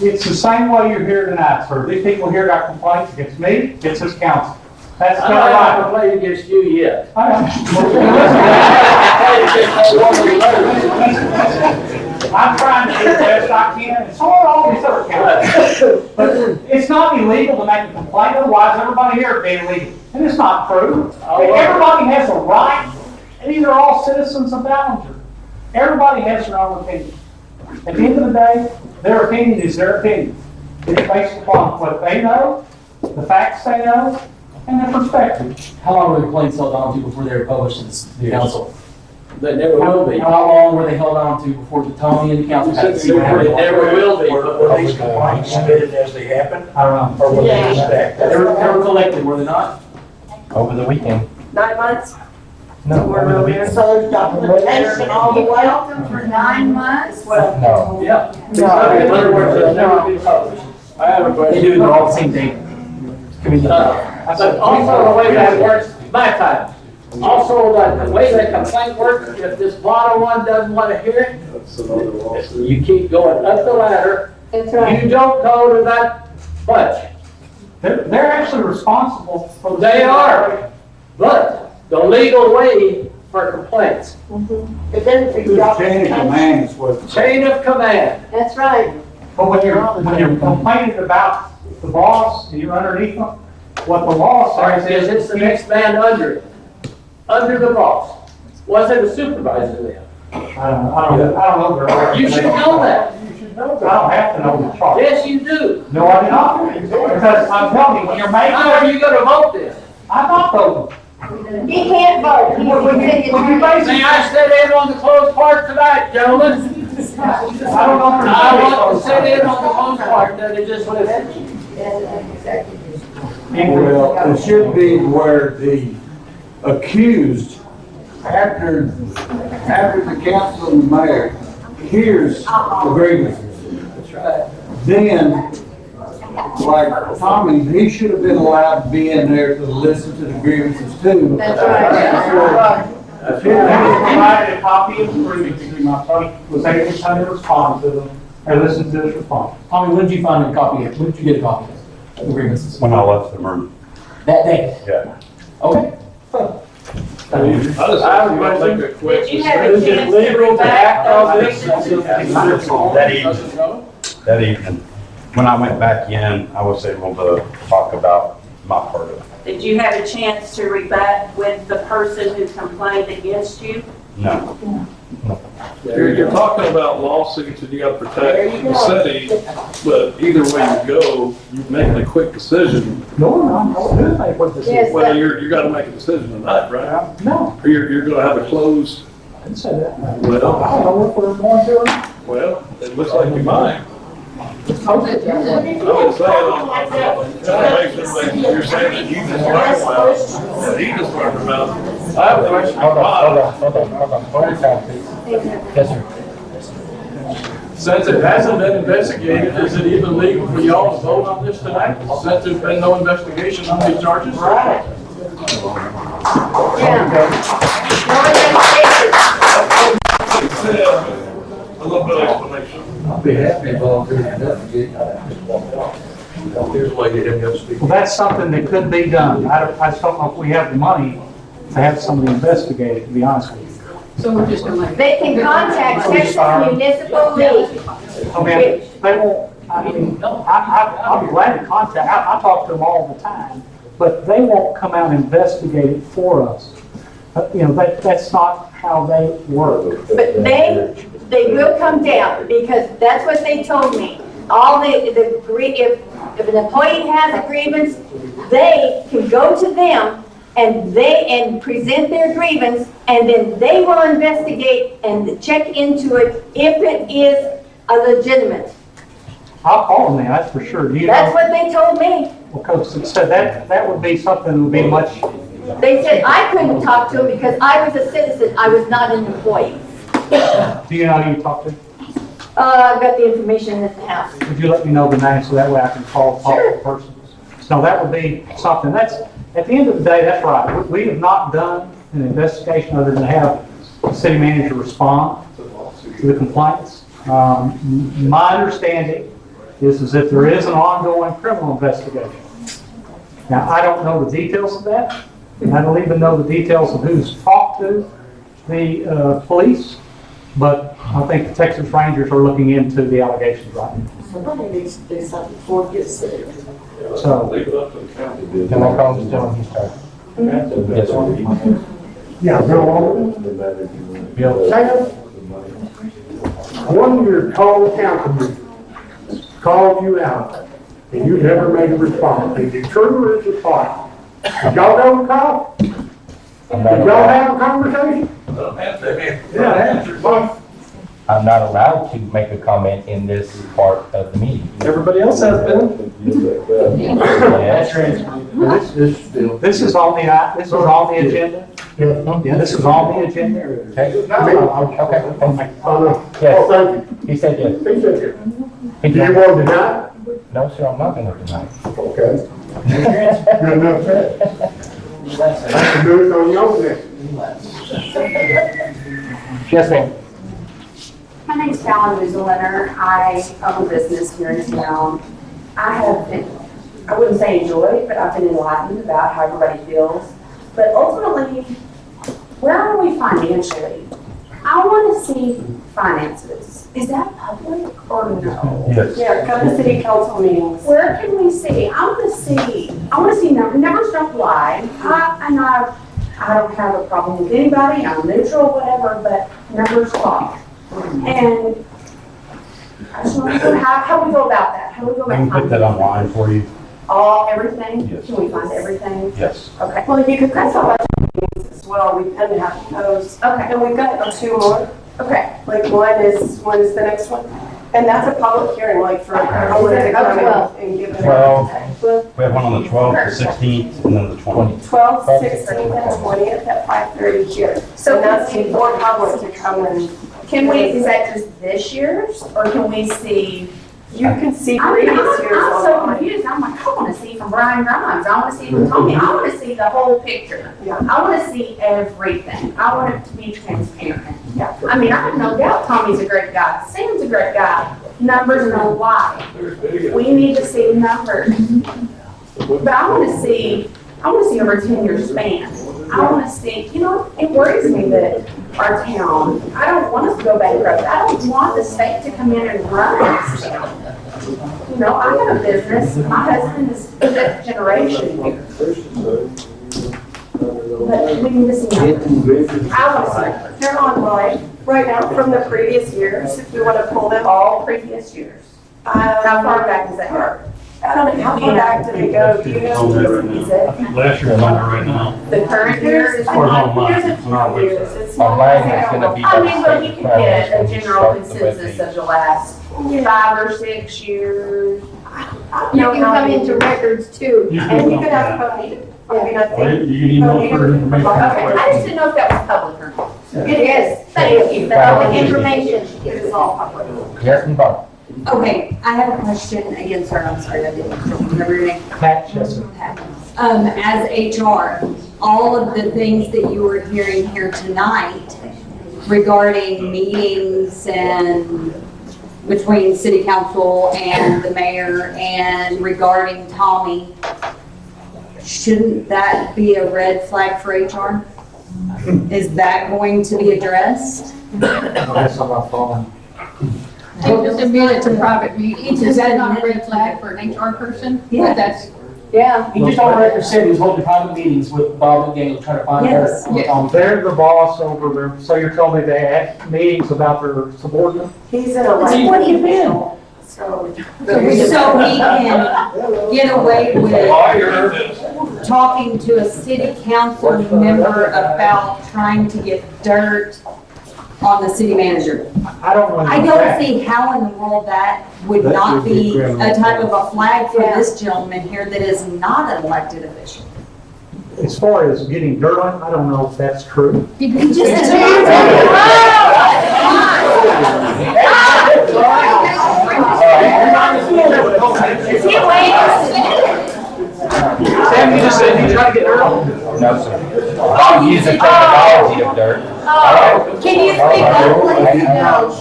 It's the same way you're here tonight, sir. These people here got complaints against me, against this council. That's I'm not not right. complaining against you yet. I'm trying to do the best I can, and so are all these other councils. But it's not illegal to make a complaint, otherwise everybody here would be illegal. And it's not true. Everybody has a right And these are all citizens of Ballinger. Everybody has their own opinion. At the end of the day, their opinion is their opinion. It's based upon what they know, the facts they know, and their perspective. How long were the complaints held on to before they were published to the council? They never will be. How long were they held on to before the Tommy and the council had to see? They never will be. Were these complaints submitted as they happened? I don't know. Or were they just stacked? They were collected, were they not? Over the weekend. 9 months? No, over the weekend. So there's documentation all the You way. held them for 9 months? No. Yeah. No. In other words, they'll never be published. I have a They question. do it all the same day. But also the way that works, my time. Also, the way the complaint works, if this bottom one doesn't want to hear it, That's another lawsuit. you keep going up the ladder. That's right. You don't go to that bunch. They're actually responsible for the. They are. But the legal way for complaints, But then if you drop. is what. chain of command. That's right. But when you're complaining about the boss, and you're underneath them, what the law Or says is is. it's the next man under it, under the boss? Was it a supervisor then? I don't know. their- You should know that. I don't have to know the chart. Yes, you do. No, I do not. Because I'm telling you, when you're making. How are you gonna vote then? I'm not voting. He can't vote. He's the city attorney. May I sit in on the closed part tonight, gentlemen? I don't know. if I there's- want to sit in on the closed part, that is just listen. Well, it should be where the accused, after the council and the mayor hears the grievances, That's right. then, like Tommy, he should have been allowed to be in there to listen to the grievances too. That's right. I provided a copy of the grievances, my son was able to respond to them, and listen to his response. Tommy, when did you find a copy of it? When did you get a copy of the grievances? When I left the room. That day? Yeah. Okay. I just have a question. Make a quick Did you have a Is it chance legal to act on this? That evening, that evening, when I went back in, I was able to talk about my part of it. Did you have a chance to rebut with the person who complained against you? No. You're talking about lawsuits and you gotta protect the city, but either way you go, you're making a quick decision. No, I'm doing what this Yes. is. Well, you gotta make a decision tonight, right? No, Or you're gonna have a closed, I didn't say that. I well, don't know if we're going to. well, it looks like you might. I'm just saying, you're saying that you just learned about, that he just learned about. I have a question. Hold on. Hold your time, please. Yes, sir. Since it hasn't been investigated, is it even legal for y'all to vote on this tonight? Since there's been no investigation on these charges? Right. A little bit of explanation. I'd be happy to volunteer to investigate. Here's a way to investigate. Well, that's something that could be done. I just don't know if we have the money to have somebody investigate it, to be honest with you. They can contact Texas Municipal League. I mean, they won't, I mean, I'll be glad to contact, I talk to them all the time, but they won't come out and investigate it for us. You know, that's not how they work. But they will come down, because that's what they told me. All if an employee has a grievance, they can go to them and present their grievance, and then they will investigate and check into it if it is a legitimate. I'll call them then, that's for sure. Do you That's know? what they told me. Because it said that would be something that would be much, They said I couldn't talk to them because I was a citizen, I was not an employee. do you know who you talk to? I've got the information in the house. Would you let me know the name so that way I can call the person? So that would be something, that's, at the end of the day, that's right. We have not done an investigation other than have the city manager respond to the complaints. My understanding is if there is an ongoing criminal investigation. Now, I don't know the details of that. I don't even know the details of who's talked to the police, but I think the Texas Rangers are looking into the allegations right now. Somebody needs to do something before it gets sick. So, Leave it up to the county. Can I call this gentleman? He's starting. Yes, sir. Yeah, Bill. Bill, Sam, one of your call council meetings called you out, and you never made a response. Is it true or is it false? Did y'all go call? I'm Did y'all not, have a conversation? Yeah. I'm not allowed to make a comment in this part of the meeting. Everybody else has been. Yes. This is on the agenda? This is on the agenda? Okay. Okay. Oh, Yes, thank you. he said yes. He said yes. He Do you said- want to deny it? No, sir, I'm not gonna deny it. Okay. Good enough, sir. I can do it on your next. Yes, ma'am. My name's Fallon Museliner. I own a business here in town. I have been, I wouldn't say enjoyed, but I've been enlightened about how everybody feels. But ultimately, where are we financially? I want to see finances. Is that public or no? Yes. Yeah, come to city council meetings. Where can we see? I want to see numbers don't lie. I don't have a problem with anybody. I'm neutral, whatever, but numbers talk. And I just want to know how we go about that. How do we go We about can put that online for you. everything? Yes. Can we find everything? Yes. Okay. Well, you could press on meetings as well, we tend to have those. Okay. And we've got 2 more, Okay. like one is the next one. And that's a public hearing, like for everyone to come and give it. 12. We have one on the 12th, the 16th, and then the 20th. 12th, 16th, and 20th at 5:30 here. So And that's for public to come and, Is that just this year's, or can we see? you can see I mean, previous years I'm so online. confused. I'm like, I want to see from Brian Grimes. I want to see from Tommy. I want to see the whole picture. Yeah. I want to see everything. I want it to be transparent. Yeah. I mean, I have no doubt Tommy's a great guy. Sam's a great guy. Numbers don't lie. We need to see numbers. But I want to see over a 10-year span. I want to see, it worries me that our town, I don't want us to go bankrupt. I don't want the state to come in and run us. I have a business. My husband is fifth generation here. But we need to see numbers. I want to see numbers. They're online right now from the previous years, if you want to pull them. All previous years. How far back is that? I don't know, how far back did they go? Do you On that right know? now. Last year, I'm on there right now. The current year is. Or online, Here's a it's not few website. years. It's not- Online is gonna be. I mean, but you can get a when you general start the consensus webpage. of the last 5 or 6 years. You can come into records too. You And you can, can ask Bonita. I mean, I Well, think. you can email for information. Okay, I just didn't know if that was public or not. It is. Thank you. Public information. It is all public. Yes, and Bob. Okay, I have a question again, sir, I'm sorry, I didn't remember your name. Pat, yes, sir. As HR, all of the things that you were hearing here tonight regarding meetings and between city council and the mayor and regarding Tommy, shouldn't that be a red flag for HR? Is that going to be addressed? That's on my phone. Just admit it's a private meeting. Is that not a red flag for an HR person? Yeah. That's, Yeah. He just on record said he was holding private meetings with Bob McGangle trying to find her. Yes. They're the boss over there, so you're telling me they had meetings about their subordinate? He's an What elected do you mean? official, so. So he can get away with talking to a city council member about trying to get dirt on the city manager. I don't want to. I don't see how in the world that would That not would be be a type of a flag for Yeah. this gentleman here that is not an elected official. As far as getting dirt on, I don't know if that's true. He just. is he waiting? Sam, you just said you trying to get her on. No, sir. I'm using terminology of dirt. Can you speak up,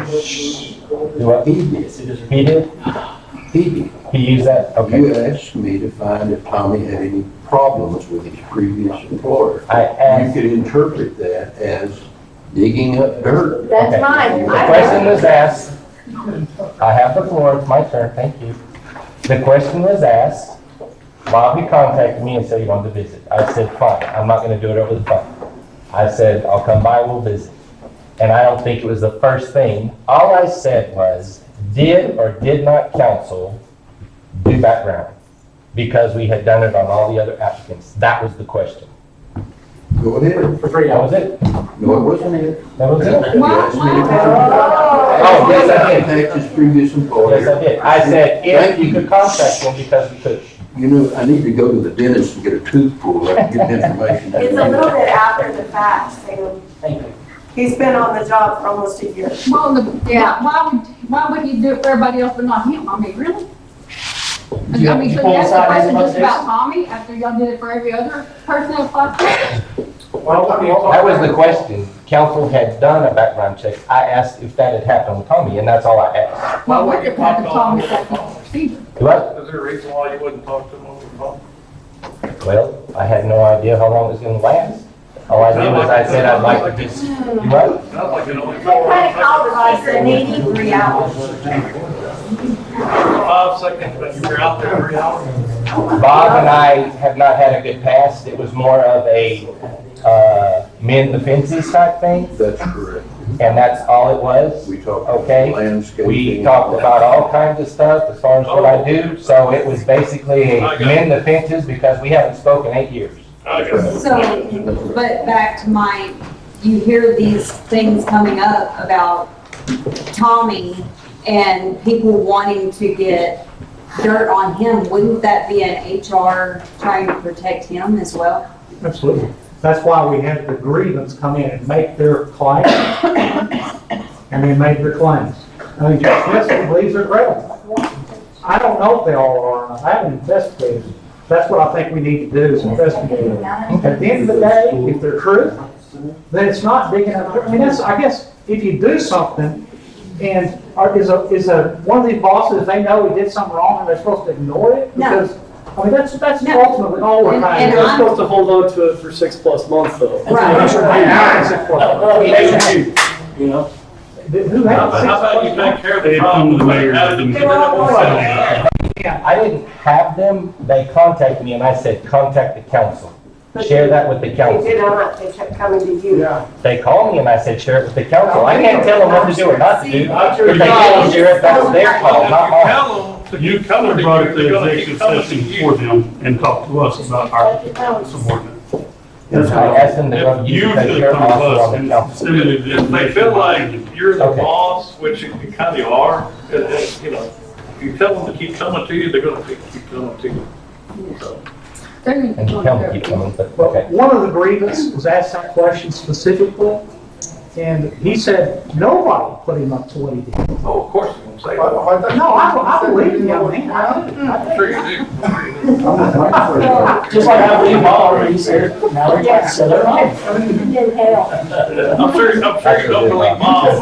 please? Do what? He did. He did? He did. He used that? Okay. You asked me to find if Tommy had any problems with his previous employer. I You asked, could interpret that as digging up dirt. That's Okay. mine. the question was asked. I have the floor, it's my turn, thank you. The question was asked, Bobby contacted me and said he wanted to visit. I said, fine, I'm not gonna do it over the phone. I said, I'll come by, we'll visit. And I don't think it was the first thing. All I said was, did or did not council do background? Because we had done it on all the other applicants. That was the question. Go ahead. For 3 That hours. was it. No, it wasn't it. That was it. You asked me to Oh, yes, I did. contact his previous employer. Yes, I did. I said, if you could contact them because we could. You know, I need to go to the dentist and get a tooth pulled. I can get information. It's a little bit after the fact, Sam. Thank you. He's been on the job for almost a year. Well, why would you do it for everybody else but not him? I mean, really? You- I mean, you so pull you asked the aside question his just about motivation? Tommy after y'all did it for every other person that applied? That was the question. Council had done a background check. I asked if that had happened with Tommy, and that's all I asked. Well, what did happen to Tommy after the procedure? What? Is there a reason why you wouldn't talk to them on the phone? Well, I had no idea how long it was gonna last. All I knew was I said I'd like to just, what? Sounds like it only They kind of called us a needy 3 hours. 5 seconds, but you were out there 3 hours. Bob and I have not had a good past. It was more of a, mend the fences type thing, That's correct. and that's all it was. We talked Okay. about landscaping. We talked about all kinds of stuff as far as what I do, so it was basically a mend the fences because we haven't spoken 8 years. So, but back to my, you hear these things coming up about Tommy and people wanting to get dirt on him. Wouldn't that be an HR trying to protect him as well? Absolutely. That's why we had the grievance come in and make their claim. And they made their claims. I mean, Judge Fiscal believes they're credible. I don't know if they all are or not. I haven't investigated. That's what I think we need to do is investigate them. At the end of the day, if they're true, then it's not digging up. I mean, that's, I guess, if you do something and is one of these bosses, they know he did something wrong and they're supposed to ignore it? No. Because, I mean, that's No. ultimately all we're And- trying and to do. I'm- Supposed to hold on to it for 6+ months though. You know? Who How has about you take care of the They problem? come to the mayor, Have them they get rid of it. I didn't have them, they contacted me and I said, contact the council. Share that with the They council. did not, they kept coming to you. They called me and I said, share it with the council. I can't tell them what to do or not to do. If they didn't share it, that's their call, not mine. Tell them to You keep coming to brought you, it they're to gonna keep executive coming to session you. for them and talked to us about our subordinate. I asked them to go to You you because should they're come to also us on the and council. disseminate the If they information. feel like you're the Okay. boss, which you kind of are, you know, if you tell them to keep coming to you, they're gonna keep coming to you. So, And tell them to keep coming, but, But okay. one of the grievance was asked that question specifically, and he said nobody put him up to what he did. oh, of course you're gonna say that. No, I believe the young man. I'm sure you do. Just like I believe Bob, he said, now they're getting set up. I'm sure you don't believe Bob. You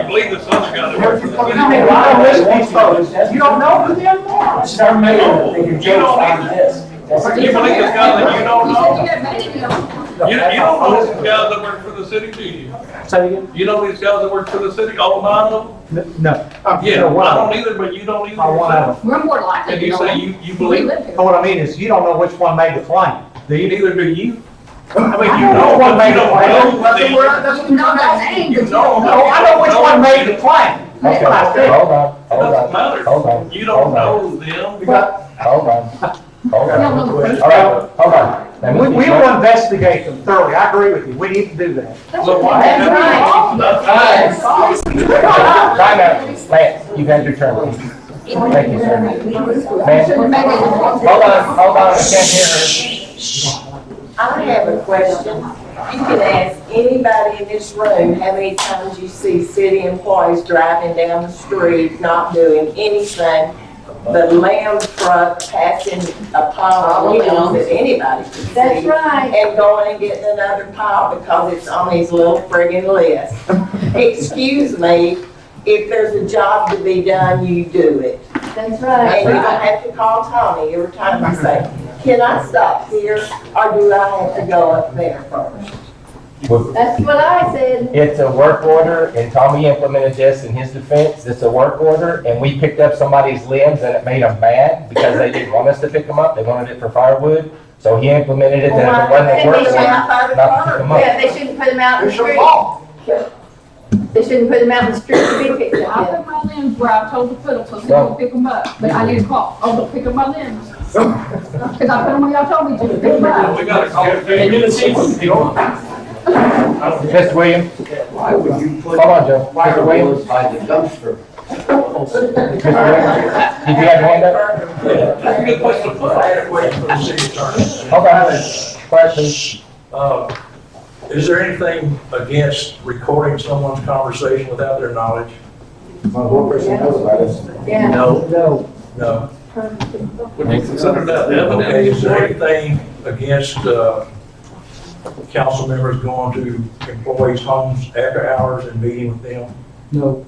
believe this other guy that works for the I city. mean, I don't listen to these folks. You don't know who they are. Just our mayor, they can joke about this. That's the You believe this guy that you don't You know? said you got many of them. You don't know these guys that work for the city, do you? Say again? You know these guys that work for the city, all 9 of them? No. Yeah, I don't either, but you don't either. I want to. We're more likely. And you to say know. you We believe, live here. What I mean is, you don't know which one made the claim. Do you? neither do you. I mean, I you know know, which one but made you the don't claim. know. You know their name, You but you know. don't No, I know which one made the claim. Okay, That's what I said. hold on, It hold doesn't on, matter. hold on. You don't hold on, know them. Hold on, hold don't know on. the All person. right, hold on. Let me We speak. will investigate them thoroughly. I agree with you. We need to do that. So why? That's right. Time out. Lance, you've had your turn. Thank you, sir. Ma'am, hold on, I can't hear her. I have a question. You can ask anybody in this room how many times you see city employees driving down the street, not doing anything, the mail truck passing a pile of limbs that anybody can see. That's right. And going and getting another pile because it's on his little friggin' list. Excuse me, if there's a job to be done, you do it. That's right. And you don't have to call Tommy every time you say, can I stop here, or do I have to go up there first? That's what I said. It's a work order, and Tommy implemented this in his defense. It's a work order, and we picked up somebody's limbs, and it made them mad because they didn't want us to pick them up. They wanted it for firewood. So he implemented it, and if it wasn't Then they working, shouldn't not to pick them Yeah, up. they shouldn't put them out in the It's your street. fault. They shouldn't put them out in the street to be picked I up. put my limbs where I told the fiddle, so she won't pick them up, but I didn't call, oh, don't pick up my limbs. Cause I put them where y'all told me to, pick them up. We gotta call it. And you're the chief. Mr. Williams, Why would you put? hold on, Joe. Mr. Williams, By the dumpster. Mr. Williams, did you have your hand up? That's a good place to put adequate for the city attorney. Hold on, question. Is there anything against recording someone's conversation without their knowledge? Yeah. No. No. Would you consider that Okay, evidence? is there anything against, council members going to employees' homes after hours and meeting with them? No.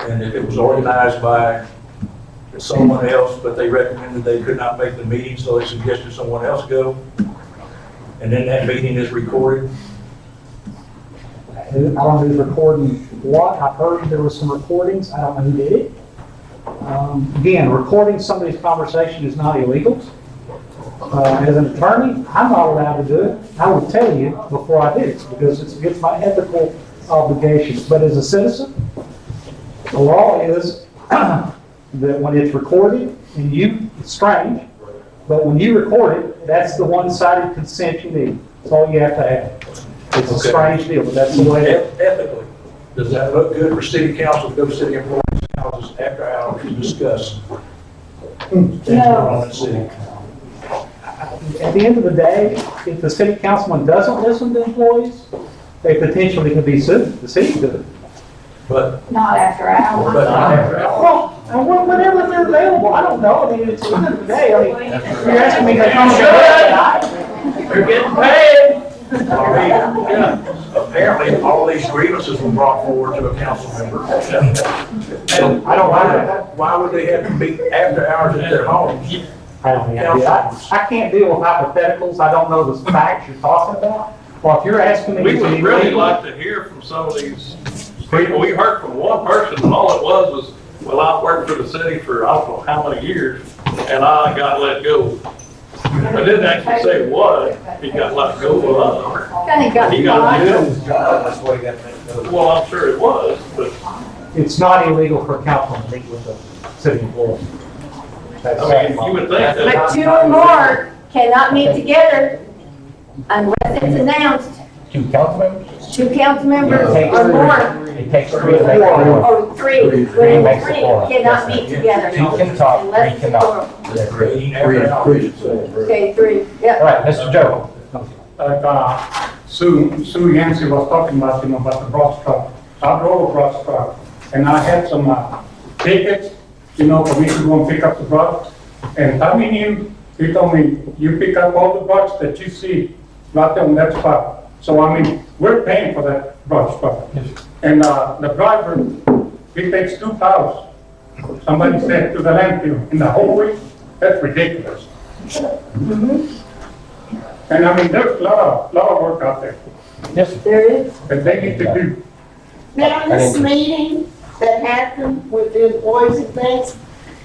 And if it was organized by someone else, but they recommended they could not make the meeting, so they suggested someone else go, and then that meeting is recorded? I don't know who's recording what. I've heard there was some recordings. I don't know who did it. Again, recording somebody's conversation is not illegal. As an attorney, I'm not allowed to do it. I will tell you before I did it because it's against my ethical obligations. But as a citizen, the law is that when it's recorded and it's strange, but when you record it, that's the one-sided consent you need. That's all you have to have. It's a Okay. strange deal, but that's the way it is. Ethically, does that look good for city council to go to city employees' houses after hours to discuss things going on in the city? At the end of the day, if the city councilman doesn't listen to employees, they potentially could be sued. The city could. But, Not after hours. but not after hours. Well, and whenever they're available, I don't know. I mean, it's the end of the day. I mean, you're asking me to come to You're getting paid. Apparently, all these grievances were brought forward to a council member. And I don't like that. why would they have to be after hours at their homes? I don't think I can't deal with hypotheticals. I don't know the facts you're talking about. Well, if you're asking me We to would be really legal, like to hear from some of these people. We heard from one person, and all it was, well, I worked for the city for I don't know how many years, and I got let go. I didn't actually say what, he got let go of. Kinda got He got let go. That's why you got to make those. Well, I'm sure it was, but, it's not illegal for a councilman to meet with a city employee. That's- I mean, you would think But that. two or more cannot meet together unless it's announced. 2 council members? 2 council members It or more, It takes 3 to make 4. or 3, Three makes a three quorum. cannot meet together. 2 can talk, 3 Unless it's a cannot. quorum. Meeting after hours. Okay, 3, All yeah. right, Mr. Joe. Like, Sue Yancey was talking about, about the brush truck. I drove a brush truck, and I had some tickets, for me to go and pick up the brush. And Tommy knew, he told me, you pick up all the brush that you see right on that spot. So, we're paying for that brush truck. And the driver, he takes 2 cars. Somebody said to the landfill in the whole week. That's ridiculous. And there's a lot of work out there Yes, sir. There is. that they need to do. Now, this meeting that happened with the employees and things,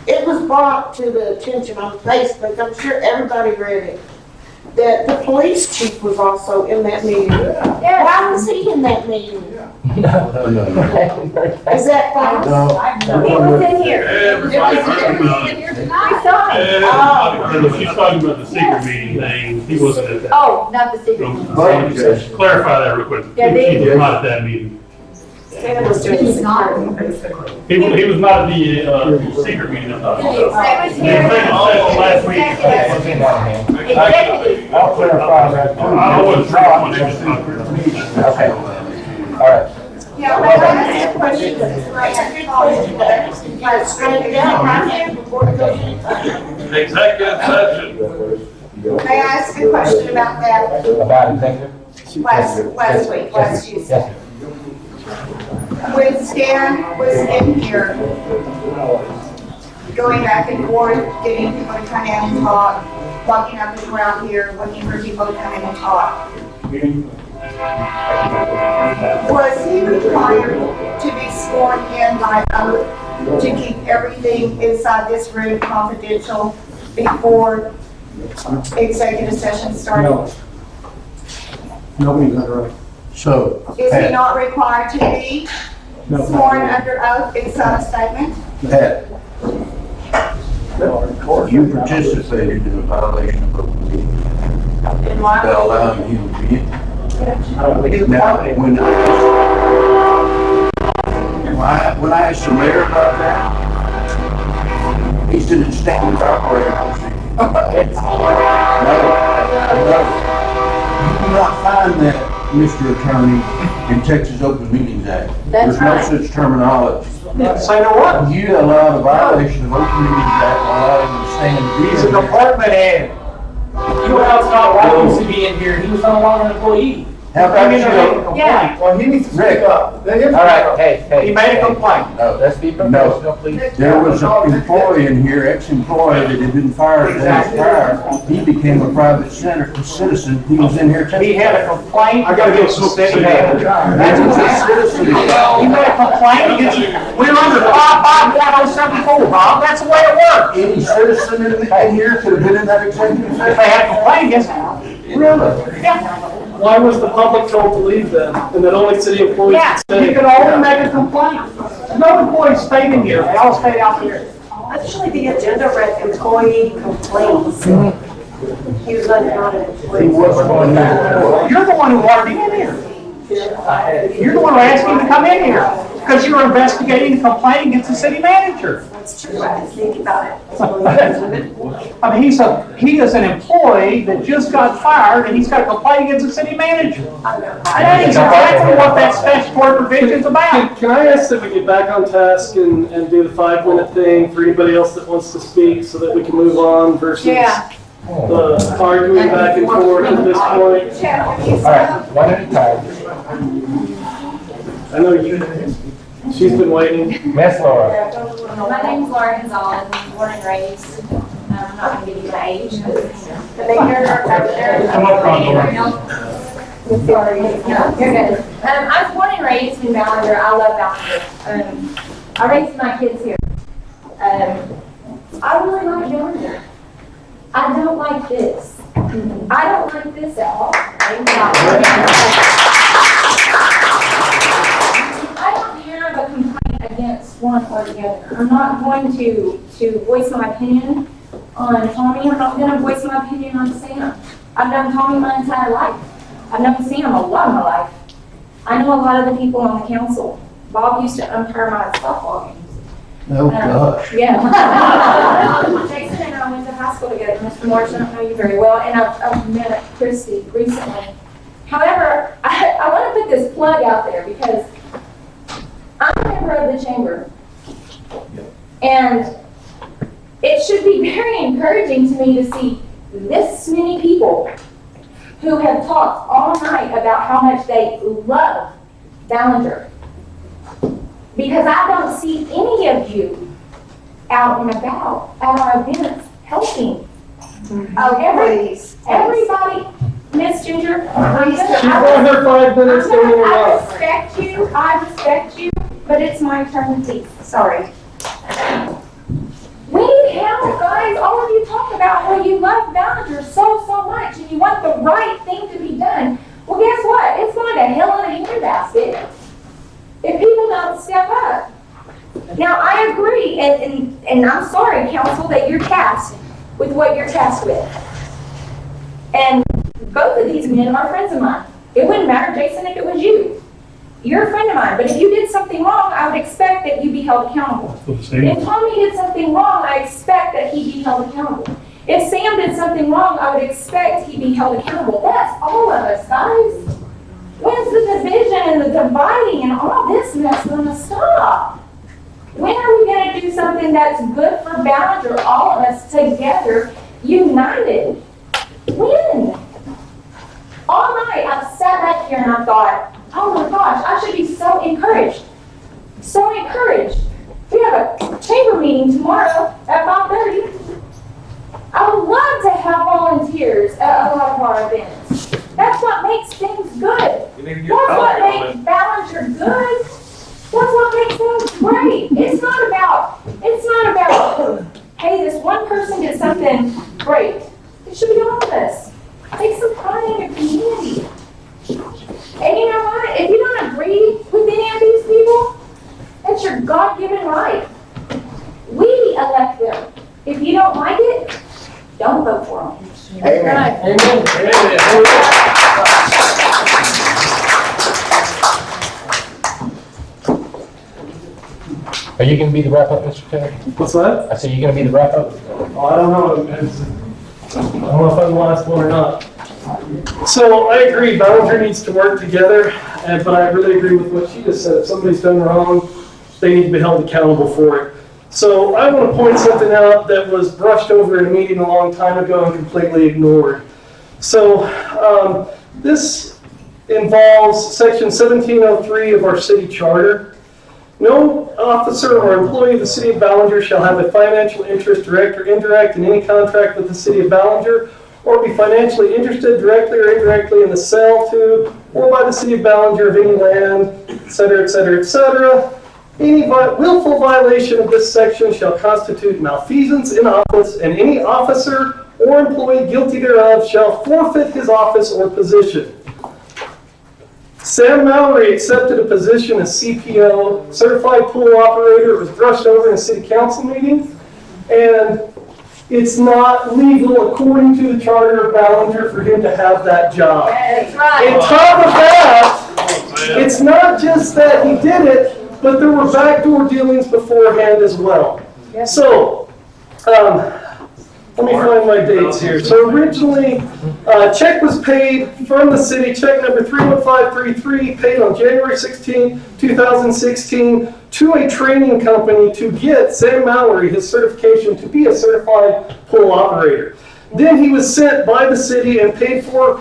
it was brought to the attention on Facebook, I'm sure everybody read it, that the police chief was also in that meeting. Yeah. Why was he in that meeting? Is that false? He was in here. Everybody heard about it. I saw him. Everybody. She's talking about the secret meeting thing. He wasn't at that. Oh, not the secret. Just clarify that real quick. Yeah, they- He was not at that meeting. Stan was doing He's not. He was not at the secret meeting. I'm talking about. I was The here. executive session last week. Executive. Executive. I'll clarify that. I wasn't sure when they was talking. Okay. All right. Yeah, but I asked a question, like, straighten it out right here before it goes any further. Executive session. May I ask a question about that? About executive? Last week, last Tuesday. Yes, sir. When Stan was in here, going back and forth, getting people to come in and talk, walking up and around here, looking for people to come in and talk. Was he required to be sworn in by oath to keep everything inside this room confidential before executive session starting? No. Nobody's under oath. So, Is he Pat, not required to be No. sworn under oath inside a statement? Pat, you participated in a violation of open meeting In by what? allowing him to be in. I don't think he's a Now, part of it. when I asked the mayor about that, he said it's standard operating procedure. No, you do not find that, Mr. Attorney, in Texas Open Meetings Act. That's right. There's no such terminology. Say no what? You allowed a violation of Open Meetings Act by allowing him to stand. He's a department head. You allowed Scott Watkins to be in here, he was no longer an employee. How about you? Yeah. Well, he needs to speak up. Let him All right, speak up. hey. He made a complaint. No, Let's be professional, please. there was an employee in here, ex-employee that had been fired days prior. He became a private citizen. He was in here He had a complaint. I gotta get some city manager. That's what a citizen is. He made a complaint against, we're under 55107.4, Bob. That's the way it works. Any citizen in here could have been in that executive If session. they had a complaint against him. Really? Yeah. Why was the public told to leave then, and that only city employees Yeah, could you stay? can only make a complaint. No employees stayed in here. They all stayed out there. Actually, the agenda read employee complaints. He was not an He employee. wasn't on there. You're the one who wanted him in here. You're the one who asked him to come in here because you were investigating a complaint against the city manager. That's true, I didn't think about it. I mean, he is an employee that just got fired and he's got a complaint against the city manager. That is exactly what that statutory provision is about. Can I ask that we get back on task and do the 5-minute thing for anybody else that wants to speak so that we can move on versus Yeah. arguing back and forth at this point? All right, one at a time. I know she's been waiting. Miss Laura. My name's Laura Gonzalez, I'm born and raised. I'm not gonna give you my age. Come up, Laura. Sorry, no, you're good. I was born and raised in Ballinger. I love Ballinger. I raised my kids here. I really like Ballinger. I don't like this. I don't like this at all. I don't have a complaint against one or the other. I'm not going to voice my opinion on Tommy. I'm not going to voice my opinion on Sam. I've known Tommy my entire life. I've known Sam a lot of my life. I know a lot of the people on the council. Bob used to umpire my softball games. Oh, gosh. Yeah. Jason and I went to high school together. Mr. Morris, I don't know you very well, and I've met Christy recently. However, I want to put this plug out there because I'm a member of the chamber. And it should be very encouraging to me to see this many people who have talked all night about how much they love Ballinger. Because I don't see any of you out and about at our events helping. Everybody, Miss Ginger, She's on her 5 minutes, don't I interrupt. respect you, but it's my turn to speak. Sorry. We need help, guys. All of you talk about how you love Ballinger so much and you want the right thing to be done. Well, guess what? It's going to hell in a handbasket if people don't step up. Now, I agree, and I'm sorry, council, that you're tasked with what you're tasked with. And both of these men are friends of mine. It wouldn't matter, Jason, if it was you. You're a friend of mine, but if you did something wrong, I would expect that you be held accountable. If Tommy did something wrong, I expect that he be held accountable. If Sam did something wrong, I would expect he be held accountable. That's all of us, guys. When's the division and the dividing and all this mess gonna stop? When are we gonna do something that's good for Ballinger, all of us together, united? When? All night I've sat back here and I thought, oh my gosh, I should be so encouraged. So encouraged. We have a chamber meeting tomorrow at 5:30. I would love to have volunteers at a lot of our events. That's what makes things good. That's what makes Ballinger good. That's what makes things great. It's not about, hey, this one person did something great. It should be all of us. Take some pride in your community. And you know what? If you don't agree with any of these people, that's your God-given right. We elect them. If you don't like it, don't vote for them. Amen. Are you gonna be the wrap-up, Mr. Taylor? What's that? I said, you gonna be the wrap-up? Oh, I don't know. I don't know if I'm the last one or not. So I agree, Ballinger needs to work together, but I really agree with what she just said. If somebody's done wrong, they need to be held accountable for it. So I want to point something out that was brushed over in a meeting a long time ago and completely ignored. So this involves section 1703 of our city charter. No officer or employee of the city of Ballinger shall have a financial interest, direct or indirect, in any contract with the city of Ballinger, or be financially interested directly or indirectly in the sale to or by the city of Ballinger of any land, etc., etc., etc. Any willful violation of this section shall constitute malfeasance in office, and any officer or employee guilty thereof shall forfeit his office or position. Sam Mallory accepted a position as CPO, certified pool operator. It was brushed over in a city council meeting, and it's not legal, according to the charter of Ballinger, for him to have that job. That's right. On top of that, it's not just that he did it, but there were backdoor dealings beforehand as well. So, let me find my dates here. So originally, check was paid from the city, check number 31533, paid on January 16, 2016, to a training company to get Sam Mallory his certification to be a certified pool operator. Then he was sent by the city and paid for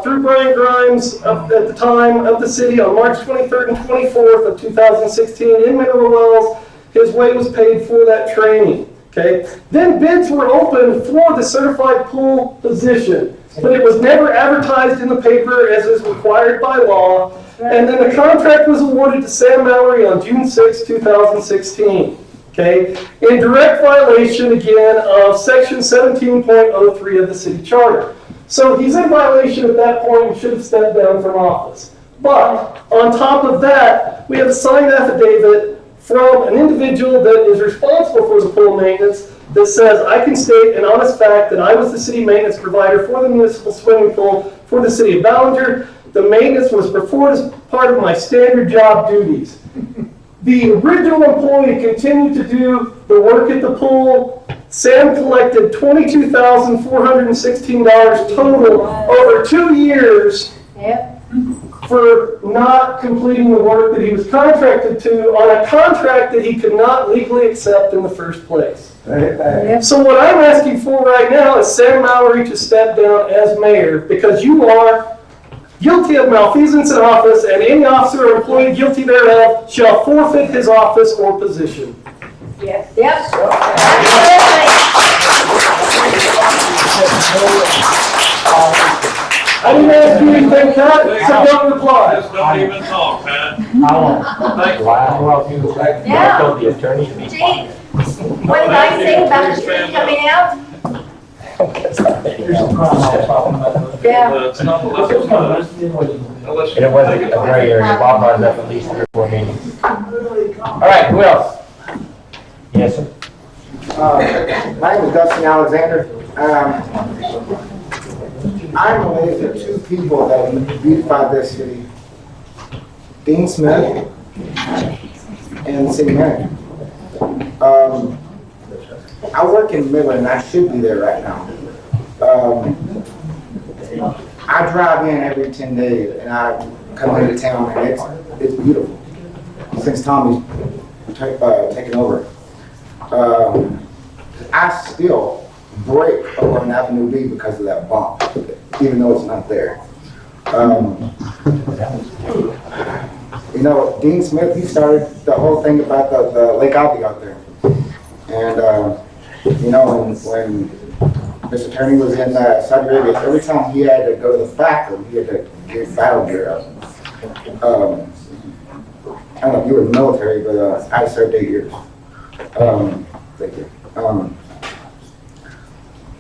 through Brian Grimes at the time of the city on March 23rd and 24th of 2016 in Mineral Wells. His way was paid for that training. Okay. Then bids were opened for the certified pool position, but it was never advertised in the paper as is required by law. And then the contract was awarded to Sam Mallory on June 6, 2016. Okay, in direct violation again of section 17.03 of the city charter. So he's in violation at that point and should have stepped down from office. But on top of that, we have a signed affidavit from an individual that is responsible for the pool maintenance that says, I can state an honest fact that I was the city maintenance provider for the municipal swimming pool for the city of Ballinger. The maintenance was performed as part of my standard job duties. The original employee continued to do the work at the pool. Sam collected $22,416 total over 2 years. Yep. For not completing the work that he was contracted to on a contract that he could not legally accept in the first place. So what I'm asking for right now is Sam Mallory to step down as mayor, because you are guilty of malfeasance in office, and any officer or employee guilty thereof shall forfeit his office or position. Yes. Yep. I didn't ask you anything, Pat, so don't reply. Just don't even talk, Pat. Wow. Yeah. Told the attorney to be Gee, what did I say about the tree coming out? Yeah. It's not unless it's And it wasn't a gray area. Bob brought it up at least 3 or 4 meetings. All right, who else? Yes, sir. My name is Dustin Alexander. I'm related to 2 people that beautified this city. Dean Smith and the city manager. I work in Midland and I should be there right now. I drive in every 10 days and I come into town and it's beautiful. Since Tommy's taken over. I still break over on Avenue B because of that bump, even though it's not there. You know, Dean Smith, he started the whole thing about the Lake Albi out there. And, you know, when Mr. Attorney was in Saudi Arabia, every time he had to go to the bathroom, he had to get battle gear up. I don't know if you were in the military, but I served 8 years. Thank you.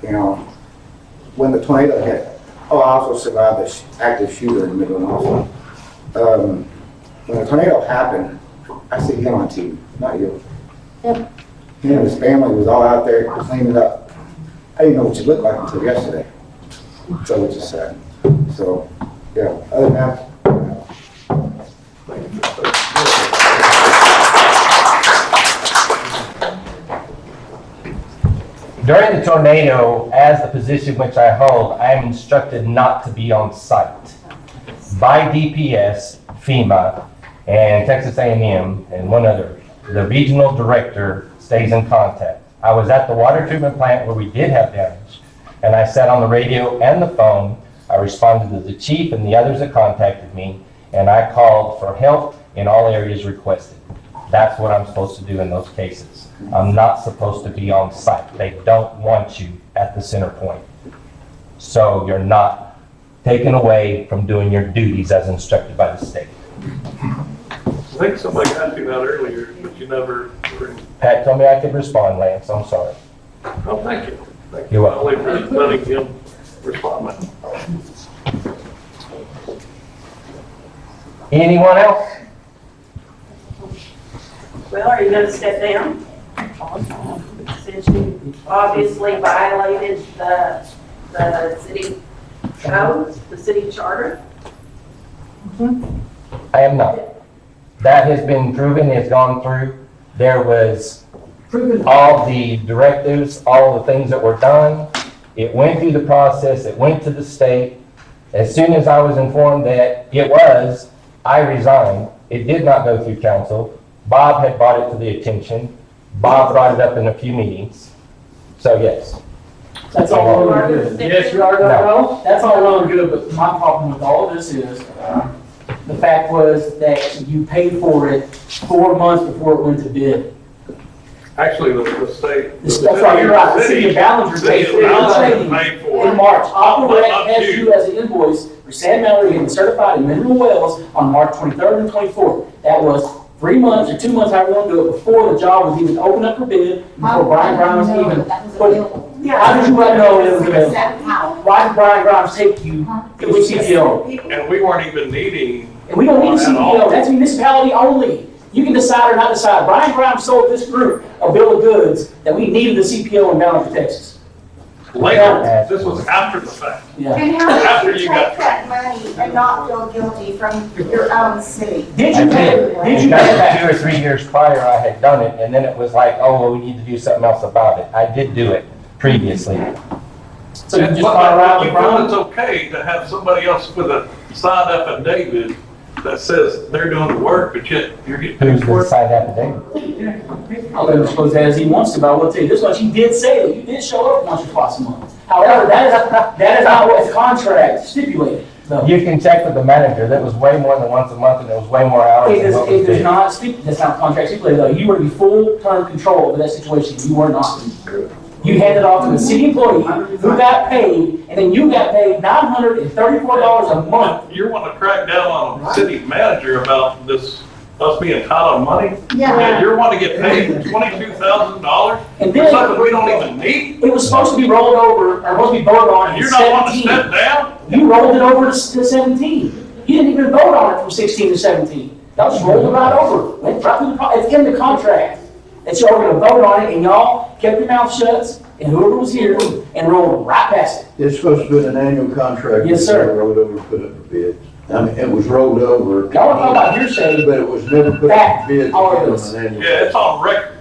You know, when the tornado hit. Oh, I also survived the active shooter in Midland also. When the tornado happened, I see him on TV, not you. Him and his family was all out there cleaning up. I didn't know what you looked like until yesterday. So it's just sad. So, yeah, other than that, During the tornado, as the position which I hold, I am instructed not to be on site by DPS, FEMA, and Texas A&M, and one other. The regional director stays in contact. I was at the water treatment plant where we did have damage, and I sat on the radio and the phone. I responded to the chief and the others that contacted me, and I called for help in all areas requested. That's what I'm supposed to do in those cases. I'm not supposed to be on site. They don't want you at the center point. So you're not taken away from doing your duties as instructed by the state. I think somebody asked you that earlier, but you never. Pat told me I could respond, Lance. I'm sorry. Oh, thank you. Thank You're you. welcome. Only for letting him respond. Anyone else? Well, are you gonna step down? Since you obviously violated the city code, the city charter? I am not. That has been proven, it's gone through. There was all the directives, all the things that were done. It went through the process, it went to the state. As soon as I was informed that it was, I resigned. It did not go through council. Bob had brought it to the attention. Bob brought it up in a few meetings. So yes. That's all well and good. Yes, you are, No, that's all well and good, but my problem with all of this is, the fact was that you paid for it 4 months before it went to bid. Actually, the state. That's right, you're right, the city of Ballinger paid for it in March. Operate has you as an invoice for Sam Mallory getting certified in mineral wells on March 23rd and 24th. That was 3 months or 2 months, however you want to do it, before the job was even opened up for bid, before Brian Grimes even put it. How did you not know it was available? Why did Brian Grimes take you to the CPO? And we weren't even needing. And we don't need a CPO, that's municipality only. You can decide or not decide. Brian Grimes sold this group a bill of goods that we needed the CPO in Ballinger, Texas. Later, this was after the fact. Yeah. And how After did you you got take that money and not feel guilty from your own city? Did you pay it? Did you pay it back? 2 or 3 years prior, I had done it, and then it was like, oh, well, we need to do something else about it. I did do it previously. So you just But fire around you the feel front? it's okay to have somebody else with a signed affidavit that says they're doing the work, but yet you're getting Who's paid for the it? signed affidavit? I'll let him expose that as he wants to, but I will tell you this much, he did say that you did show up once or twice a month. However, that is not what the contract stipulated. No. You can check with the manager. That was way more than once a month, and it was way more hours It than what was does bid. not speak, that's not contract stipulated though. You were to be full-term control of that situation. You were not. You handed off to the city employee who got paid, and then you got paid $934 a month. You want to crack down on a city manager about this, us being entitled to money? Yeah. You're wanting to get paid $22,000 And for then- something we don't even need? It was supposed to be rolled over, or supposed to be voted on in You're not wanting to 17. step down? You rolled it over to 17. You didn't even vote on it from 16 to 17. That was rolled right over. Went right through the, it's in the contract. That y'all were gonna vote on it, and y'all kept your mouth shut, and whoever was here, and rolled right past it. It's supposed to be an annual contract. Yes, sir. Rolled over, put up for bids. I mean, it was rolled over. Y'all wanna talk about hearsay, But it was never put up Fact, for bids all of on this. an annual. Yeah, it's on record.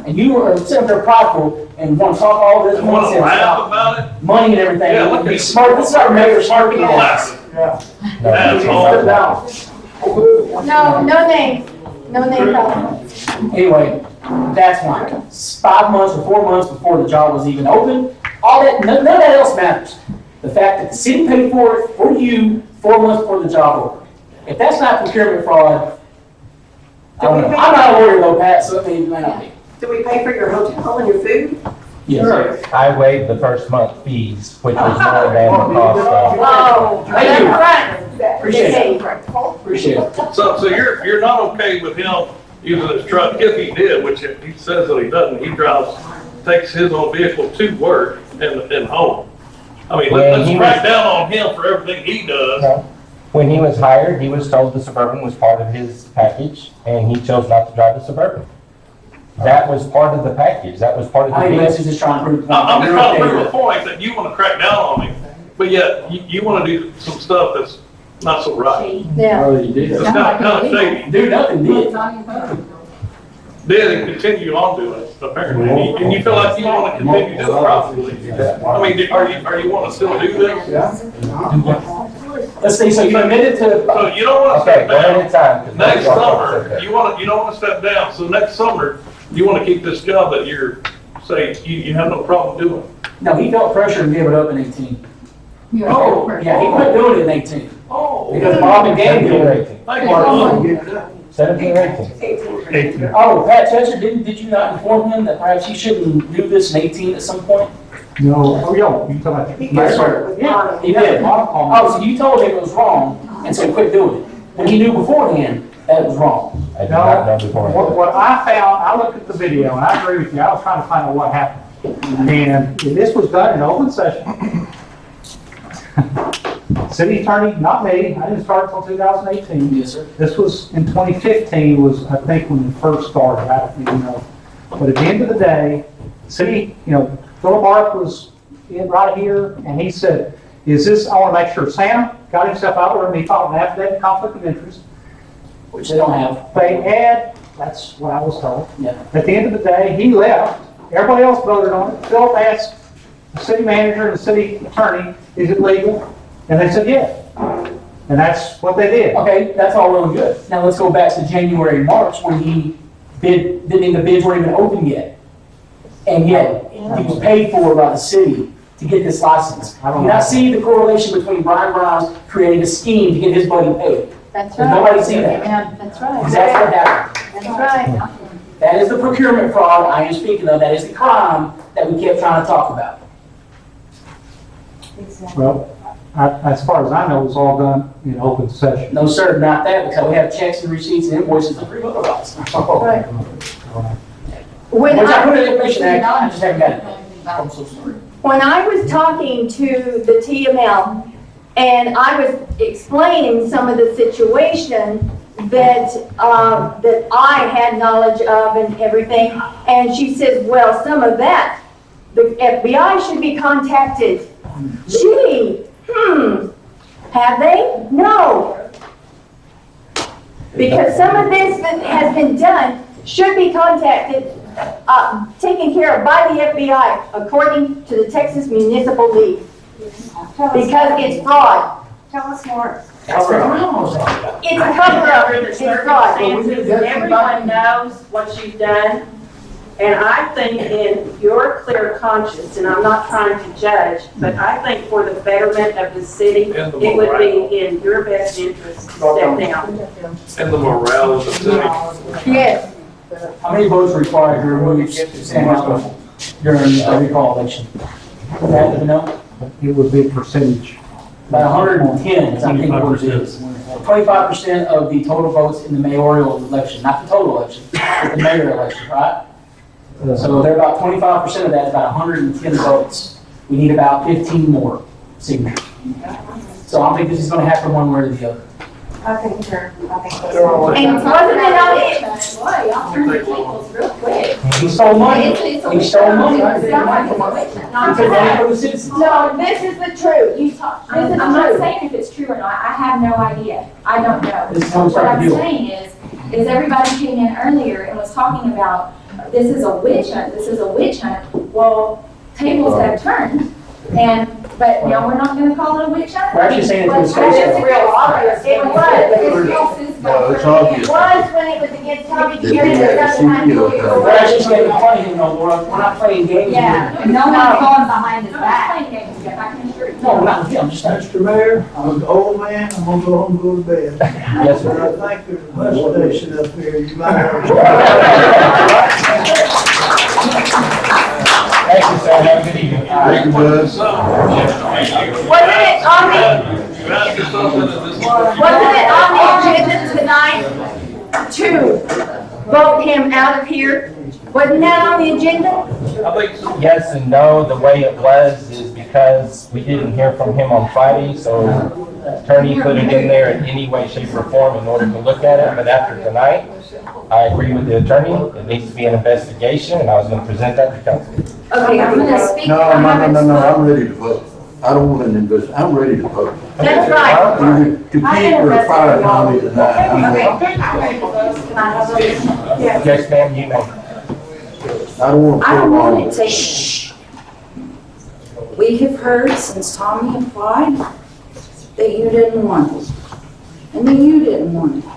and you were sitting there prideful, and want to talk all this You want to nonsense laugh about about it? money and everything. Yeah, look Be at- smart, this is our mayor, smart people. Laugh. Yeah. That's Cut it all. down. No names. No name calling. Anyway, that's fine. 5 months or 4 months before the job was even open, all that, none of that else matters. The fact that the city paid for it for you 4 months before the job opened. If that's not procurement fraud, I don't know. I'm not a lawyer though, Pat, so it may not be. Do we pay for your hotel and your food? Yes. I waived the first month fees, which was more than the cost of. Oh, Thank you. that's right. Appreciate it. Okay. Appreciate it. So you're not okay with him using his truck, if he did, which he says that he doesn't, he drives, takes his own vehicle to work and home. I mean, When let's he crack was- down on him for everything he does. No. When he was hired, he was told the Suburban was part of his package, and he chose not to drive the Suburban. That was part of the package, that was part of the I think deal. Lex is just trying to prove the point. I'm just You're trying to okay prove with the point that you wanna crack down on me, but yet you wanna do some stuff that's not so right. Yeah. Oh, you did. It's kinda shady. it. Do nothing, did. Did and continue on doing it, apparently. And you feel like you wanna continue to do it properly. I mean, are you wanna still do this? Let's see, so you admitted to, So you don't wanna Okay, step one at a down. time. 'cause Next we're going summer, okay. you don't wanna step down, so next summer, you wanna keep this job that you have no problem doing. no, he felt pressure and gave it up in 18. Oh, Yeah, he quit doing it in 18. oh. Because Bob and Gabe 17 or did it. 18. Thank you, Mark. 17 or 18. Oh, Pat Chester, did you not inform him that perhaps he shouldn't do this in 18 at some point? No, oh, yo, you talking about? Yes, sir. Yeah. He did. Oh, so you told him it was wrong, and so he quit doing it. When he knew beforehand that it was wrong. I did not know before. What I found, I looked at the video, and I agree with you, I was trying to find out what happened. And this was done in open session. City attorney, not me, I didn't start until 2018. Yes, sir. This was in 2015 was, I think, when it first started, I don't even know. But at the end of the day, city, Philip Arp was in right here, and he said, I want to make sure Sam got himself out there, and he filed an affidavit conflict of interest. Which they don't have. They had, that's what I was told. Yeah. At the end of the day, he left, everybody else voted on it, Philip asked the city manager and the city attorney, is it legal? And they said, yeah. And that's what they did. Okay, that's all well and good. Now let's go back to January and March when he didn't think the bids weren't even open yet. And yet, he was paid for by the city to get this license. I don't Do you know. not see the correlation between Brian Brown creating a scheme to get his buddy paid? That's Does right. nobody see that? Yeah, that's right. Because that's what happened. That's right. That is the procurement fraud I am speaking of. That is the crime that we kept trying to talk about. Well, as far as I know, it was all done in open session. No, sir, not that, because we have checks and receipts and invoices and proof otherwise. Right. When Which I I, put in the Information Act, I just haven't got it. I'm so sorry. when I was talking to the TML and I was explaining some of the situation that, that I had knowledge of and everything, and she says, well, some of that, the FBI should be contacted. Gee, have they? No. Because some of this that has been done should be contacted, taken care of by the FBI, according to the Texas Municipal League. Because it's fraud. Tell us more. That's what I'm almost talking about. It's a cover-up, it's fraud. Circumstances, everyone knows what you've done. And I think in your clear conscience, and I'm not trying to judge, but I think for the betterment of the city, And the it would morale. be in your best interest to step down. And the morale of the city. Yes. How many votes are required to remove Sam Allen during the recall election? That, do you know? It would be a percentage. About 110, is I think what it is. 25% of the total votes in the mayoral election, not the total election, but the mayor election, right? So they're about 25% of that, about 110 votes. We need about 15 more signatures. So I don't think this is gonna happen one way or the other. I think they're, I think And wasn't it on it? Boy, y'all turn the tables real quick. He stole money. It's a He stole money. It's He not took like it's a witch hunt. money from the citizens. No, this is the truth. You talk, this is I'm not the truth. saying if it's true or not, I have no idea, I don't know. This is what I'm What trying I'm to do. saying is everybody came in earlier and was talking about, this is a witch hunt, this is a witch hunt. Well, tables have turned, but now we're not gonna call it a witch hunt? We're actually saying it's a Well, space. it's real obvious. It was. No, it's It obvious. was when it was against Tommy Did we Kieran have and a something. CEO? We're actually saying funny, we're not playing games. Yeah, no one's going behind his back. Playing games, Jeff, I can assure you. No, we're not, I'm just saying. Mr. Mayor, I'm an old man, I'm gonna go home and go to bed. Yes, But sir. I think there's a bus station up here, you might have. Thank you, sir, have a good evening. Thank you, Buzz. Wasn't it on the agenda tonight to vote him out of here? Wasn't that on the agenda? I think so. Yes and no. The way it was is because we didn't hear from him on Friday, so attorney put it in there in any way, shape, or form in order to look at it. But after tonight, I agree with the attorney. It needs to be an investigation, and I was going to present that to council. Okay, I'm gonna speak. No, I no, no, haven't no, no, spoken. I'm ready to vote. I don't want an invest, I'm ready to vote. That's right. Either to keep or to fire Tommy tonight. I'm ready. Can I have a- Yeah. Yes, ma'am, you may. I don't want to. I don't want it taken. We have heard since Tommy applied that you didn't want it. And that you didn't want it.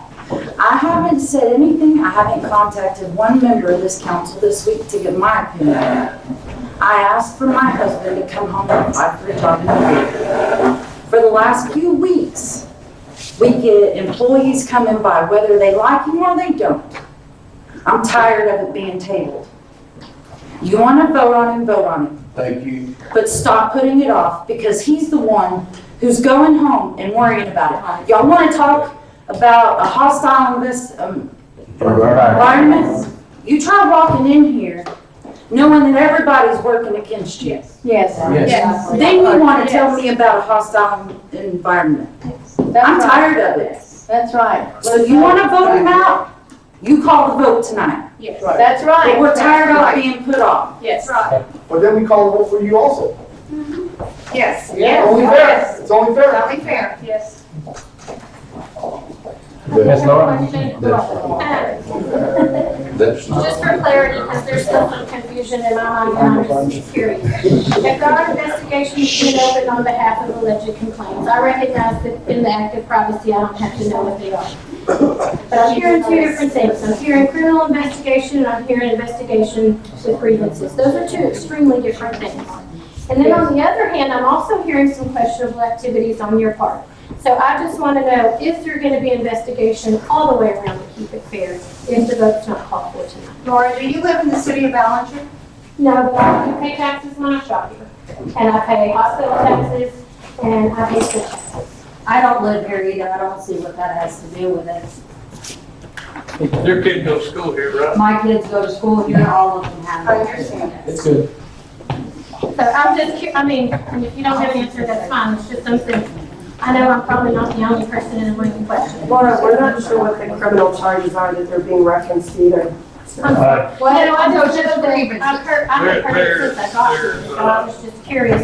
I haven't said anything, I haven't contacted one member of this council this week to give my opinion. I asked for my husband to come home and apply for a job in the field. For the last few weeks, we get employees coming by, whether they like him or they don't. I'm tired of it being tabled. You want to vote on it, vote on it. Thank you. But stop putting it off, because he's the one who's going home and worrying about it. Y'all want to talk about a hostile environment? You try walking in here knowing that everybody's working against you. Yes. Yes. Then you want to tell me about a hostile environment. I'm tired of it. That's right. So you want to vote him out? You call the vote tonight. Yes. That's right. But we're tired of being put off. Yes. But then we call the vote for you also. Yes. Yes. Only fair. It's only fair. Only fair. Yes. Ms. Laura? That's Just for clarity, because there's still some confusion in my mind, and I'm just curious. If there are investigations being opened on behalf of alleged complaints, I recognize that in the act of privacy, I don't have to know what they are. But I'm hearing two different things. I'm hearing criminal investigation, and I'm hearing investigation with grievances. Those are two extremely different things. And then on the other hand, I'm also hearing some questionable activities on your part. So I just want to know, is there going to be investigation all the way around to keep it fair if the vote's not called for tonight? Laura, do you live in the city of Ballinger? No, but I do pay taxes when I shop here. And I pay hospital taxes, and I pay food taxes. I don't live here either, I don't see what that has to do with it. Your kid goes to school here, right? My kids go to school here, all of them have. I understand. It's good. So I'm just curious, I mean, and if you don't have an answer, that's fine, it's just something. I know I'm probably not the only person in a room questioning. Laura, we're not sure what the criminal charges are that they're being referenced either. Well, no, I know, just grievances. I've heard it since I got here, so I was just curious.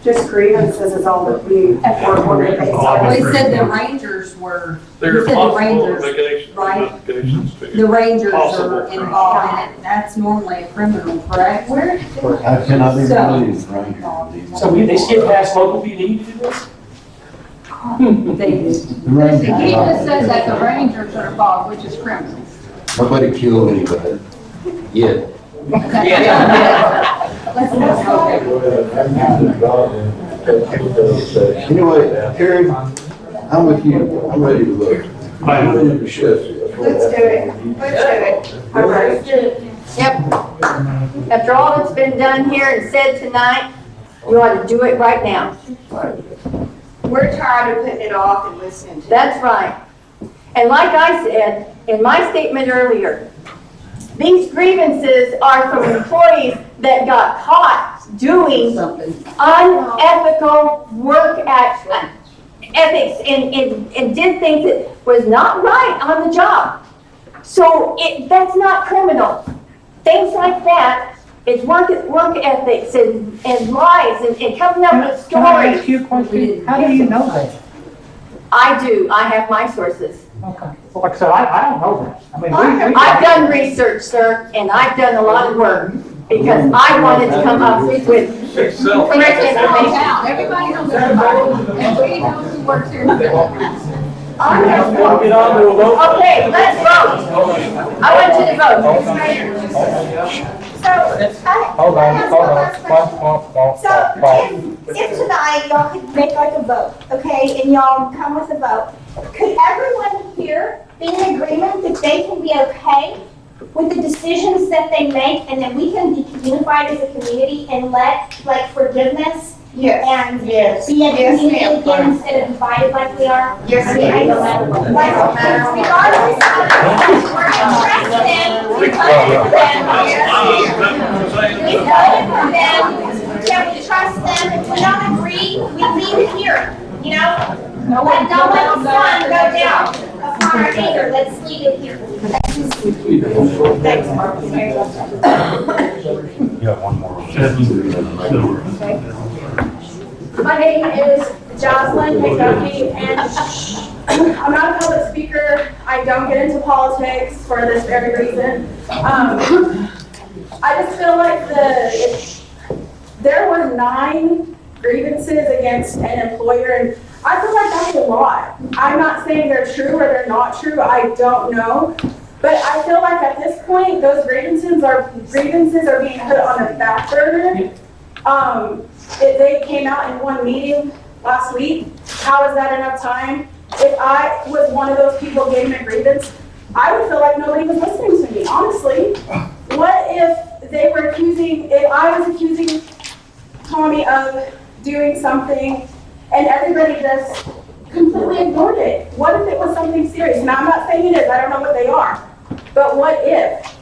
Just grievances is all that we were wondering. They said the Rangers were, you There's said the possible Rangers, investigations, right? investigations too. The Rangers Possible. are involved in it, that's normally a criminal, correct? I cannot even So- believe Rangers. So they skip past local PD to do this? They do. The Rangers. He just says that the Rangers are involved, which is criminal. Nobody killed anybody yet. Anyway, Terry, I'm with you. I'm ready to vote. I'm ready to discuss it. Let's do it. Let's do it. All right. Yep. After all that's been done here and said tonight, you ought to do it right now. We're tired of putting it off and listening to it. That's right. And like I said in my statement earlier, these grievances are from employees that got caught doing unethical work ethics and did things that was not right on the job. So that's not criminal. Things like that is work ethics and lies and coming up with stories. Can I ask you a question? How do you know that? I do. I have my sources. Okay. Well, like I said, I don't know that. I mean, I've done research, sir, and I've done a lot of work because I wanted to come up with correct information. Everybody knows everybody, and we know who works here. Okay, let's vote. I want you to vote. Hold on. So if tonight y'all could make like a vote, okay, and y'all come with a vote, could everyone here be in agreement that they can be okay with the decisions that they make and that we can be unified as a community and let like forgiveness Yes. And Yes. be at the Yes, meeting ma'am. again instead of divided like we are? Yes, I ma'am. don't matter what. Regardless of we're interested, we voted for them. We voted for them, can we trust them? If we don't agree, we leave it here, you know? Let no one's sun go down upon our neighbor, let's leave it here. Thanks, Mark. You have one more. My name is Jocelyn McDuffie, and I'm not a public speaker. I don't get into politics for this very reason. I just feel like there were 9 grievances against an employer, and I feel like that's a lot. I'm not saying they're true or they're not true, I don't know. But I feel like at this point, those grievances are being put on the back burner. They came out in one meeting last week. How is that enough time? If I was one of those people getting a grievance, I would feel like nobody was listening to me, honestly. What if I was accusing Tommy of doing something and everybody just completely ignored it? What if it was something serious? Now, I'm not saying it is, I don't know what they are. But what if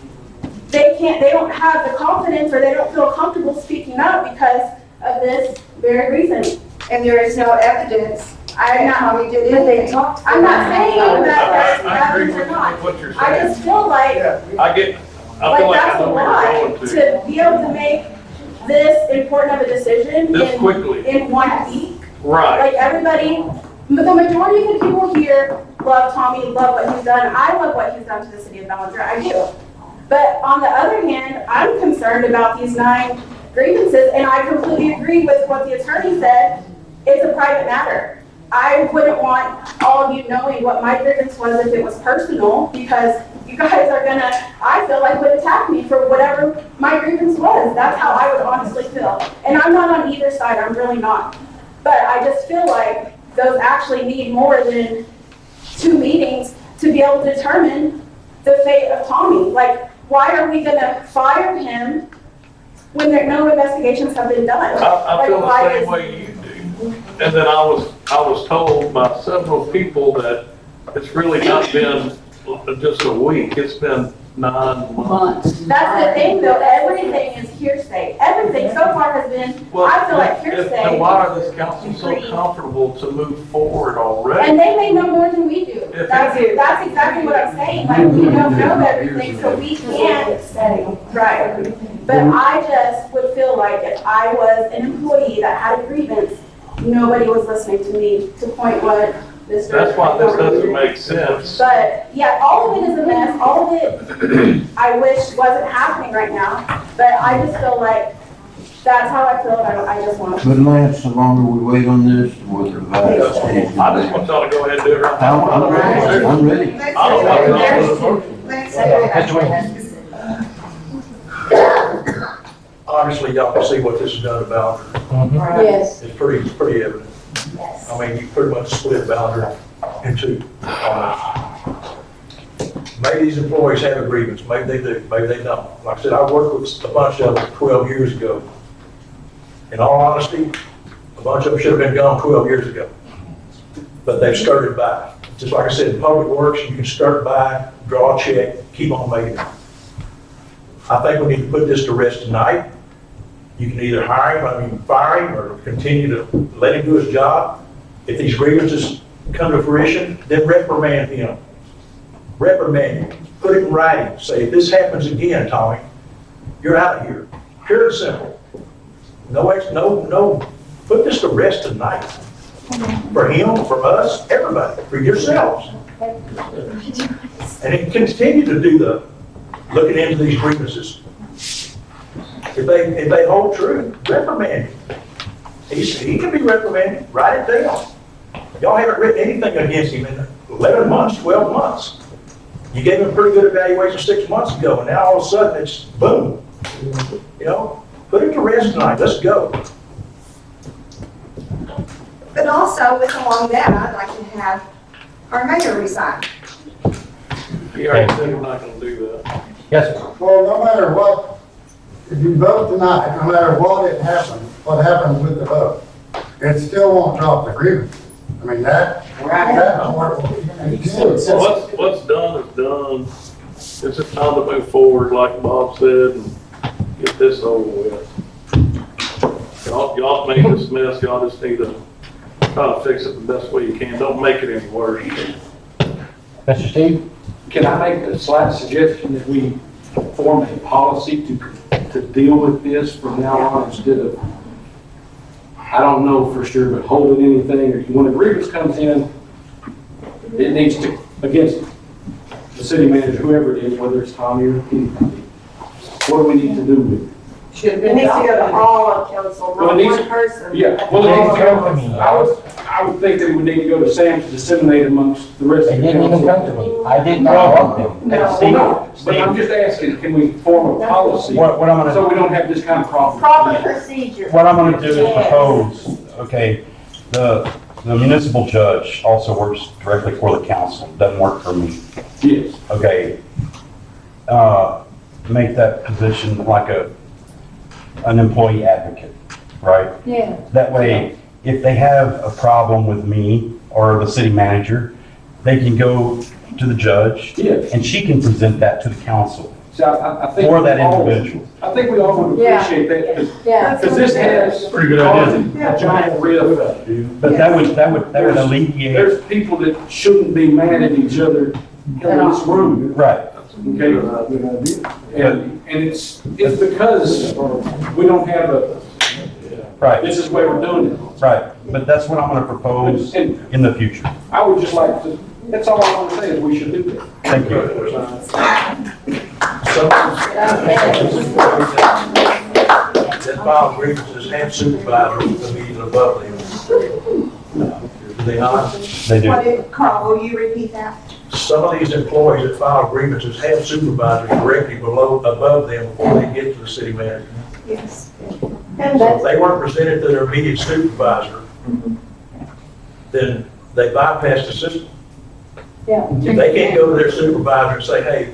they don't have the confidence or they don't feel comfortable speaking up because of this very reason? And there is no evidence I'm not, how we did but it. I'm not saying that I agree evidence or with not. what you're I saying. just feel like I feel like I that's a know where lot you're going to. to be able to make this important of a decision This quickly. in 1 week. Right. Like everybody, the majority of the people here love Tommy, love what he's done. I love what he's done to the city of Ballinger, I do. But on the other hand, I'm concerned about these 9 grievances, and I completely agree with what the attorney said. It's a private matter. I wouldn't want all of you knowing what my grievance was if it was personal, because you guys are gonna, I feel like, would attack me for whatever my grievance was. That's how I would honestly feel. And I'm not on either side, I'm really not. But I just feel like those actually need more than 2 meetings to be able to determine the fate of Tommy. Like, why are we gonna fire him when no investigations have been done? I feel Like, the same way you do. And then I was told by several people that it's really not been just a week, it's been 9 months. That's the thing though, everything is hearsay. Everything so far has been, I feel like Then hearsay. why are this council so comfortable to move forward already? And they may know more than we do. That's exactly what I'm saying. Like, we don't know everything, so we can't say, right. But I just would feel like if I was an employee that had a grievance, nobody was listening to me to point what Mr. That's why this doesn't make sense. But yeah, all of it is a mess. All of it, I wish wasn't happening right now. But I just feel like that's how I feel. And I just want to. But Lance, the longer we wait on this, the more the violence is. I just want y'all to go ahead and do it right now. I'm ready, I'm ready. I don't want Obviously, y'all can see what this has done to Ballinger. Yes. It's pretty evident. Yes. I mean, you pretty much split Ballinger in 2. Maybe these employees have a grievance, maybe they do, maybe they don't. Like I said, I worked with a bunch of them 12 years ago. In all honesty, a bunch of them should have been gone 12 years ago. But they've skirted by. Just like I said, in public works, you can skirt by, draw a check, keep on making it. I think we need to put this to rest tonight. You can either fire him, or continue to let him do his job. If these grievances come to fruition, then reprimand him. Reprimand him. Put it in writing. Say, if this happens again, Tommy, you're out of here. Pure and simple. No, put this to rest tonight. For him, for us, everybody, for yourselves. And then continue to do looking into these grievances. If they hold true, reprimand him. He can be reprimanded. Write it down. Y'all haven't written anything against him in 11 months, 12 months. You gave him a pretty good evaluation 6 months ago, and now all of a sudden it's boom. You know, put it to rest tonight. Let's go. But also, with along that, I'd like to have our mayor resign. He already said we're not gonna do that. Yes, sir. Well, no matter what if you vote tonight, no matter what happens with the vote, it still won't drop the grievance. I mean, that part will. What's done is done. It's just time to move forward, like Bob said, and get this over with. Y'all made this mess, y'all just need to try to fix it the best way you can. Don't make it any worse. Mr. Steve? Can I make a slight suggestion that we form a policy to deal with this from now on instead of, I don't know for sure, but holding anything, or when a grievance comes in, it needs to, against the city manager, whoever it is, whether it's Tommy or anybody, what do we need to do with it? It needs to go to all of council, Well, not it needs- one person. Yeah, well, it needs to go, I would think that it would need to go to Sam to disseminate amongst the rest They of the didn't even council. come to me. I did not want them. No. Well, no, but I'm just asking, can we form a policy What I'm gonna, so we don't have this kind of problem? Proper procedure. what I'm gonna do is propose, okay, the municipal judge also works directly for the council, doesn't work for me. Yes. Okay, make that position like an employee advocate, right? Yeah. That way, if they have a problem with me or the city manager, they can go to the judge Yes. and she can present that to the council So I think. for that we all- individual. I think we all would Yeah. appreciate that, Yeah. because this has. Pretty good idea. A giant rift. But that would alleviate, There's people that shouldn't be mad at each other in this room, right. okay? And it's because we don't have Right, this is the way we're doing it. right. But that's what I'm gonna propose And in the future. I would just like to, that's all I want to say is we should do that. Thank you. That file grievances have supervisors immediately above them. Do they not? They do. Carl, will you repeat that? Some of these employees that file grievances have supervisors directly above them before they get to the city manager. Yes. So if they weren't presented to their immediate supervisor, then they bypass the system. Yeah. If they can't go to their supervisor and say, hey,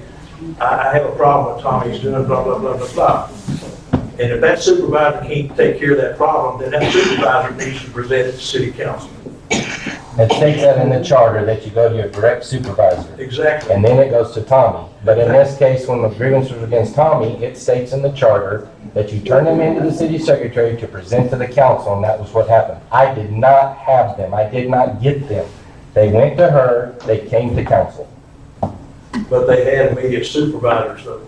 I have a problem with Tommy, he's doing blah, blah, blah, blah, blah. And if that supervisor can't take care of that problem, then that supervisor needs to present it to city council. It states that in the charter that you go to your direct supervisor, Exactly. and then it goes to Tommy. But in this case, when the grievance was against Tommy, it states in the charter that you turn them into the city secretary to present to the council, and that was what happened. I did not have them. I did not get them. They went to her, they came to council. But they had immediate supervisors though.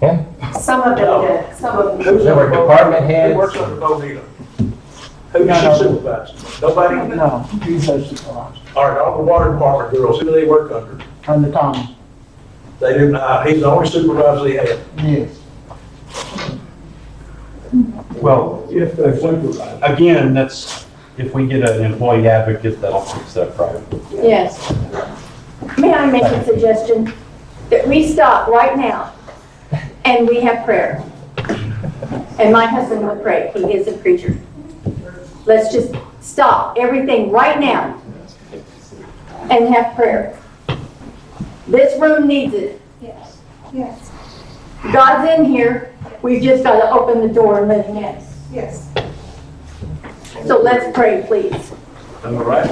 Him? Some of them did, some of them. Who's There were under department Who heads. works under Bonita? Who does she supervise? Nobody? No, he's a supervisor. All right, all the water department girls, who do they work under? Under Tommy. They do not, he's the only supervisor they have. Yes. Well, again, that's, if we get an employee advocate, that'll fix that problem. Yes. May I make a suggestion? That we stop right now and we have prayer. And my husband would pray, he is a preacher. Let's just stop everything right now and have prayer. This room needs it. Yes. Yes. God's in here, we've just got to open the door and let him in. Yes. So let's pray, please. All right.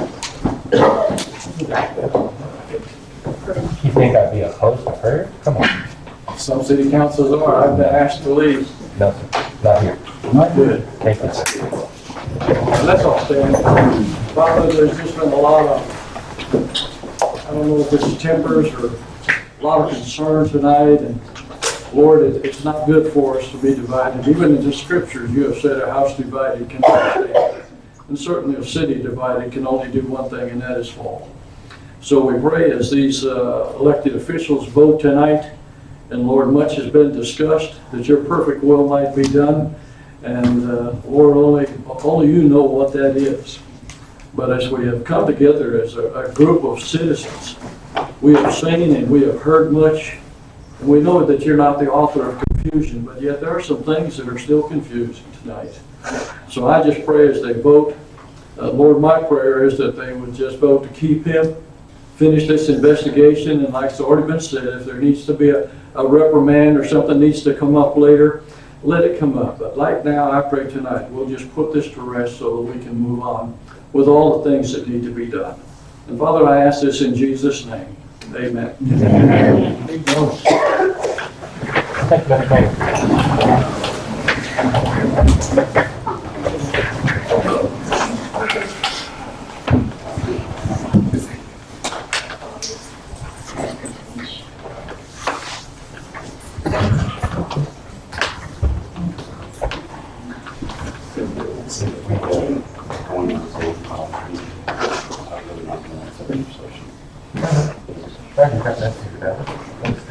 You think I'd be opposed to prayer? Come on. Some city councils are, I've been asked to leave. No, not here. Not good. Thank you, sir. And that's all, Stan. Probably there's just been a lot of, I don't know if it's tempers or a lot of concern tonight, and Lord, it's not good for us to be divided. Even in the scriptures, you have said a house divided cannot stand. And certainly a city divided can only do one thing, and that is fall. So we pray as these elected officials vote tonight, and Lord, much has been discussed, that your perfect will might be done. And Lord, only you know what that is. But as we have come together as a group of citizens, we have seen and we have heard much, and we know that you're not the author of confusion, but yet there are some things that are still confusing tonight. So I just pray as they vote, Lord, my prayer is that they would just vote to keep him, finish this investigation, and like it's already been said, if there needs to be a a reprimand or something needs to come up later, let it come up. But right now, I pray tonight, we'll just put this to rest so that we can move on with all the things that need to be done. And Father, I ask this in Jesus' name. Amen. Thank you, Mr. Mayor.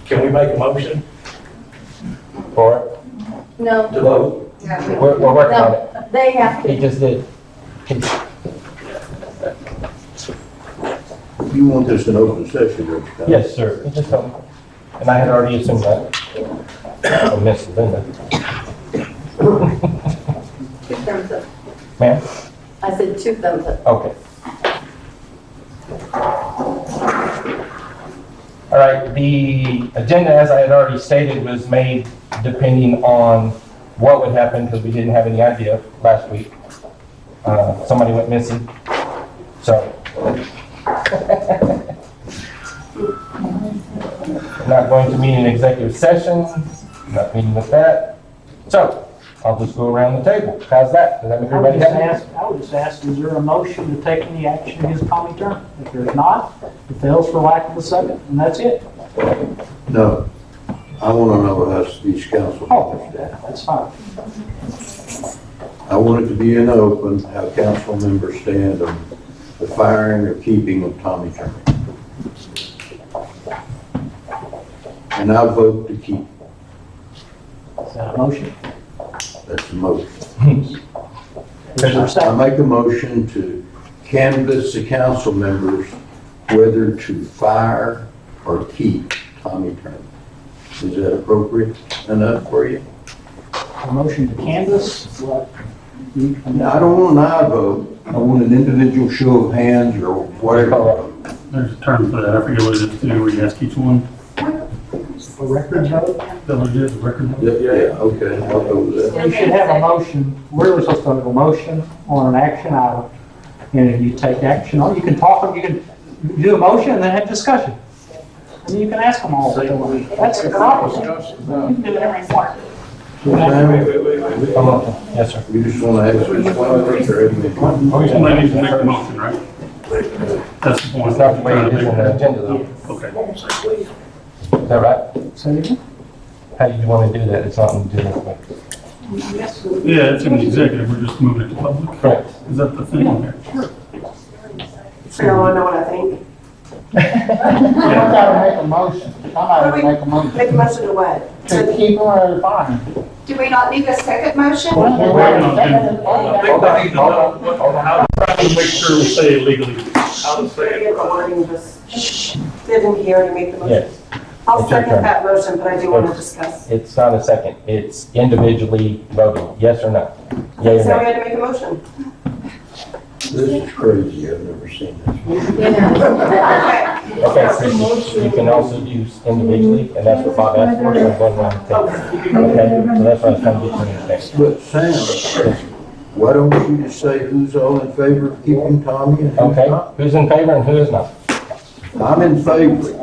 Can we make a motion For it? No, to vote? We're working on it. no, they have He to. just did. You want this in open session, don't you? Tom? Yes, sir. He just told me. And I had already assumed that. I missed Linda. Two thumbs up. Ma'am? I said two thumbs up. Okay. All right, the agenda, as I had already stated, was made depending on what would happen, because we didn't have any idea last week. Somebody went missing, so. Not going to meet in executive session, not meeting with that. So, I'll just go around the table. How's that? Does that make everybody happy? I would just ask, is there a motion to take any action against Tommy Turner? If there's not, it fails for lack of a second, and that's it. No. I want to know how these council members stand. That's fine. I want it to be in the open, how council members stand on the firing or keeping of Tommy Turner. And I vote to keep. Is that a motion? That's the motion. Is there a I second? make a motion to canvass the council members whether to fire or keep Tommy Turner. Is that appropriate enough for you? A motion to canvass, what? Now, I don't want an aye vote. I want an individual show of hands or whatever. There's a term for that, I forget what it is, too, where you ask each one. A record vote? That what it is, a record. Yeah, okay, I'll go with that. You should have a motion, we're supposed to have a motion on an action item. And if you take action on, you can talk, you can do a motion and then have discussion. And you can ask them all. That's the problem. You can do it every morning. Yes, sir. You just want to ask which one of us or everything? Somebody needs to make the motion, right? That's the point. It's not the way it is on the agenda, though. Okay. Is that right? Say it again? How do you want to do that? It's not on the agenda. Yeah, it's in the executive, we're just moving it to public. Correct. Is that the thing on there? So I know what I think. Yeah. gotta make a motion. Somebody make a motion. Make a motion to what? To keep them or to fire them. Do we not need a second motion? We're working on it. I think they need to know how to make sure we say it legally. How to say Get it. the wording, just didn't hear you make the motion. Yes. I'll It's your second turn. that motion, but I do want to discuss. It's not a second. It's individually voting, yes or no? Yea or So we nay? had to make a motion. This is crazy, I've never seen this. Okay. Okay, so you can also use individually, and that's what Bob asked for, so I'm going around the table. Okay, so that's what I was trying to get you to understand. But Sam, why don't you just say who's all in favor of keeping Tommy and who's Okay, not? who's in favor and who is not? I'm in favor.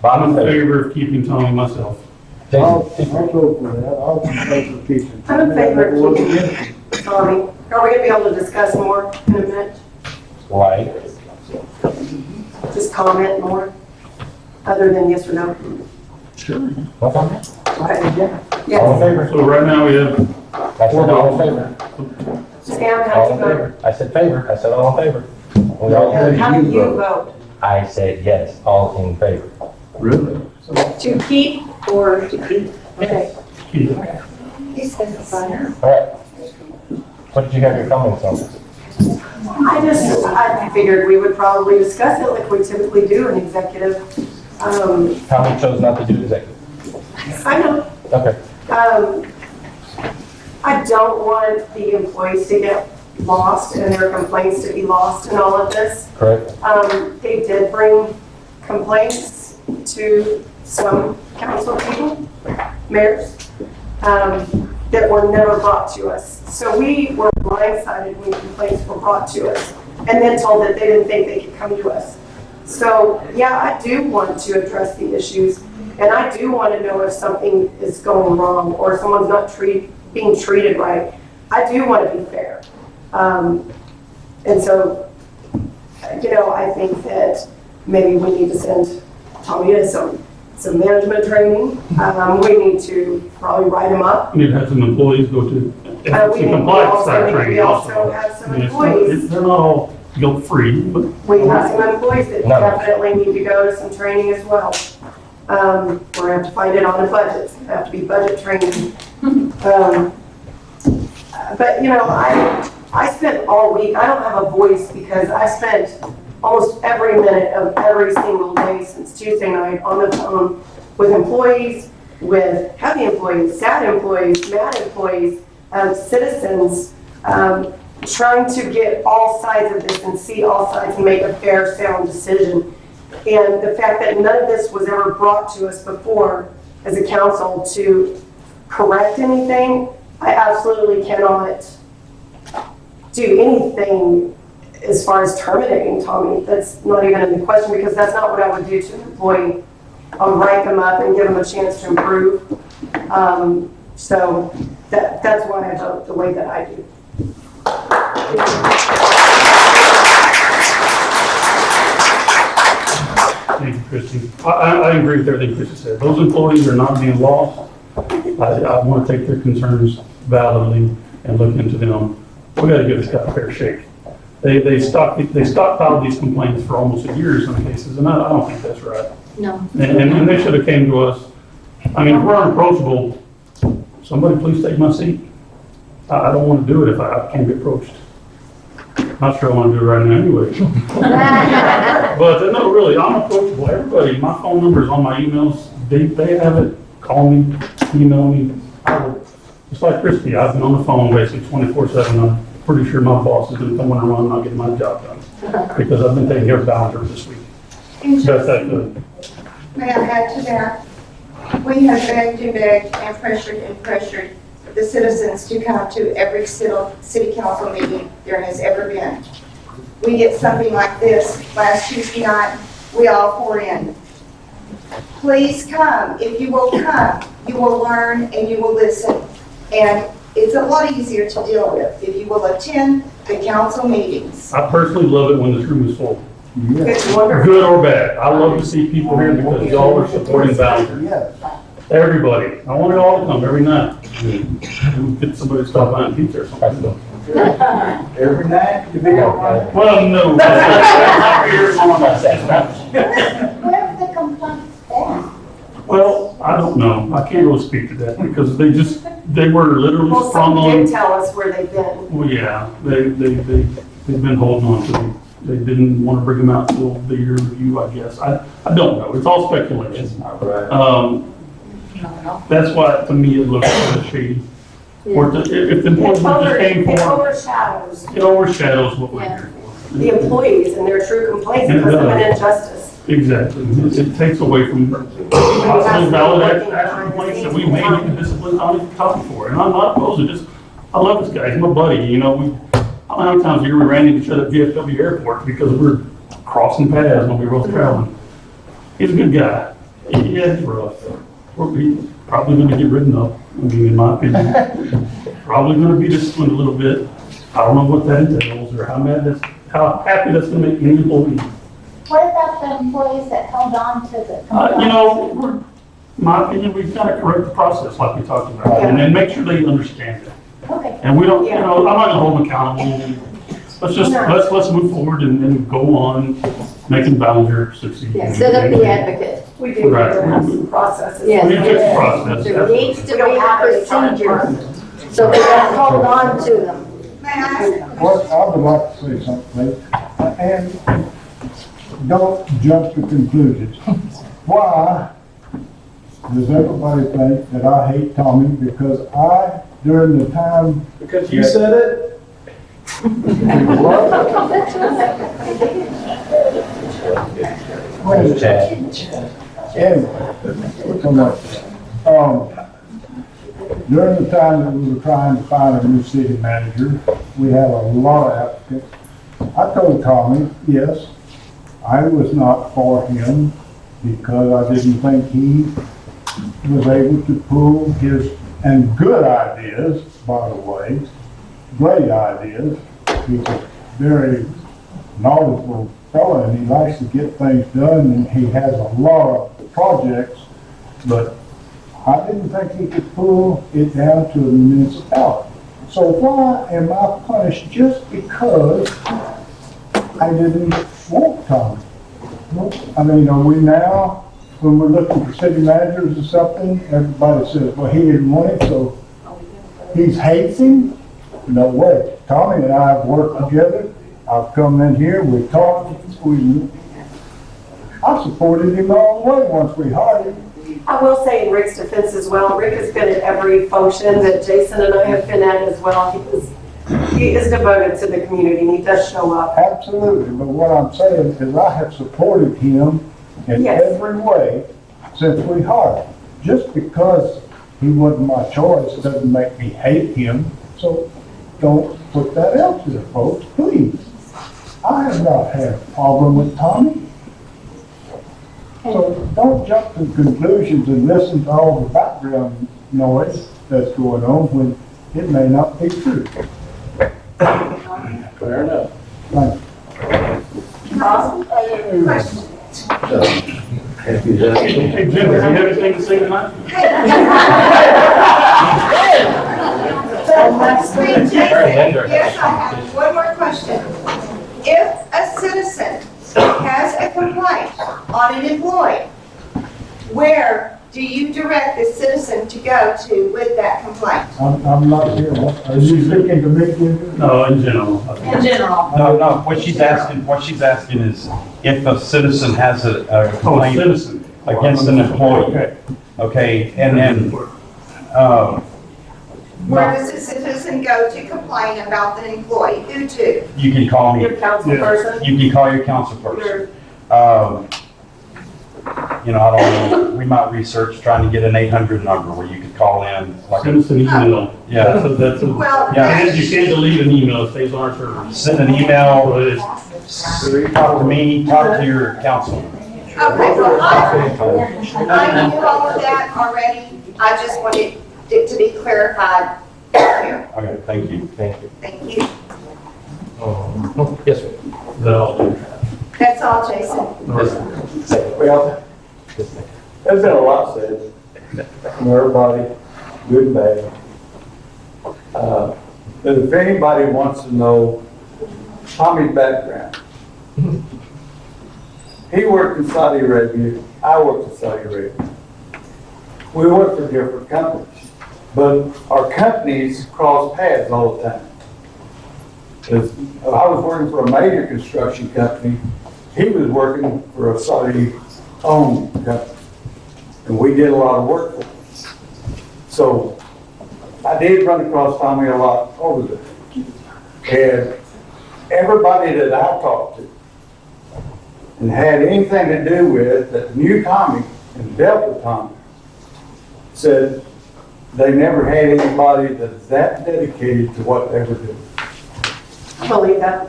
Bob I'm in in favor. favor of keeping Tommy myself. I'll Jason? vote for that. I'll vote for keeping. I'm in favor of keeping Tommy. Are we gonna be able to discuss more in a minute? Like, Just comment more, other than yes or no? Sure. okay, Go ahead. all in Yes. favor? So right now we have, I said all in favor. Sam, how All do in you vote? favor. I said favor, I said all in favor. We all agree. How do you vote? I said yes, all in favor. Really? To keep or to keep? Okay. keep. He says fire. All right. What did you have your comments on? I figured we would probably discuss it like we typically do in executive. Tommy chose not to do executive. I know. Okay, I don't want the employees to get lost and there are complaints to be lost in all of this. Correct. They did bring complaints to some council people, mayors, that were never brought to us. So we were blindsided when complaints were brought to us and then told that they didn't think they could come to us. So yeah, I do want to address the issues and I do want to know if something is going wrong or someone's not being treated right. I do want to be fair. And so, you know, I think that maybe we need to send Tommy to some management training. We need to probably write him up. We need to have some employees go to We compliance style training we also also. have some I mean, employees. they're not all guilt-free, but We have some employees that No. definitely need to go to some training as well. We're gonna have to find it on the budget. It's gonna have to be budget training. But, you know, I spent all week, I don't have a voice because I spent almost every minute of every single day since Tuesday night on the phone with employees, with happy employees, sad employees, mad employees, citizens, trying to get all sides of this and see all sides and make a fair, sound decision. And the fact that none of this was ever brought to us before as a council to correct anything, I absolutely cannot do anything as far as terminating Tommy. That's not even in the question because that's not what I would do to an employee. I would write them up and give them a chance to improve. So that's why I vote the way that I do. thank you, Christie. I agree with everything Christie said. Those employees are not being lost. I want to take their concerns validly and look into them. We got to give this guy a fair shake. They stockpiled these complaints for almost a year in some cases, and I don't think that's right. No. And they should have came to us. I mean, if we're unapproachable, somebody please take my seat. I don't want to do it if I can't be approached. Not sure I want to do it right now anyway. But no, really, I'm approachable. Everybody, my phone number is on my emails. They have it. Call me, email me. Just like Christie, I've been on the phone basically 24/7. I'm pretty sure my boss is going to come on and run and not get my job done because I've been taking care of Ballinger this week. Best I could. May I add to that? We have begged and pressured the citizens to come to every city council meeting there has ever been. We get something like this last Tuesday night, we all pour in. Please come. If you will come, you will learn and you will listen. And it's a lot easier to deal with if you will attend the council meetings. I personally love it when this room is full. It's wonderful. Good or bad. I love to see people here because y'all are supporting Ballinger. Everybody. I want you all to come every night. Get somebody to stop buying pizza or something. Every night, you big old one. Well, no. Where's the complaints at? Well, I don't know. I can't really speak to that because they were literally Well, sprung some on. did tell us where they've been. Well, yeah, they've been holding on to them. They didn't want to bring them out till the year review, I guess. I don't know. It's all speculation. That's why, to me, it looks kind of shady. Or if the employees just came It for, overshadows it overshadows what we're here for. the employees and their true complaints because of an injustice. Exactly. It takes away from possibly valid action complaints that we may need to discipline Tommy Cotton for. And I'm not opposed to just, I love this guy. He's my buddy. You know, I don't know how many times a year we ran into each other at VFW airport because we were crossing paths when we were both traveling. He's a good guy. Yeah, he's rough. He's probably going to get ridden up, I mean, in my opinion. Probably going to be disciplined a little bit. I don't know what that entails or how happy that's going to make any employee. What about the employees that held on to the complaints? You know, my opinion, we've got to correct the process like we talked about and then make sure they understand it. Okay. And we don't, you know, I'm not gonna hold them accountable. Let's move forward and go on making Ballinger succeed. Yeah, set up the advocate. We do Right. have some processes. Yes. We fix the process. There needs to be We don't have a any current procedure, so we don't hold on to them. May I ask? What I would like to say something, and don't jump to conclusions. Why does everybody think that I hate Tommy? Because during the time. Because you said it? Where's Chad? Anyway, come on. During the time that we were trying to find a new city manager, we had a lot of applicants. I told Tommy, yes, I was not for him because I didn't think he was able to pull his, and good ideas, by the way, great ideas. He's a very knowledgeable fellow and he likes to get things done and he has a lot of projects, but I didn't think he could pull it down to the municipality. So why am I punished just because I didn't want Tommy? I mean, are we now, when we're looking for city managers or something, everybody says, well, he didn't want it, so he hates him? No way. Tommy and I have worked together. I've come in here, we talked, I supported him all the way once we hired him. I will say in Rick's defense as well, Rick has been at every function that Jason and I have been at as well. He is devoted to the community and he does show up. Absolutely, but what I'm saying is I have supported him in Yes. every way since we hired him. Just because he wasn't my choice doesn't make me hate him, so don't put that out there, folks, please. I have not had a problem with Tommy. So don't jump to conclusions and listen to all the background noise that's going on when it may not be true. Fair enough. Thank you. Question. Hey, Jim, do you have anything to say tonight? Yes, I have one more question. If a citizen has a complaint on an employee, where do you direct the citizen to go to with that complaint? I'm not here. Are you speaking to me, Jim? No, in general. In general. No, what she's asking is if a citizen has a Oh, complaint citizen. against an employee, Okay. okay, and then, Where does the citizen go to complain about the employee? Who to? you can call me, Your council person. you can call your council person. You know, I don't know, we might research trying to get an 800 number where you could call in, like, Citizen email. Yeah. That's a, Well, Yeah. you can't delete an email, it stays on our server. send an email, So it is. talk to me, talk to your councilman. okay, well, I knew all of that already. I just wanted it to be clarified here. Okay, thank you. Thank you. Thank you. Yes, sir. No. That's all, Jason. Well, there's been a lot said from everybody, good and bad. But if anybody wants to know Tommy's background, he worked in Saudi Arabia, I worked in Saudi Arabia. We work for different companies, but our companies cross paths all the time. 'Cause I was working for a major construction company, he was working for a Saudi-owned company, and we did a lot of work for him. So I did run across Tommy a lot over there. And everybody that I talked to and had anything to do with that knew Tommy and dealt with Tommy said they never had anybody that's that dedicated to what they were doing. I believe that.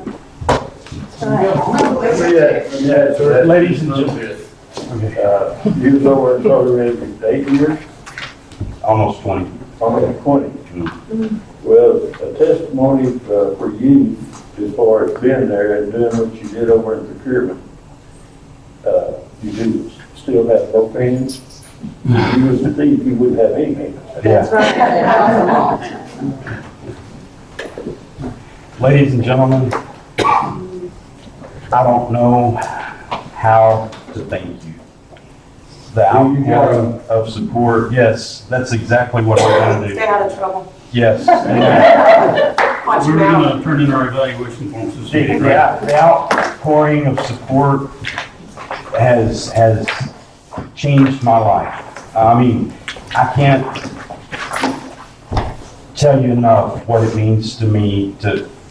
Ladies and gentlemen. You was over in Saudi Arabia 8 years, Almost 20. almost 20. Well, a testimony for you as far as being there and doing what you did over in procurement. You do still have both hands. If you was a thief, you wouldn't have any hands. That's right. Ladies and gentlemen, I don't know how to thank you. The outpouring of support, yes, that's exactly what I'm gonna Stay do. out of trouble. Yes. Watch We're your mouth. gonna turn in our evaluation forms this The week, right? the outpouring of support has changed my life. I mean, I can't tell you enough what it means to me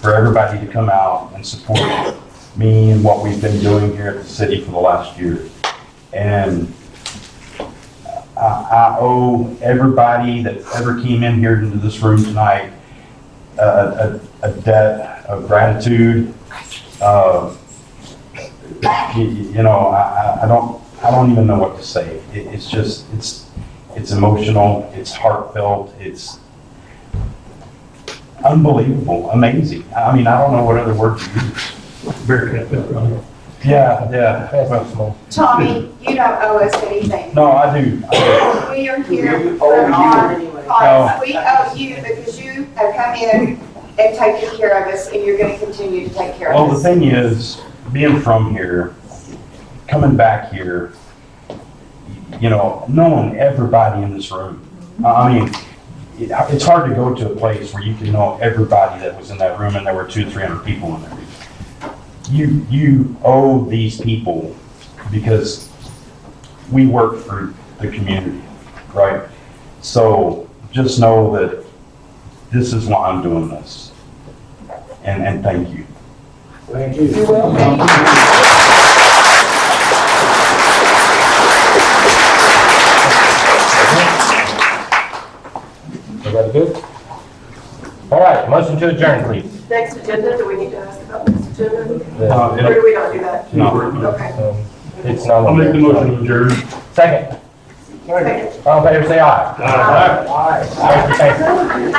for everybody to come out and support me and what we've been doing here at the city for the last year. And I owe everybody that ever came in here into this room tonight a debt of gratitude. You know, I don't even know what to say. It's just, it's emotional, it's heartfelt, it's unbelievable, amazing. I mean, I don't know what other word to use. Very good. Yeah. Tommy, you don't owe us anything. No, I do. We are here for our cause. We owe you because you have come in and taken care of us, and you're gonna continue to take care Well, of the us. thing is, being from here, coming back here, you know, knowing everybody in this room. I mean, it's hard to go to a place where you can know everybody that was in that room, and there were 200-300 people in there. You owe these people because we work for the community, right? So just know that this is why I'm doing this. And thank you. Thank you. You're welcome. Everybody good? All right, motion to adjourn, please. Next agenda, do we need to ask about next agenda? The- Or do we not do that? No. Okay. It's not I'll on make the there. motion to adjourn. Second. Second. All in favor, say aye. Aye. Aye. Motion carries.